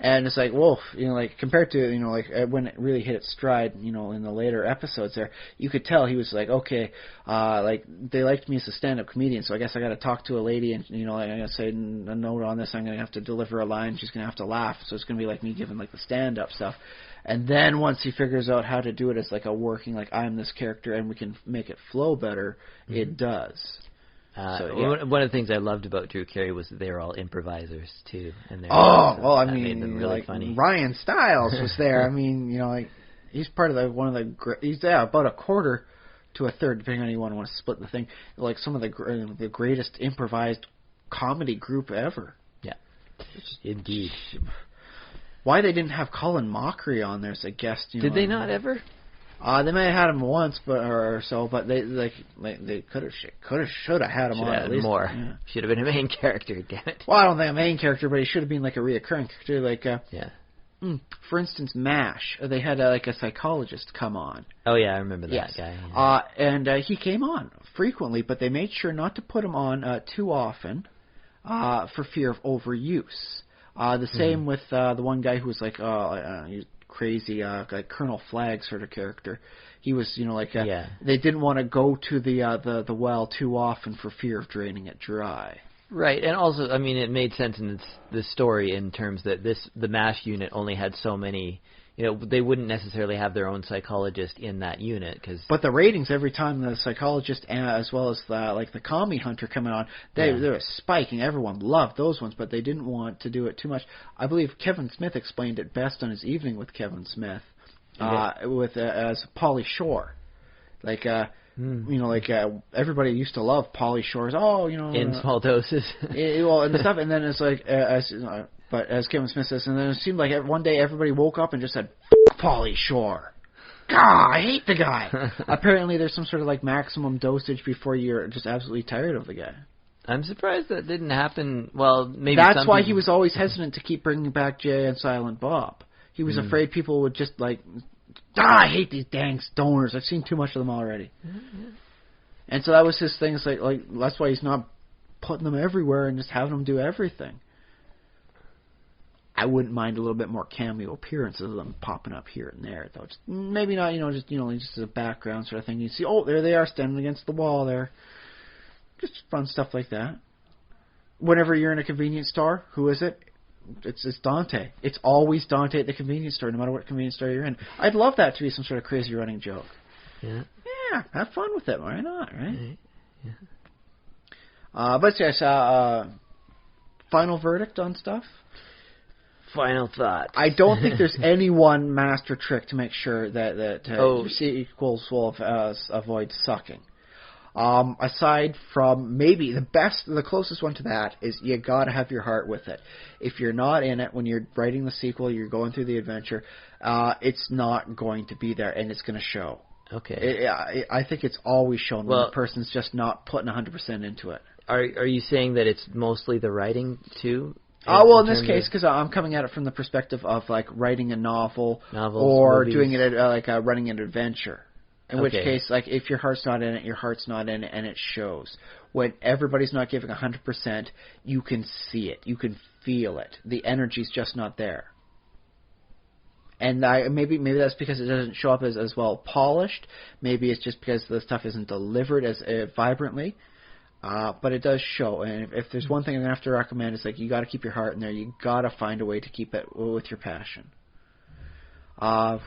C: And it's like, whoa, like compared to, like when it really hit its stride, in the later episodes there, you could tell he was like, okay, like they liked me as a stand-up comedian, so I guess I got to talk to a lady and, like, I'm going to say a note on this, I'm going to have to deliver a line, she's going to have to laugh, so it's going to be like me giving like the stand-up stuff. And then once he figures out how to do it as like a working, like I'm this character and we can make it flow better, it does.
B: One of the things I loved about Drew Carey was that they were all improvisers too, and made them really funny.
C: Ryan Stiles was there. I mean, like he's part of he's about a quarter to a third, depending on how you want to split the thing. Like some of the greatest improvised comedy group ever.
B: Yeah, indeed.
C: Why they didn't have Colin Mockery on there as a guest?
B: Did they not ever?
C: They may have had him once, but they should have had him on at least
B: more.
C: Yeah.
B: Should have been a main character, damn it.
C: Well, I don't think a main character, but he should have been like a reoccurring character. Like, for instance, MASH. They had like a psychologist come on.
B: Oh yeah, I remember that guy.
C: Yeah. And he came on frequently, but they made sure not to put him on too often, for fear of overuse. The same with the one guy who was like crazy, like Colonel Flagg sort of character. He was, they didn't want to go to the well too often for fear of draining it dry.
B: Right, and also, I mean, it made sense in the story in terms that the MASH unit only had so many. They wouldn't necessarily have their own psychologist in that unit But
C: the ratings every time the psychologist, as well as the commie hunter coming on, they were spiking. Everyone loved those ones, but they didn't want to do it too much. I believe Kevin Smith explained it best on his Evening with Kevin Smith, as Pauly Shore, everybody used to love Pauly Shore's.
B: In small doses.
C: And the stuff, and then it's like But as Kevin Smith says, and then it seemed like one day everybody woke up and just said, "F*** Pauly Shore. God, I hate the guy." Apparently there's some sort of like maximum dosage before you're just absolutely tired of the guy.
B: I'm surprised that didn't happen. Well, maybe
C: that's why he was always hesitant to keep bringing back Jay and Silent Bob. He was afraid people would just like, I hate these dang stoners. I've seen too much of them already. Mm-hmm. And so that was his thing. It's like that's why he's not putting them everywhere and just having them do everything. I wouldn't mind a little bit more cameo appearances of them popping up here and there, though. Just, maybe not, just as a background sort of thing. You see, there they are standing against the wall there. Just fun stuff like that. Whenever you're in a convenience store, who is it? It's Dante. It's always Dante at the convenience store, no matter what convenience store you're in. I'd love that to be some sort of crazy running joke.
B: Yeah.
C: Yeah, have fun with it. Why not, right?
B: Yeah.
C: But yes, final verdict on stuff?
B: Final thoughts.
C: I don't think there's any one master trick to make sure that sequels will avoid sucking. Aside from maybe the closest one to that is you gotta have your heart with it. If you're not in it when you're writing the sequel, you're going through the adventure, it's not going to be there, and it's going to show.
B: Okay.
C: I think it's always shown when the person's just not putting 100% into it.
B: Are you saying that it's mostly the writing too?
C: In this case, because I'm coming at it from the perspective of like writing a novel or movies. Doing it running an adventure. In which case, like, if your heart's not in it, your heart's not in it, and it shows. When everybody's not giving 100%, you can see it. You can feel it. The energy's just not there. And maybe that's because it doesn't show up as well polished. Maybe it's just because the stuff isn't delivered as vibrantly. But it does show. And if there's one thing I'm going to have to recommend, it's like you got to keep your heart in there. You got to find a way to keep it with your passion.
B: Only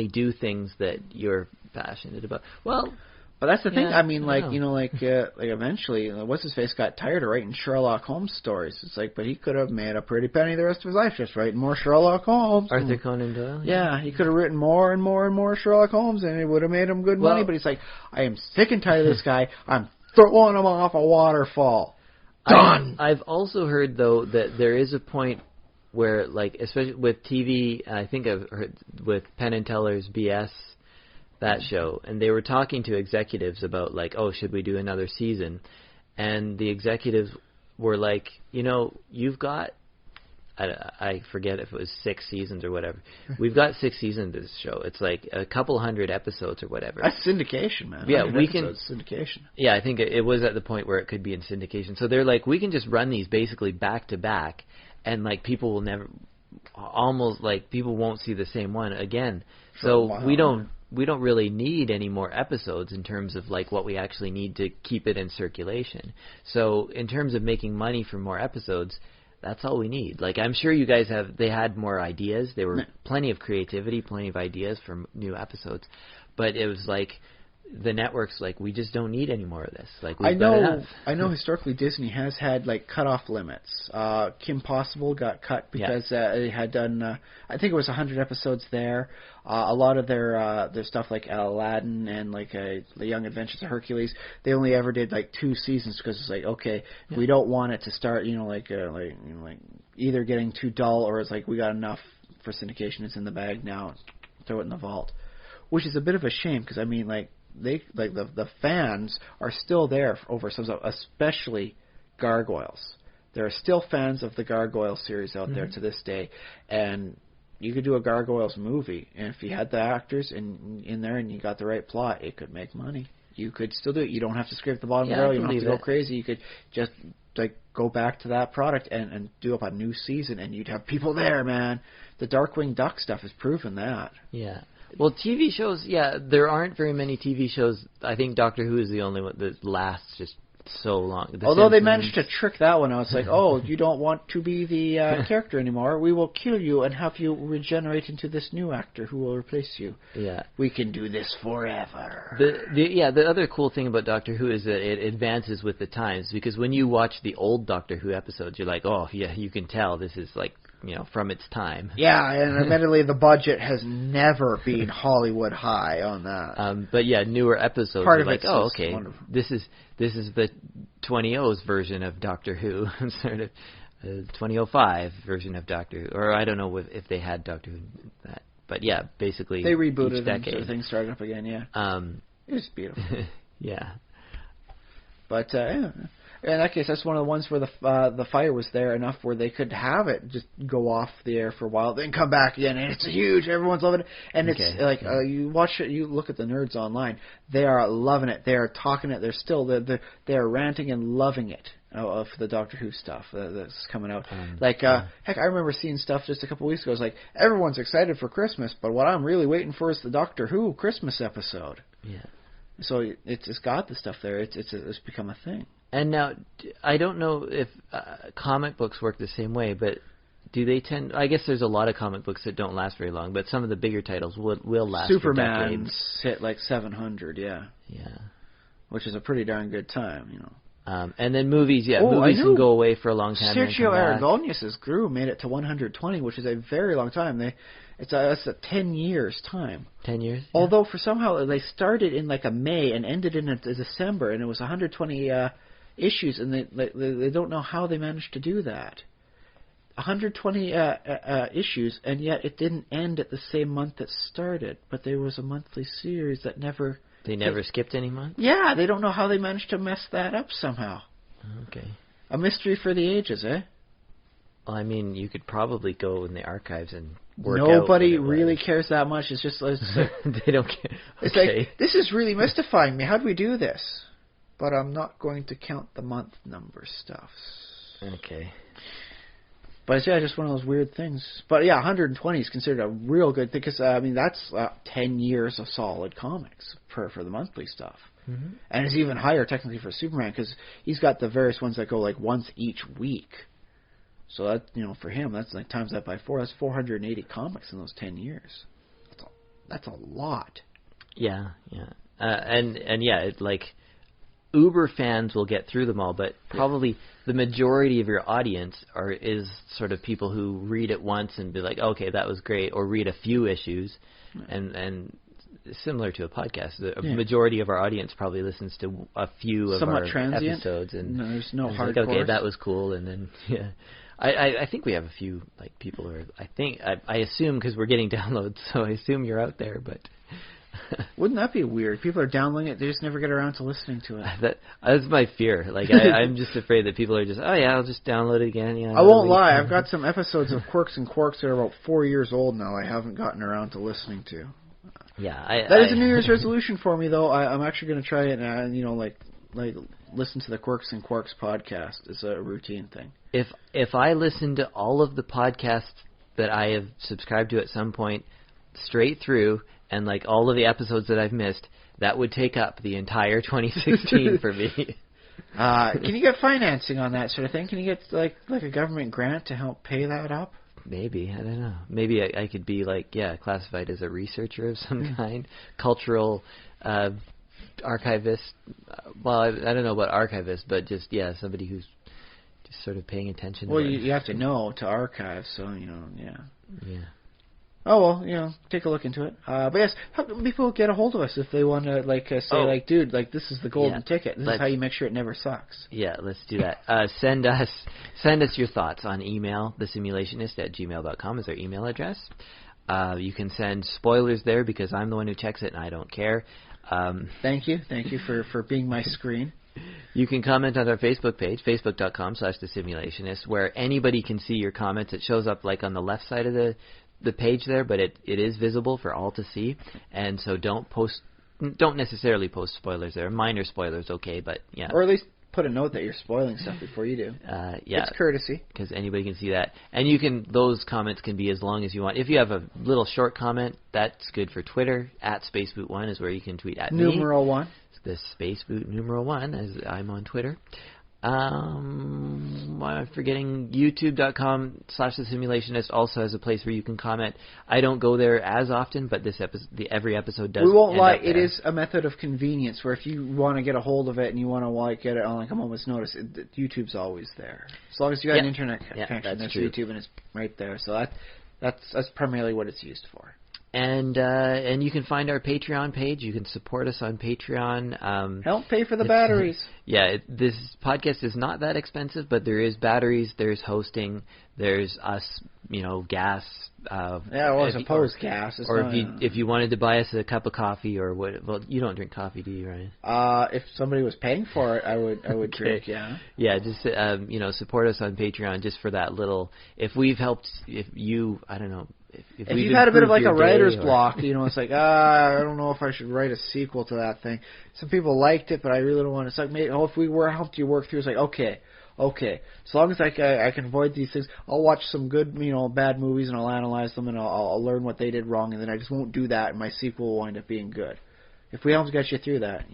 B: do things that you're passionate about. Well,
C: but that's the thing. I mean, eventually, what's his face got tired of writing Sherlock Holmes stories. It's like, but he could have made a pretty penny the rest of his life just writing more Sherlock Holmes.
B: Arthur Conan Doyle.
C: Yeah, he could have written more and more and more Sherlock Holmes, and it would have made him good money. But he's like, I am sick and tired of this guy. I'm throwing him off a waterfall. Done.
B: I've also heard though that there is a point where, like, especially with TV, I think I've heard with Penn and Teller's BS, that show, and they were talking to executives about, like, should we do another season? And the executives were like, you've got, I forget if it was 6 seasons or whatever. We've got 6 seasons of this show. It's like a couple hundred episodes or whatever.
C: That's syndication, man.
B: Yeah, we can.
C: Syndication.
B: Yeah, I think it was at the point where it could be in syndication. So they're like, we can just run these basically back to back. And, like, people will never, almost, like, people won't see the same one again. So we don't really need any more episodes in terms of, like, what we actually need to keep it in circulation. So in terms of making money from more episodes, that's all we need. Like, I'm sure you guys they had more ideas. There were plenty of creativity, plenty of ideas for new episodes. But it was like, the network's like, we just don't need any more of this. Like, we've got enough.
C: I know historically Disney has had, like, cutoff limits. Kim Possible got cut because they had done, I think it was 100 episodes there. A lot of their stuff like Aladdin and, like, The Young Adventures of Hercules, they only ever did, like, 2 seasons because it's like, okay, we don't want it to start, either getting too dull or it's like, we got enough for syndication, it's in the bag now, throw it in the vault. Which is a bit of a shame because, I mean, like, the fans are still there over some stuff, especially Gargoyles. There are still fans of the Gargoyle series out there to this day, and you could do a Gargoyles movie, and if you had the actors in there and you got the right plot, it could make money. You could still do it. You don't have to scrape the bottom of the barrel. You don't have to go crazy. You could just go back to that product and do up a new season, and you'd have people there, man. The Darkwing Duck stuff has proven that.
B: Yeah. Well, TV shows, there aren't very many TV shows. I think Doctor Who is the only one that lasts just so long.
C: Although they managed to trick that one out. It's like, you don't want to be the character anymore. We will kill you and have you regenerate into this new actor who will replace you.
B: Yeah.
C: We can do this forever.
B: The other cool thing about Doctor Who is that it advances with the times, because when you watch the old Doctor Who episodes, you're like, you can tell this is like, from its time.
C: Yeah, and admittedly, the budget has never been Hollywood high on that.
B: But newer episodes are like, wonderful. This is the 2000's version of Doctor Who, sort of 2005 version of Doctor Who, or I don't know if they had Doctor Who that, but basically
C: they rebooted
B: each decade.
C: And things started up again. Yeah, it was beautiful.
B: Yeah,
C: but in that case, that's one of the ones where the fire was there enough where they could have it just go off the air for a while, then come back again, and it's huge. Everyone's loving it, and it's like you watch it. You look at the nerds online; they are loving it. They are talking it. They are ranting and loving it for the Doctor Who stuff that's coming out. Heck, I remember seeing stuff just a couple weeks ago. It's like everyone's excited for Christmas, but what I'm really waiting for is the Doctor Who Christmas episode.
B: Yeah.
C: So it's got the stuff there. It's become a thing.
B: And now, I don't know if comic books work the same way, but do they tend... I guess there's a lot of comic books that don't last very long, but some of the bigger titles will last for decades.
C: Superman's hit like 700, yeah.
B: Yeah.
C: Which is a pretty darn good time,
B: And then movies,
C: Oh,
B: movies can go away for a long time.
C: Sergio Aragonés's Gru made it to 120, which is a very long time. It's a 10 years time.
B: 10 years? Yeah.
C: Although for somehow they started in like a May and ended in a December, and it was 120 issues, and they don't know how they managed to do that. 120 issues, and yet it didn't end at the same month it started. But there was a monthly series that never...
B: They never skipped any month?
C: Yeah, they don't know how they managed to mess that up somehow.
B: Okay.
C: A mystery for the ages, eh?
B: Well, I mean, you could probably go in the archives and work
C: Nobody
B: out
C: really cares that much. It's just...
B: they don't care.
C: It's
B: okay.
C: like, this is really mystifying me. How do we do this? But I'm not going to count the month number stuff.
B: Okay.
C: But yeah, just one of those weird things. But yeah, 120 is considered a real good thing because I mean that's 10 years of solid comics for the monthly stuff, and it's even higher technically for Superman because he's got the various ones that go like once each week. So that for him that's like times that by 4. That's 480 comics in those 10 years. That's a lot.
B: Yeah, and yeah, it's like uber fans will get through them all, but probably the majority of your audience is sort of people who read it once and be like, okay, that was great, or read a few issues, and similar to a podcast, the majority of our audience probably listens to a few of
C: Somewhat
B: our
C: transient
B: episodes, and
C: there's no hardcore.
B: Like, okay, that was cool, and then I think we have a few like people who are, I assume because we're getting downloads, so I assume you're out there, but.
C: Wouldn't that be weird? People are downloading it, they just never get around to listening to it.
B: That's my fear. Like I'm just afraid that people are just, oh yeah, I'll just download it again. Yeah,
C: I won't lie, I've got some episodes of Quirks and Quarks that are about 4 years old now. I haven't gotten around to listening to.
B: Yeah,
C: that is a New Year's resolution for me, though. I'm actually going to try it, and like listen to the Quirks and Quarks podcast. It's a routine thing.
B: If I listen to all of the podcasts that I have subscribed to at some point straight through, and like all of the episodes that I've missed, that would take up the entire 2016 for me.
C: Can you get financing on that sort of thing? Can you get like a government grant to help pay that up?
B: Maybe, I don't know. Maybe I could be classified as a researcher of some kind, cultural archivist. Well, I don't know about archivist, but just somebody who's just sort of paying attention.
C: Well, you have to know to archive, so yeah.
B: Yeah.
C: Oh, well, take a look into it. But yes, how can people get a hold of us if they want to, say, dude, this is the golden ticket. This is how you make sure it never sucks.
B: Yeah, let's do that. Send us your thoughts on email, thesimulationist@gmail.com is our email address. You can send spoilers there because I'm the one who checks it and I don't care.
C: Thank you for being my screen.
B: You can comment on our Facebook page, facebook.com/thesimulationist, where anybody can see your comments. It shows up like on the left side of the page there, but it is visible for all to see, and so don't necessarily post spoilers there. Minor spoilers, okay, but yeah.
C: Or at least put a note that you're spoiling stuff before you do.
B: Yeah,
C: it's courtesy
B: because anybody can see that, and those comments can be as long as you want. If you have a little short comment, that's good for Twitter. @SpaceBoot1 is where you can tweet at
C: numeral
B: me.
C: 1.
B: The SpaceBoot numeral 1, as I'm on Twitter. I'm forgetting YouTube.com/thesimulationist also has a place where you can comment. I don't go there as often, but every episode does.
C: We won't lie, it is a method of convenience where if you want to get a hold of it and you want to get it on a moment's notice, YouTube's always there. As long as you got an internet connection, there's YouTube and it's right there. So that's primarily what it's used for.
B: And you can find our Patreon page. You can support us on Patreon.
C: Help pay for the batteries.
B: Yeah, this podcast is not that expensive, but there is batteries, there's hosting, there's us, gas.
C: I suppose gas.
B: Or if you wanted to buy us a cup of coffee or what? Well, you don't drink coffee, do you, Ryan?
C: If somebody was paying for it, I would
B: okay.
C: drink. Yeah.
B: Yeah, just support us on Patreon just for that little. If we've helped, if I don't know. If
C: you've had a bit of like a writer's block, it's like, I don't know if I should write a sequel to that thing. Some people liked it, but I really don't want to. It's like, if we helped you work through, it's like, okay. As long as I can avoid these things, I'll watch some good, bad movies and I'll analyze them and I'll learn what they did wrong, and then I just won't do that, and my sequel will wind up being good. If we helped get you through that,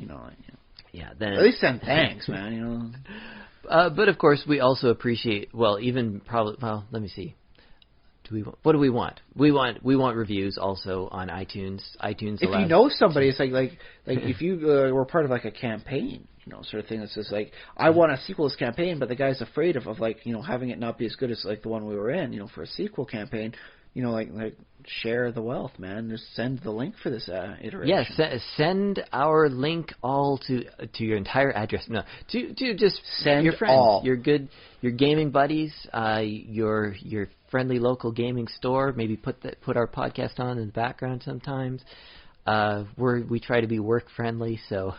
B: yeah, then
C: at least send thanks, man.
B: But of course, we also appreciate. Well, let me see. What do we want? We want reviews also on iTunes.
C: If you know somebody, it's like if you were part of like a campaign, sort of thing. That's just like, I want a sequel to this campaign, but the guy's afraid of like, having it not be as good as like the one we were in, for a sequel campaign. Like share the wealth, man. Just send the link for this iteration.
B: Yes, send our link all to your entire address. No, to just
C: send
B: your friends,
C: all.
B: your gaming buddies, your friendly local gaming store. Maybe put our podcast on in the background sometimes. We try to be work friendly, so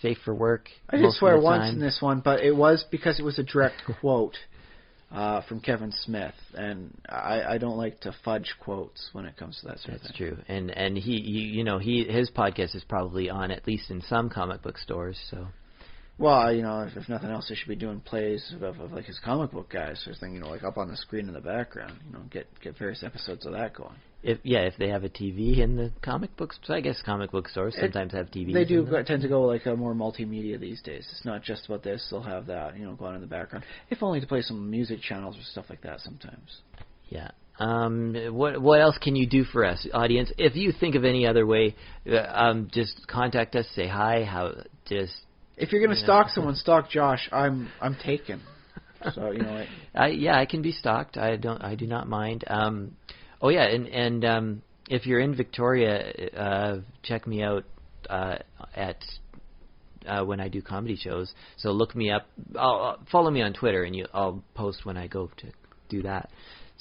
B: safe for work.
C: I did swear once in this one, but it was because it was a direct quote. From Kevin Smith, and I don't like to fudge quotes when it comes to that sort of thing.
B: That's true, and his podcast is probably on at least in some comic book stores. So,
C: well, if nothing else, they should be doing plays of like his comic book guys sort of thing. Like up on the screen in the background. Get various episodes of that going.
B: If they have a TV in the comic books, so I guess comic book stores sometimes have TVs.
C: They do tend to go like a more multimedia these days. It's not just about this; they'll have that go on in the background, if only to play some music channels or stuff like that sometimes.
B: Yeah. What else can you do for us, audience? If you think of any other way, just contact us. Say hi.
C: If you're gonna stalk someone, stalk Josh. I'm taken. So
B: I can be stalked. I do not mind. Oh yeah, and if you're in Victoria, check me out at when I do comedy shows. So look me up. Follow me on Twitter, and I'll post when I go to do that.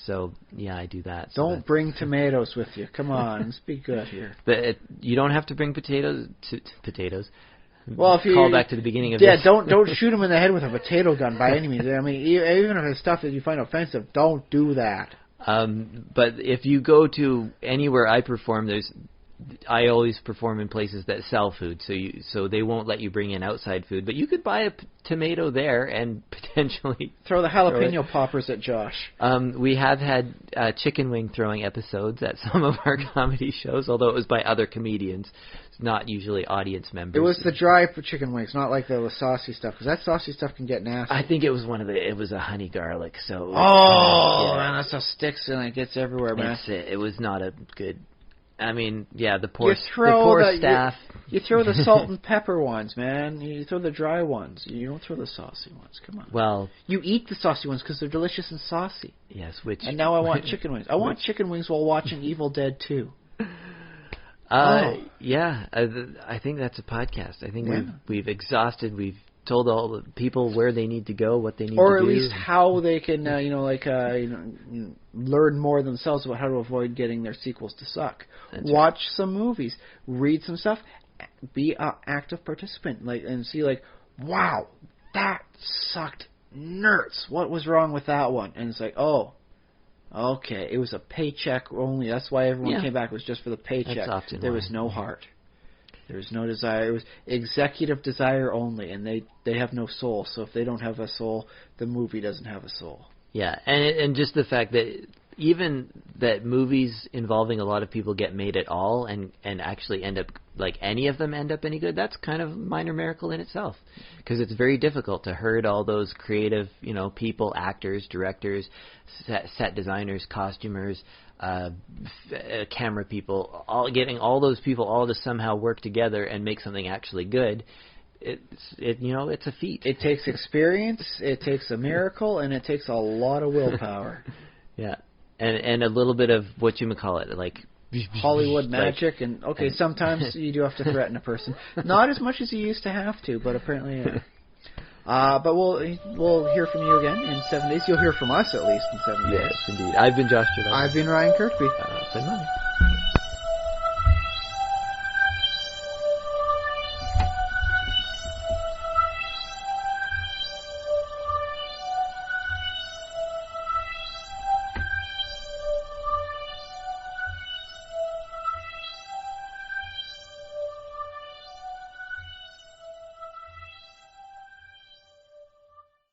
B: So yeah, I do that.
C: Don't bring tomatoes with you. Come on, let's be good here.
B: But you don't have to bring potatoes.
C: Well, if you
B: call back to the beginning of
C: this.
B: Yeah,
C: don't shoot him in the head with a potato gun by any means. I mean, even if it's stuff that you find offensive, don't do that.
B: But if you go to anywhere I perform, I always perform in places that sell food, so they won't let you bring in outside food. But you could buy a tomato there and potentially
C: throw the jalapeno poppers at Josh.
B: We have had chicken wing throwing episodes at some of our comedy shows, although it was by other comedians, not usually audience members.
C: It was the dry chicken wings, not like the saucy stuff, because that saucy stuff can get nasty.
B: I think it was it was a honey garlic. So
C: man, that stuff sticks and it gets everywhere, man.
B: It was not a good. I mean, yeah, the poor staff.
C: You throw the salt and pepper ones, man. You throw the dry ones. You don't throw the saucy ones. Come on.
B: Well,
C: you eat the saucy ones because they're delicious and saucy.
B: Yes,
C: And now I want chicken wings. I want chicken wings while watching Evil Dead 2.
B: Yeah, I think that's a podcast. I think we've exhausted. We've told all the people where they need to go, what they need to do,
C: or at least how they can, learn more themselves about how to avoid getting their sequels to suck. Watch some movies, read some stuff, be an active participant, and see, wow, that sucked nerds. What was wrong with that one? And it's like, oh, okay, it was a paycheck only. That's why everyone came back. It was just for the paycheck. There was no heart. There was no desire. It was executive desire only, and they have no soul. So if they don't have a soul, the movie doesn't have a soul.
B: Yeah, and just the fact that even that movies involving a lot of people get made at all and actually end up, any of them end up any good, that's kind of a minor miracle in itself. Because it's very difficult to herd all those creative, people, actors, directors, set designers, costumers, camera people, getting all those people all to somehow work together and make something actually good. It's a feat.
C: It takes experience, it takes a miracle, and it takes a lot of willpower.
B: Yeah, and a little bit of what
C: Hollywood magic, and sometimes you do have to threaten a person. Not as much as you used to have to, but apparently. But we'll hear from you again in 7 days. You'll hear from us at least in 7 days.
B: Yes, indeed. I've been Josh Giordano.
C: I've been Ryan Kirkby.
B: Bye.